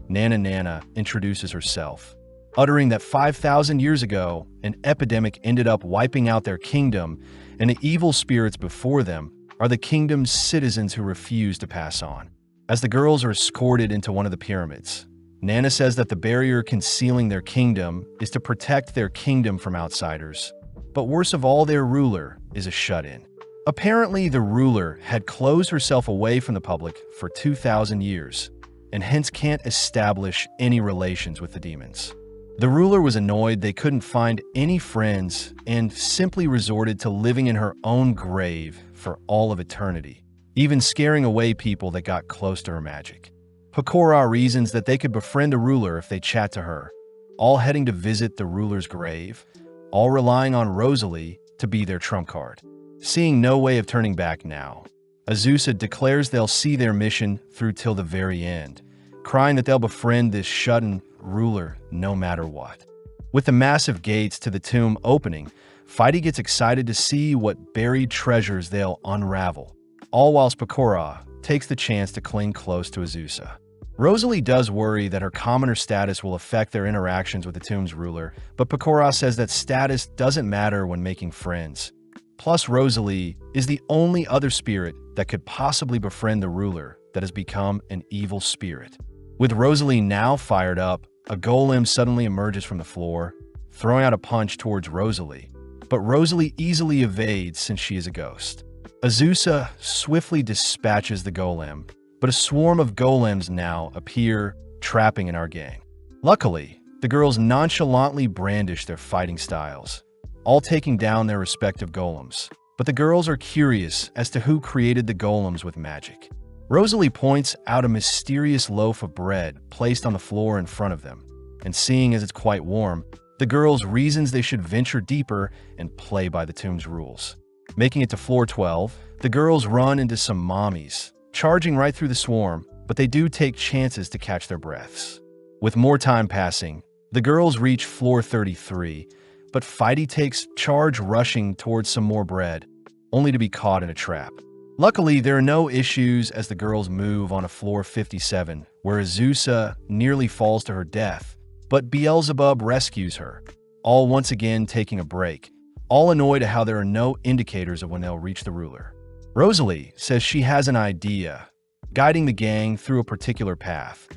Nana introduces herself, uttering that 5,000 years ago, an epidemic ended up wiping out their kingdom, and the evil spirits before them are the kingdom's citizens who refuse to pass on. As the girls are escorted into one of the pyramids, Nana says that the barrier concealing their kingdom is to protect their kingdom from outsiders, but worst of all, their ruler is a shut-in. Apparently, the ruler had closed herself away from the public for 2,000 years, and hence can't establish any relations with the demons. The ruler was annoyed they couldn't find any friends and simply resorted to living in her own grave for all of eternity, even scaring away people that got close to her magic. Pecora reasons that they could befriend a ruler if they chat to her, all heading to visit the ruler's grave, all relying on Rosalie to be their trump card. Seeing no way of turning back now, Azusa declares they'll see their mission through till the very end, crying that they'll befriend this shut-in ruler no matter what. With the massive gates to the tomb opening, Fighty gets excited to see what buried treasures they'll unravel, all whilst Pecora takes the chance to cling close to Azusa. Rosalie does worry that her commoner status will affect their interactions with the tomb's ruler, but Pecora says that status doesn't matter when making friends. Plus, Rosalie is the only other spirit that could possibly befriend the ruler that has become an evil spirit. With Rosalie now fired up, a golem suddenly emerges from the floor, throwing out a punch towards Rosalie, but Rosalie easily evades since she is a ghost. Azusa swiftly dispatches the golem, but a swarm of golems now appear, trapping in our gang. Luckily, the girls nonchalantly brandish their fighting styles, all taking down their respective golems. But the girls are curious as to who created the golems with magic. Rosalie points out a mysterious loaf of bread placed on the floor in front of them, and seeing as it's quite warm, the girls reasons they should venture deeper and play by the tomb's rules. Making it to floor 12, the girls run into some mommies, charging right through the swarm, but they do take chances to catch their breaths. With more time passing, the girls reach floor 33, but Fighty takes charge rushing towards some more bread, only to be caught in a trap. Luckily, there are no issues as the girls move on to floor 57, where Azusa nearly falls to her death, but Beelzebub rescues her, all once again taking a break, all annoyed at how there are no indicators of when they'll reach the ruler. Rosalie says she has an idea, guiding the gang through a particular path,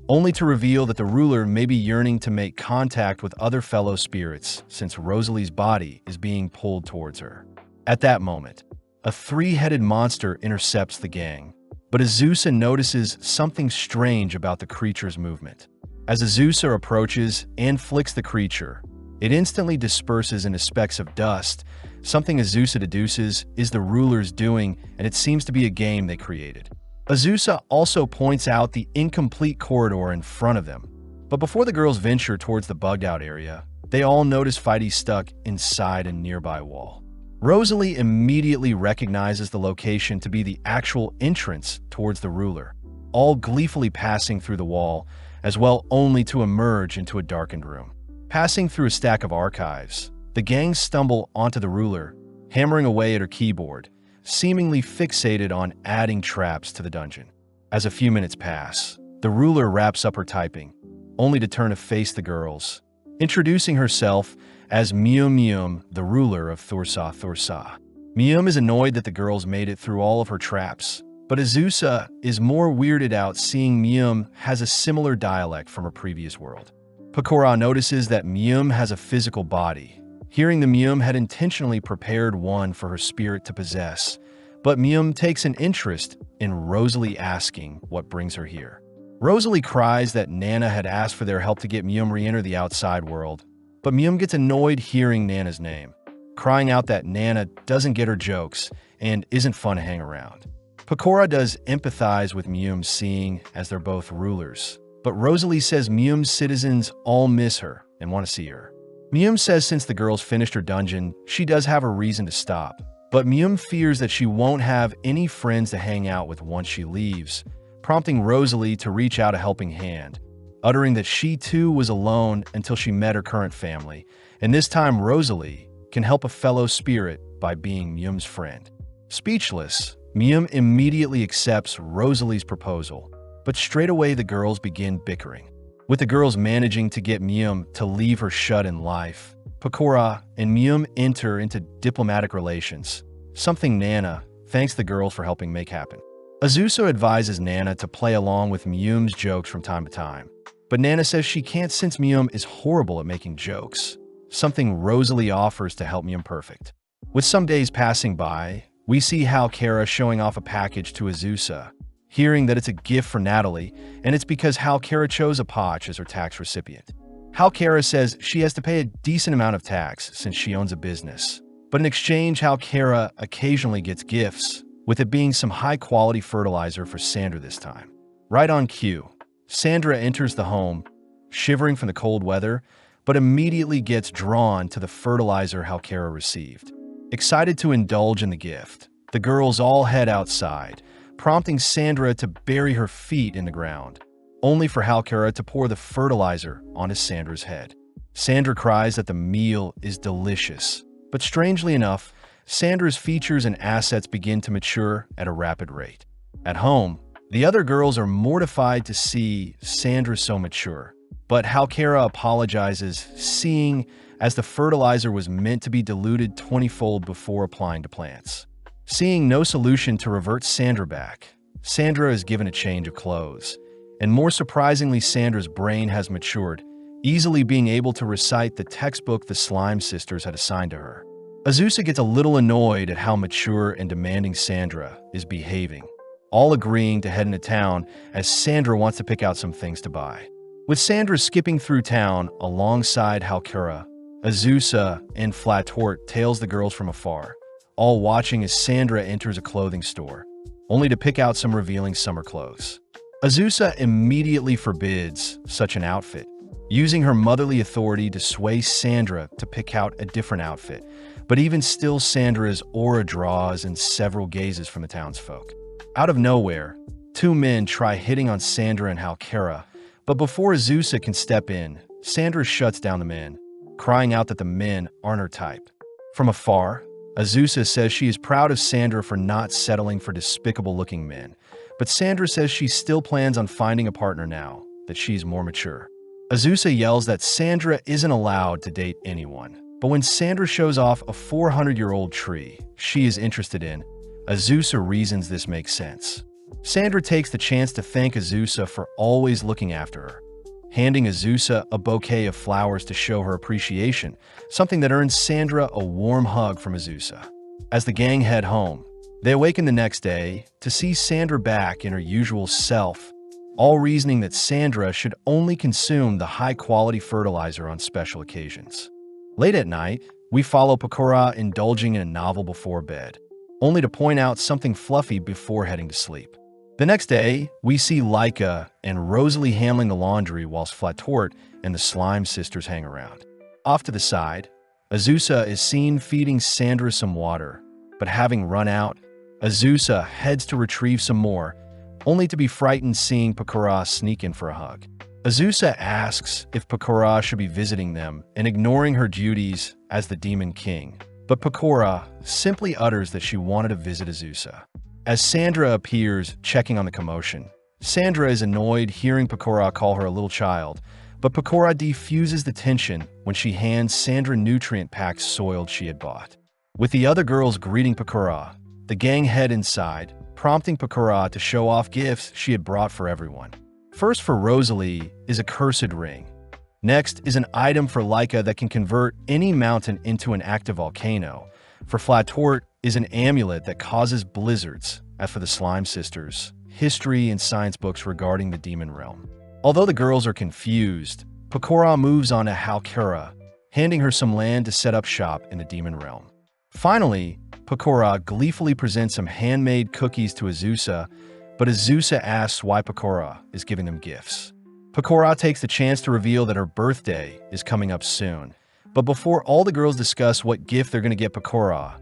only to reveal that the ruler may be yearning to make contact with other fellow spirits since Rosalie's body is being pulled towards her. At that moment, a three-headed monster intercepts the gang, but Azusa notices something strange about the creature's movement. As Azusa approaches and flicks the creature, it instantly disperses into specks of dust, something Azusa deduces is the ruler's doing, and it seems to be a game they created. Azusa also points out the incomplete corridor in front of them, but before the girls venture towards the bugged-out area, they all notice Fighty stuck inside a nearby wall. Rosalie immediately recognizes the location to be the actual entrance towards the ruler, all gleefully passing through the wall, as well only to emerge into a darkened room. Passing through a stack of archives, the gang stumble onto the ruler, hammering away at her keyboard, seemingly fixated on adding traps to the dungeon. As a few minutes pass, the ruler wraps up her typing, only to turn to face the girls, introducing herself as Mium, the ruler of Thursa. Mium is annoyed that the girls made it through all of her traps, but Azusa is more weirded out seeing Mium has a similar dialect from her previous world. Pakora notices that Mium has a physical body, hearing the Mium had intentionally prepared one for her spirit to possess, but Mium takes an interest in Rosalie asking what brings her here. Rosalie cries that Nana had asked for their help to get Mium re-enter the outside world, but Mium gets annoyed hearing Nana's name, crying out that Nana doesn't get her jokes and isn't fun to hang around. Pakora does empathize with Mium seeing as they're both rulers, but Rosalie says Mium's citizens all miss her and want to see her. Mium says since the girls finished her dungeon, she does have a reason to stop, but Mium fears that she won't have any friends to hang out with once she leaves, prompting Rosalie to reach out a helping hand, uttering that she too was alone until she met her current family, and this time Rosalie can help a fellow spirit by being Mium's friend. Speechless, Mium immediately accepts Rosalie's proposal, but straight away the girls begin bickering. With the girls managing to get Mium to leave her shut in life, Pakora and Mium enter into diplomatic relations, something Nana thanks the girls for helping make happen. Azusa advises Nana to play along with Mium's jokes from time to time, but Nana says she can't since Mium is horrible at making jokes, something Rosalie offers to help Mium perfect. With some days passing by, we see Halkara showing off a package to Azusa, hearing that it's a gift for Natalie, and it's because Halkara chose Apache as her tax recipient. Halkara says she has to pay a decent amount of tax since she owns a business, but in exchange Halkara occasionally gets gifts, with it being some high-quality fertilizer for Sandra this time. Right on cue, Sandra enters the home, shivering from the cold weather, but immediately gets drawn to the fertilizer Halkara received. Excited to indulge in the gift, the girls all head outside, prompting Sandra to bury her feet in the ground, only for Halkara to pour the fertilizer onto Sandra's head. Sandra cries that the meal is delicious, but strangely enough, Sandra's features and assets begin to mature at a rapid rate. At home, the other girls are mortified to see Sandra so mature, but Halkara apologizes, seeing as the fertilizer was meant to be diluted 20-fold before applying to plants. Seeing no solution to revert Sandra back, Sandra is given a change of clothes, and more surprisingly Sandra's brain has matured, easily being able to recite the textbook the Slime Sisters had assigned to her. Azusa gets a little annoyed at how mature and demanding Sandra is behaving, all agreeing to head into town as Sandra wants to pick out some things to buy. With Sandra skipping through town alongside Halkara, Azusa and Flatort tails the girls from afar, all watching as Sandra enters a clothing store, only to pick out some revealing summer clothes. Azusa immediately forbids such an outfit, using her motherly authority to sway Sandra to pick out a different outfit, but even still Sandra's aura draws in several gazes from the townsfolk. Out of nowhere, two men try hitting on Sandra and Halkara, but before Azusa can step in, Sandra shuts down the men, crying out that the men aren't her type. From afar, Azusa says she is proud of Sandra for not settling for despicable-looking men, but Sandra says she still plans on finding a partner now that she's more mature. Azusa yells that Sandra isn't allowed to date anyone, but when Sandra shows off a 400-year-old tree she is interested in, Azusa reasons this makes sense. Sandra takes the chance to thank Azusa for always looking after her, handing Azusa a bouquet of flowers to show her appreciation, something that earns Sandra a warm hug from Azusa. As the gang head home, they awaken the next day to see Sandra back in her usual self, all reasoning that Sandra should only consume the high-quality fertilizer on special occasions. Late at night, we follow Pecora indulging in a novel before bed, only to point out something fluffy before heading to sleep. The next day, we see Laika and Rosalie handling the laundry whilst Flatort and the Slime Sisters hang around. Off to the side, Azusa is seen feeding Sandra some water, but having run out, Azusa heads to retrieve some more, only to be frightened seeing Pecora sneak in for a hug. Azusa asks if Pecora should be visiting them and ignoring her duties as the Demon King, but Pecora simply utters that she wanted to visit Azusa. As Sandra appears checking on the commotion, Sandra is annoyed hearing Pecora call her a little child, but Pecora defuses the tension when she hands Sandra nutrient packs soiled she had bought. With the other girls greeting Pecora, the gang head inside, prompting Pecora to show off gifts she had brought for everyone. First for Rosalie is a cursed ring. Next is an item for Laika that can convert any mountain into an active volcano. For Flatort is an amulet that causes blizzards, as for the Slime Sisters, history and science books regarding the demon realm. Although the girls are confused, Pecora moves on to Halkara, handing her some land to set up shop in the demon realm. Finally, Pecora gleefully presents some handmade cookies to Azusa, but Azusa asks why Pecora is giving them gifts. Pecora takes the chance to reveal that her birthday is coming up soon, but before all the girls discuss what gift they're going to get Pecora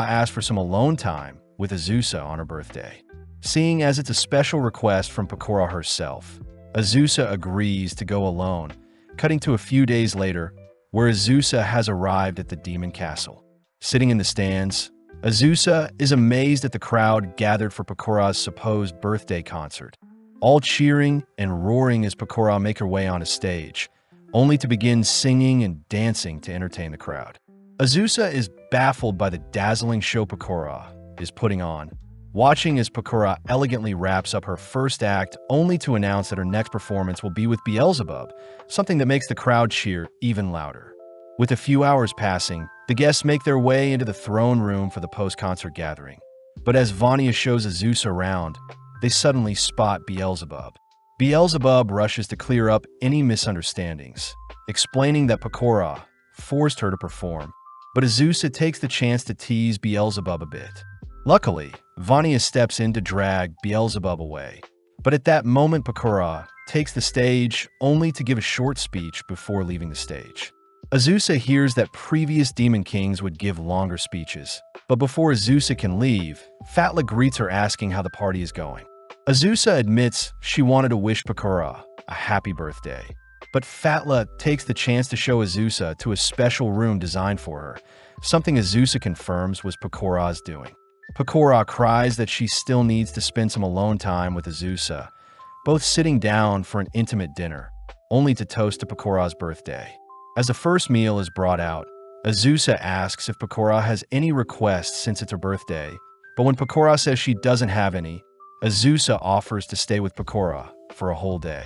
asks for some alone time with Azusa on her birthday. Seeing as it's a special request from Pecora herself, Azusa agrees to go alone, cutting to a few days later, where Azusa has arrived at the Demon Castle. Sitting in the stands, Azusa is amazed at the crowd gathered for Pecora's supposed birthday concert, all cheering and roaring as Pecora make her way on a stage, only to begin singing and dancing to entertain the crowd. Azusa is baffled by the dazzling show Pecora is putting on, watching as Pecora elegantly wraps up her first act only to announce that her next performance will be with Beelzebub, something that makes the crowd cheer even louder. With a few hours passing, the guests make their way into the throne room for the post-concert gathering. But as Vanya shows Azusa around, they suddenly spot Beelzebub. Beelzebub rushes to clear up any misunderstandings, explaining that Pecora forced her to perform, but Azusa takes the chance to tease Beelzebub a bit. Luckily, Vanya steps in to drag Beelzebub away, but at that moment Pecora takes the stage only to give a short speech before leaving the stage. Azusa hears that previous Demon Kings would give longer speeches, but before Azusa can leave, Fatla greets her asking how the party is going. Azusa admits she wanted to wish Pecora a happy birthday, but Fatla takes the chance to show Azusa to a special room designed for her, something Azusa confirms was Pecora's doing. Pecora cries that she still needs to spend some alone time with Azusa, both sitting down for an intimate dinner, only to toast to Pecora's birthday. As the first meal is brought out, Azusa asks if Pecora has any requests since it's her birthday, but when Pecora says she doesn't have any, Azusa offers to stay with Pecora for a whole day.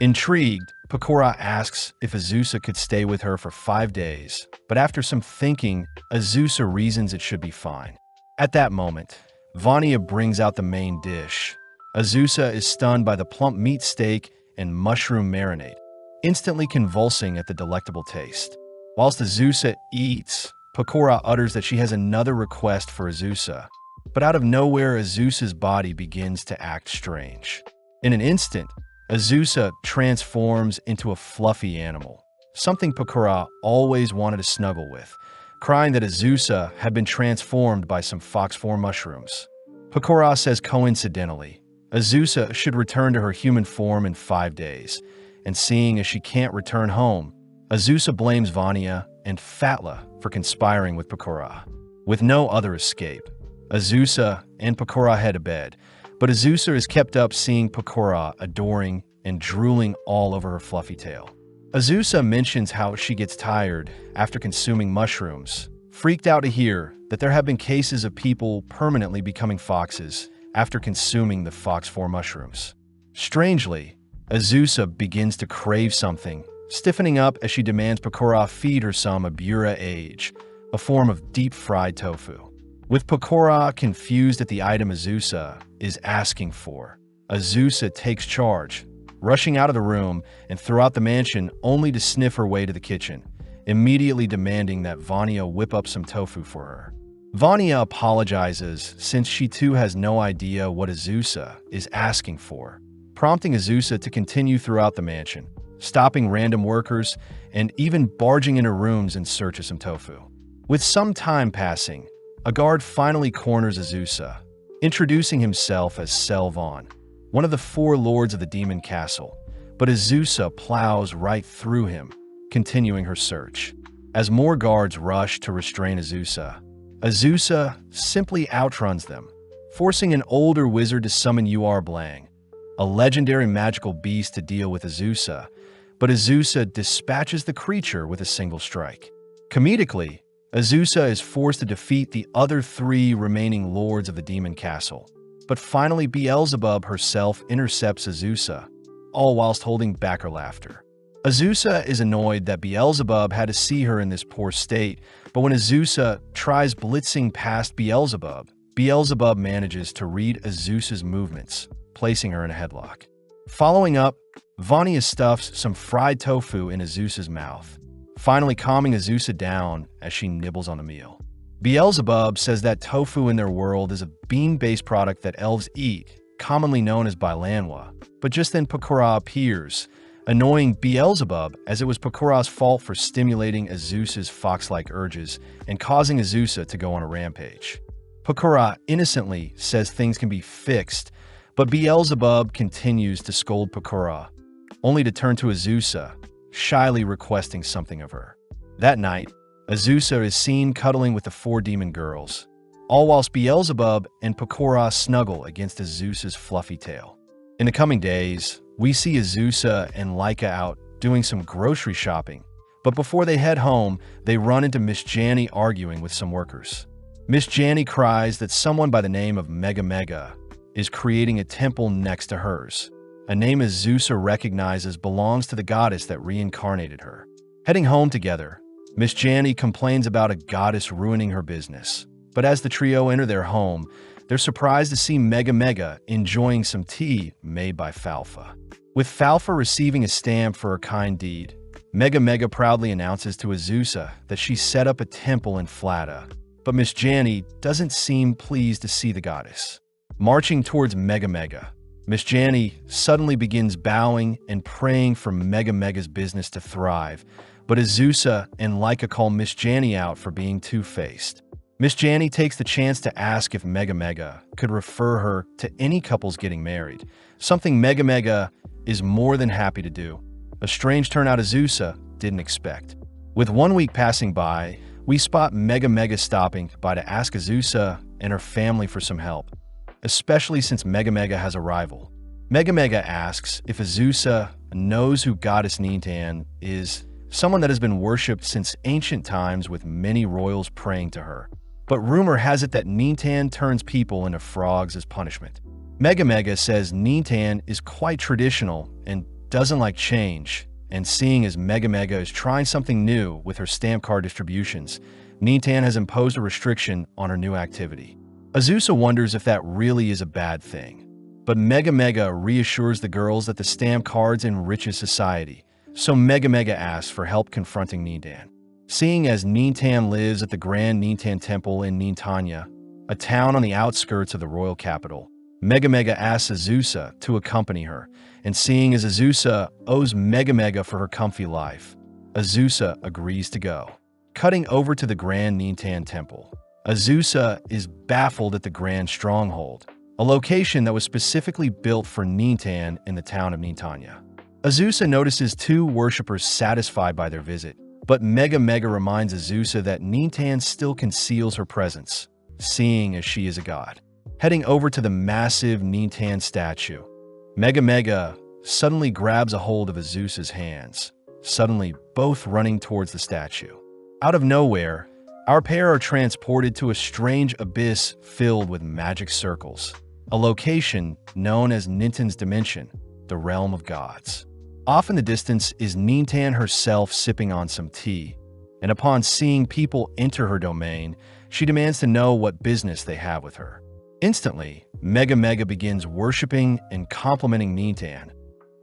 Intrigued, Pecora asks if Azusa could stay with her for 5 days, but after some thinking, Azusa reasons it should be fine. At that moment, Vanya brings out the main dish. Azusa is stunned by the plump meat steak and mushroom marinade, instantly convulsing at the delectable taste. Whilst Azusa eats, Pecora utters that she has another request for Azusa, but out of nowhere, Azusa's body begins to act strange. In an instant, Azusa transforms into a fluffy animal, something Pecora always wanted to snuggle with, crying that Azusa had been transformed by some fox-4 mushrooms. Pecora says coincidentally, Azusa should return to her human form in 5 days, and seeing as she can't return home, Azusa blames Vanya and Fatla for conspiring with Pecora. With no other escape, Azusa and Pecora head to bed, but Azusa is kept up seeing Pecora adoring and drooling all over her fluffy tail. Azusa mentions how she gets tired after consuming mushrooms, freaked out to hear that there have been cases of people permanently becoming foxes after consuming the fox-4 mushrooms. Strangely, Azusa begins to crave something, stiffening up as she demands Pecora feed her some abura age, a form of deep-fried tofu. With Pecora confused at the item Azusa is asking for, Azusa takes charge, rushing out of the room and throughout the mansion only to sniff her way to the kitchen, immediately demanding that Vanya whip up some tofu for her. Vanya apologizes since she too has no idea what Azusa is asking for, prompting Azusa to continue throughout the mansion, stopping random workers and even barging into rooms in search of some tofu. With some time passing, a guard finally corners Azusa, introducing himself as Selvon, one of the 4 lords of the demon castle, but Azusa plows right through him, continuing her search. As more guards rush to restrain Azusa, Azusa simply outruns them, forcing an older wizard to summon Blang, a legendary magical beast to deal with Azusa, but Azusa dispatches the creature with a single strike. Comedically, Azusa is forced to defeat the other 3 remaining lords of the demon castle, but finally Beelzebub herself intercepts Azusa, all whilst holding back her laughter. Azusa is annoyed that Beelzebub had to see her in this poor state, but when Azusa tries blitzing past Beelzebub, Beelzebub manages to read Azusa's movements, placing her in a headlock. Following up, Vanya stuffs some fried tofu in Azusa's mouth, finally calming Azusa down as she nibbles on the meal. Beelzebub says that tofu in their world is a bean-based product that elves eat, commonly known as bilanwa, but just then Pecora appears, annoying Beelzebub as it was Pecora's fault for stimulating Azusa's fox-like urges and causing Azusa to go on a rampage. Pecora innocently says things can be fixed, but Beelzebub continues to scold Pecora, only to turn to Azusa, shyly requesting something of her. That night, Azusa is seen cuddling with the 4 demon girls, all whilst Beelzebub and Pecora snuggle against Azusa's fluffy tail. In the coming days, we see Azusa and Laika out doing some grocery shopping, but before they head home, they run into Miss Janny arguing with some workers. Miss Janny cries that someone by the name of Mega Mega is creating a temple next to hers, a name Azusa recognizes belongs to the goddess that reincarnated her. Heading home together, Miss Janny complains about a goddess ruining her business, but as the trio enter their home, they're surprised to see Mega Mega enjoying some tea made by Falfa. With Falfa receiving a stamp for her kind deed, Mega Mega proudly announces to Azusa that she set up a temple in Flata, but Miss Janny doesn't seem pleased to see the goddess. Marching towards Mega Mega, Miss Janny suddenly begins bowing and praying for Mega Mega's business to thrive, but Azusa and Laika call Miss Janny out for being two-faced. Miss Janny takes the chance to ask if Mega Mega could refer her to any couples getting married, something Mega Mega is more than happy to do. A strange turnout Azusa didn't expect. With 1 week passing by, we spot Mega Mega stopping by to ask Azusa and her family for some help, especially since Mega Mega has a rival. Mega Mega asks if Azusa knows who Goddess Nintan is, someone that has been worshipped since ancient times with many royals praying to her. But rumor has it that Nintan turns people into frogs as punishment. Mega Mega says Nintan is quite traditional and doesn't like change, and seeing as Mega Mega is trying something new with her stamp card distributions, Nintan has imposed a restriction on her new activity. Azusa wonders if that really is a bad thing. But Mega Mega reassures the girls that the stamp cards enriches society, so Mega Mega asks for help confronting Nintan. Seeing as Nintan lives at the Grand Nintan Temple in Nintanya, a town on the outskirts of the royal capital, Mega Mega asks Azusa to accompany her, and seeing as Azusa owes Mega Mega for her comfy life, Azusa agrees to go. Cutting over to the Grand Nintan Temple, Azusa is baffled at the Grand Stronghold, a location that was specifically built for Nintan in the town of Nintanya. Azusa notices two worshippers satisfied by their visit, but Mega Mega reminds Azusa that Nintan still conceals her presence, seeing as she is a god. Heading over to the massive Nintan statue, Mega Mega suddenly grabs a hold of Azusa's hands, suddenly both running towards the statue. Out of nowhere, our pair are transported to a strange abyss filled with magic circles, a location known as Nintan's Dimension, the realm of gods. Off in the distance is Nintan herself sipping on some tea, and upon seeing people enter her domain, she demands to know what business they have with her. Instantly, Mega Mega begins worshipping and complimenting Nintan,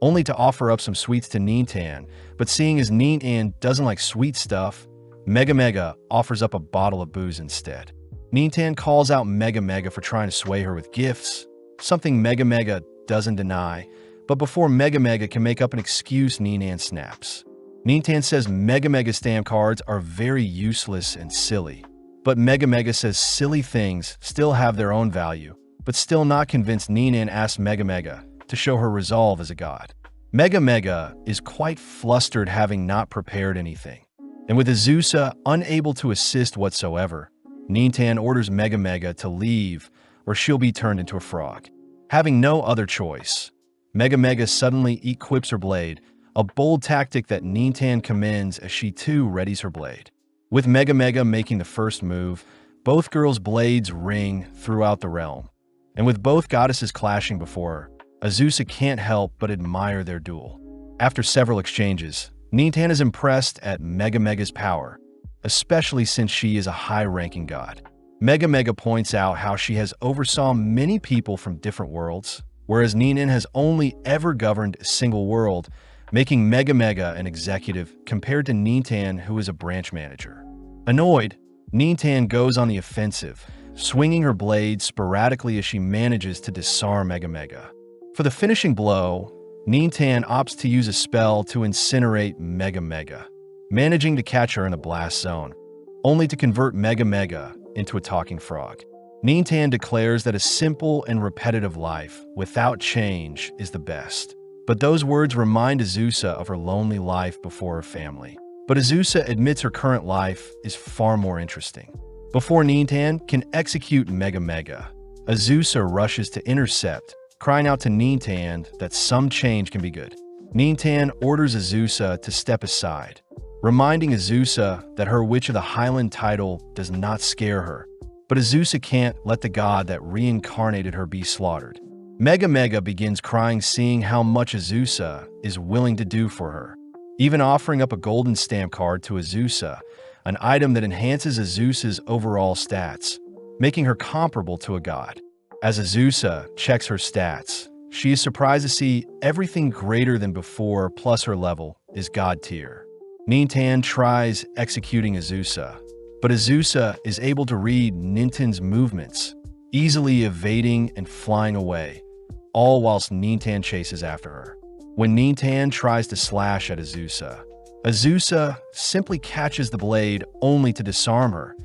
only to offer up some sweets to Nintan, but seeing as Nintan doesn't like sweet stuff, Mega Mega offers up a bottle of booze instead. Nintan calls out Mega Mega for trying to sway her with gifts, something Mega Mega doesn't deny, but before Mega Mega can make up an excuse, Nintan snaps. Nintan says Mega Mega stamp cards are very useless and silly, but Mega Mega says silly things still have their own value, but still not convinced, Nintan asks Mega Mega to show her resolve as a god. Mega Mega is quite flustered, having not prepared anything. And with Azusa unable to assist whatsoever, Nintan orders Mega Mega to leave or she'll be turned into a frog. Having no other choice, Mega Mega suddenly equips her blade, a bold tactic that Nintan commends as she too readies her blade. With Mega Mega making the first move, both girls' blades ring throughout the realm. And with both goddesses clashing before her, Azusa can't help but admire their duel. After several exchanges, Nintan is impressed at Mega Mega's power, especially since she is a high-ranking god. Mega Mega points out how she has oversaw many people from different worlds, whereas Nintan has only ever governed a single world, making Mega Mega an executive compared to Nintan, who is a branch manager. Annoyed, Nintan goes on the offensive, swinging her blade sporadically as she manages to disarm Mega Mega. For the finishing blow, Nintan opts to use a spell to incinerate Mega Mega, managing to catch her in the blast zone, only to convert Mega Mega into a talking frog. Nintan declares that a simple and repetitive life without change is the best. But those words remind Azusa of her lonely life before her family. But Azusa admits her current life is far more interesting. Before Nintan can execute Mega Mega, Azusa rushes to intercept, crying out to Nintan that some change can be good. Nintan orders Azusa to step aside, reminding Azusa that her Witch of the Highland title does not scare her. But Azusa can't let the god that reincarnated her be slaughtered. Mega Mega begins crying, seeing how much Azusa is willing to do for her, even offering up a golden stamp card to Azusa, an item that enhances Azusa's overall stats, making her comparable to a god. As Azusa checks her stats, she is surprised to see everything greater than before, plus her level is god tier. Nintan tries executing Azusa, but Azusa is able to read Nintan's movements, easily evading and flying away, all whilst Nintan chases after her. When Nintan tries to slash at Azusa, Azusa simply catches the blade only to disarm her,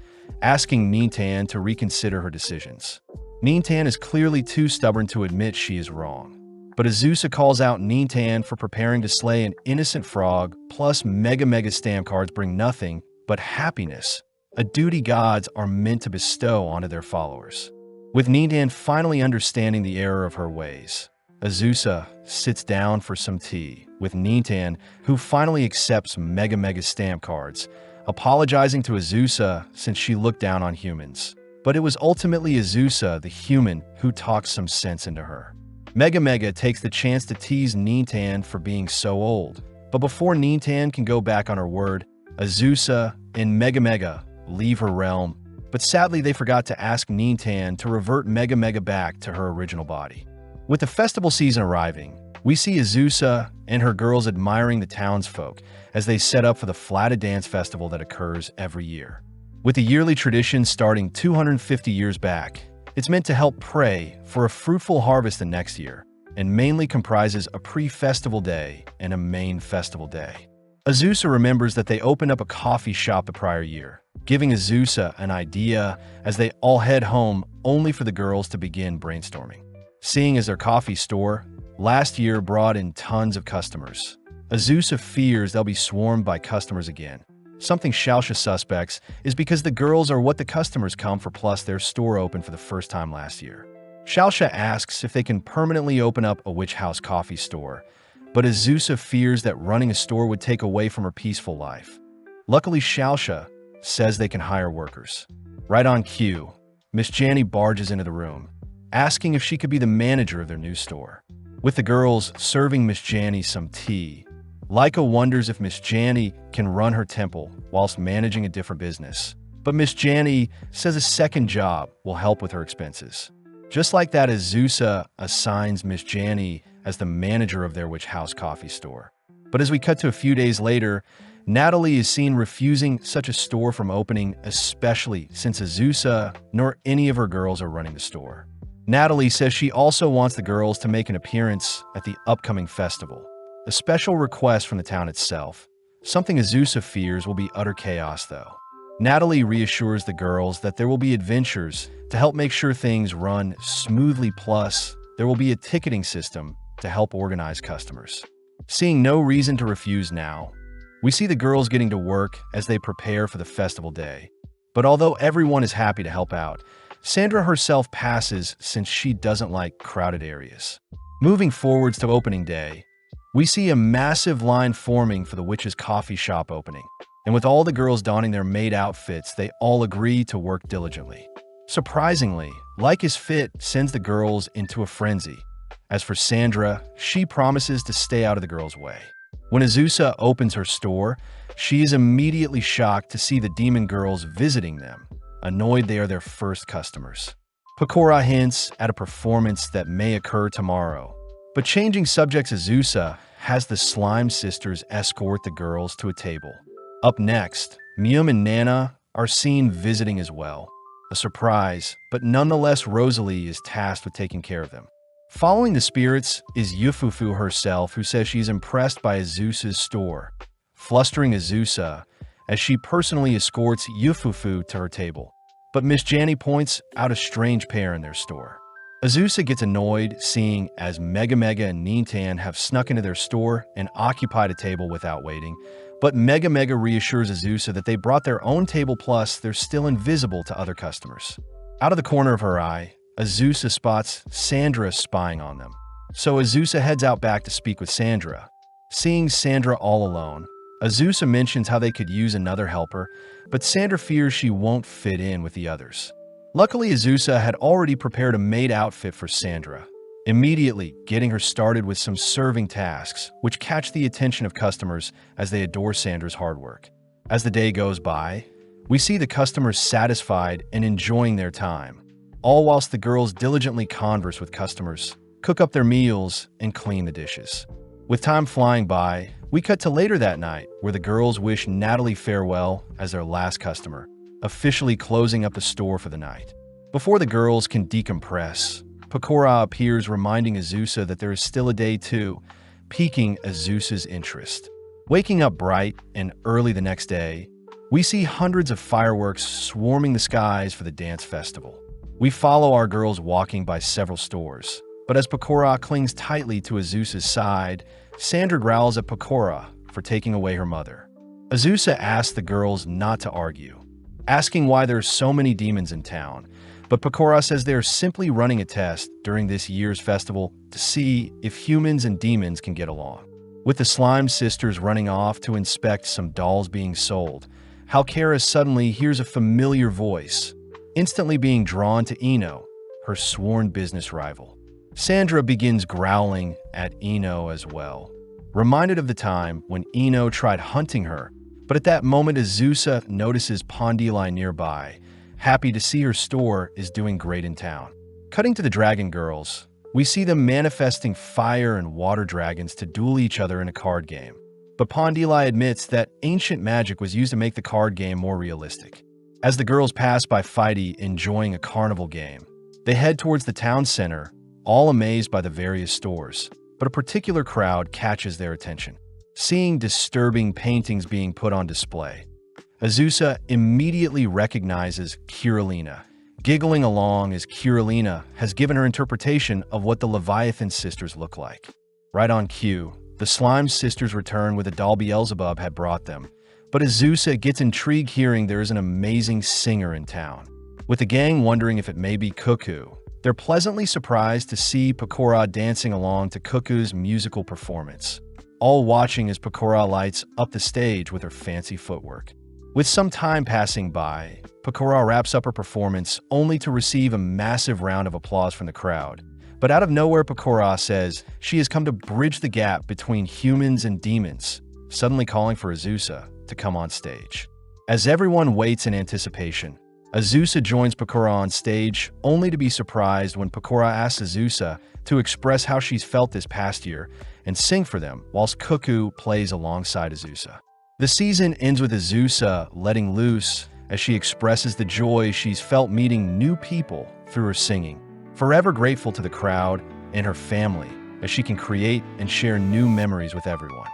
asking Nintan to reconsider her decisions. Nintan is clearly too stubborn to admit she is wrong, but Azusa calls out Nintan for preparing to slay an innocent frog, plus Mega Mega stamp cards bring nothing but happiness, a duty gods are meant to bestow onto their followers. With Nintan finally understanding the error of her ways, Azusa sits down for some tea with Nintan, who finally accepts Mega Mega stamp cards, apologizing to Azusa since she looked down on humans. But it was ultimately Azusa, the human, who talked some sense into her. Mega Mega takes the chance to tease Nintan for being so old. But before Nintan can go back on her word, Azusa and Mega Mega leave her realm. But sadly, they forgot to ask Nintan to revert Mega Mega back to her original body. With the festival season arriving, we see Azusa and her girls admiring the townsfolk as they set up for the Flatta Dance Festival that occurs every year. With the yearly tradition starting 250 years back, it's meant to help pray for a fruitful harvest the next year, and mainly comprises a pre-festival day and a main festival day. Azusa remembers that they opened up a coffee shop the prior year, giving Azusa an idea as they all head home only for the girls to begin brainstorming. Seeing as their coffee store last year brought in tons of customers, Azusa fears they'll be swarmed by customers again. Something Xiaosha suspects is because the girls are what the customers come for, plus their store opened for the first time last year. Xiaosha asks if they can permanently open up a witch house coffee store, but Azusa fears that running a store would take away from her peaceful life. Luckily, Xiaosha says they can hire workers. Right on cue, Miss Janny barges into the room, asking if she could be the manager of their new store. With the girls serving Miss Janny some tea, Laika wonders if Miss Janny can run her temple whilst managing a different business. But Miss Janny says a second job will help with her expenses. Just like that, Azusa assigns Miss Janny as the manager of their witch house coffee store. But as we cut to a few days later, Natalie is seen refusing such a store from opening, especially since Azusa nor any of her girls are running the store. Natalie says she also wants the girls to make an appearance at the upcoming festival. A special request from the town itself. Something Azusa fears will be utter chaos, though. Natalie reassures the girls that there will be adventures to help make sure things run smoothly, plus there will be a ticketing system to help organize customers. Seeing no reason to refuse now, we see the girls getting to work as they prepare for the festival day. But although everyone is happy to help out, Sandra herself passes since she doesn't like crowded areas. Moving forwards to opening day, we see a massive line forming for the witch's coffee shop opening, and with all the girls donning their maid outfits, they all agree to work diligently. Surprisingly, Laika's fit sends the girls into a frenzy. As for Sandra, she promises to stay out of the girls' way. When Azusa opens her store, she is immediately shocked to see the demon girls visiting them, annoyed they are their first customers. Pecora hints at a performance that may occur tomorrow. But changing subjects, Azusa has the Slime Sisters escort the girls to a table. Up next, Mium and Nana are seen visiting as well. A surprise, but nonetheless Rosalie is tasked with taking care of them. Following the spirits is Yufufu herself, who says she's impressed by Azusa's store, flustering Azusa as she personally escorts Yufufu to her table. But Miss Janny points out a strange pair in their store. Azusa gets annoyed seeing as Mega Mega and Nintan have snuck into their store and occupied a table without waiting, but Mega Mega reassures Azusa that they brought their own table, plus they're still invisible to other customers. Out of the corner of her eye, Azusa spots Sandra spying on them. So Azusa heads out back to speak with Sandra. Seeing Sandra all alone, Azusa mentions how they could use another helper, but Sandra fears she won't fit in with the others. Luckily, Azusa had already prepared a maid outfit for Sandra, immediately getting her started with some serving tasks, which catch the attention of customers as they adore Sandra's hard work. As the day goes by, we see the customers satisfied and enjoying their time, all whilst the girls diligently converse with customers, cook up their meals, and clean the dishes. With time flying by, we cut to later that night, where the girls wish Natalie farewell as their last customer, officially closing up the store for the night. Before the girls can decompress, Pecora appears, reminding Azusa that there is still a day too, piquing Azusa's interest. Waking up bright and early the next day, we see hundreds of fireworks swarming the skies for the dance festival. We follow our girls walking by several stores, but as Pecora clings tightly to Azusa's side, Sandra growls at Pecora for taking away her mother. Azusa asks the girls not to argue, asking why there are so many demons in town, but Pecora says they are simply running a test during this year's festival to see if humans and demons can get along. With the Slime Sisters running off to inspect some dolls being sold, Halkara suddenly hears a familiar voice, instantly being drawn to Ino, her sworn business rival. Sandra begins growling at Ino as well, reminded of the time when Ino tried hunting her, but at that moment Azusa notices Pondili nearby, happy to see her store is doing great in town. Cutting to the Dragon Girls, we see them manifesting fire and water dragons to duel each other in a card game. But Pondili admits that ancient magic was used to make the card game more realistic. As the girls pass by Fighty enjoying a carnival game, they head towards the town center, all amazed by the various stores. But a particular crowd catches their attention, seeing disturbing paintings being put on display. Azusa immediately recognizes Kirillina, giggling along as Kirillina has given her interpretation of what the Leviathan sisters look like. Right on cue, the Slime sisters return with a doll Beelzebub had brought them, but Azusa gets intrigued hearing there is an amazing singer in town. With the gang wondering if it may be Cuckoo, they're pleasantly surprised to see Pecora dancing along to Cuckoo's musical performance, all watching as Pecora lights up the stage with her fancy footwork. With some time passing by, Pecora wraps up her performance only to receive a massive round of applause from the crowd. But out of nowhere, Pecora says she has come to bridge the gap between humans and demons, suddenly calling for Azusa to come on stage. As everyone waits in anticipation, Azusa joins Pecora on stage, only to be surprised when Pecora asks Azusa to express how she's felt this past year and sing for them, whilst Cuckoo plays alongside Azusa. The season ends with Azusa letting loose as she expresses the joy she's felt meeting new people through her singing, forever grateful to the crowd and her family as she can create and share new memories with everyone.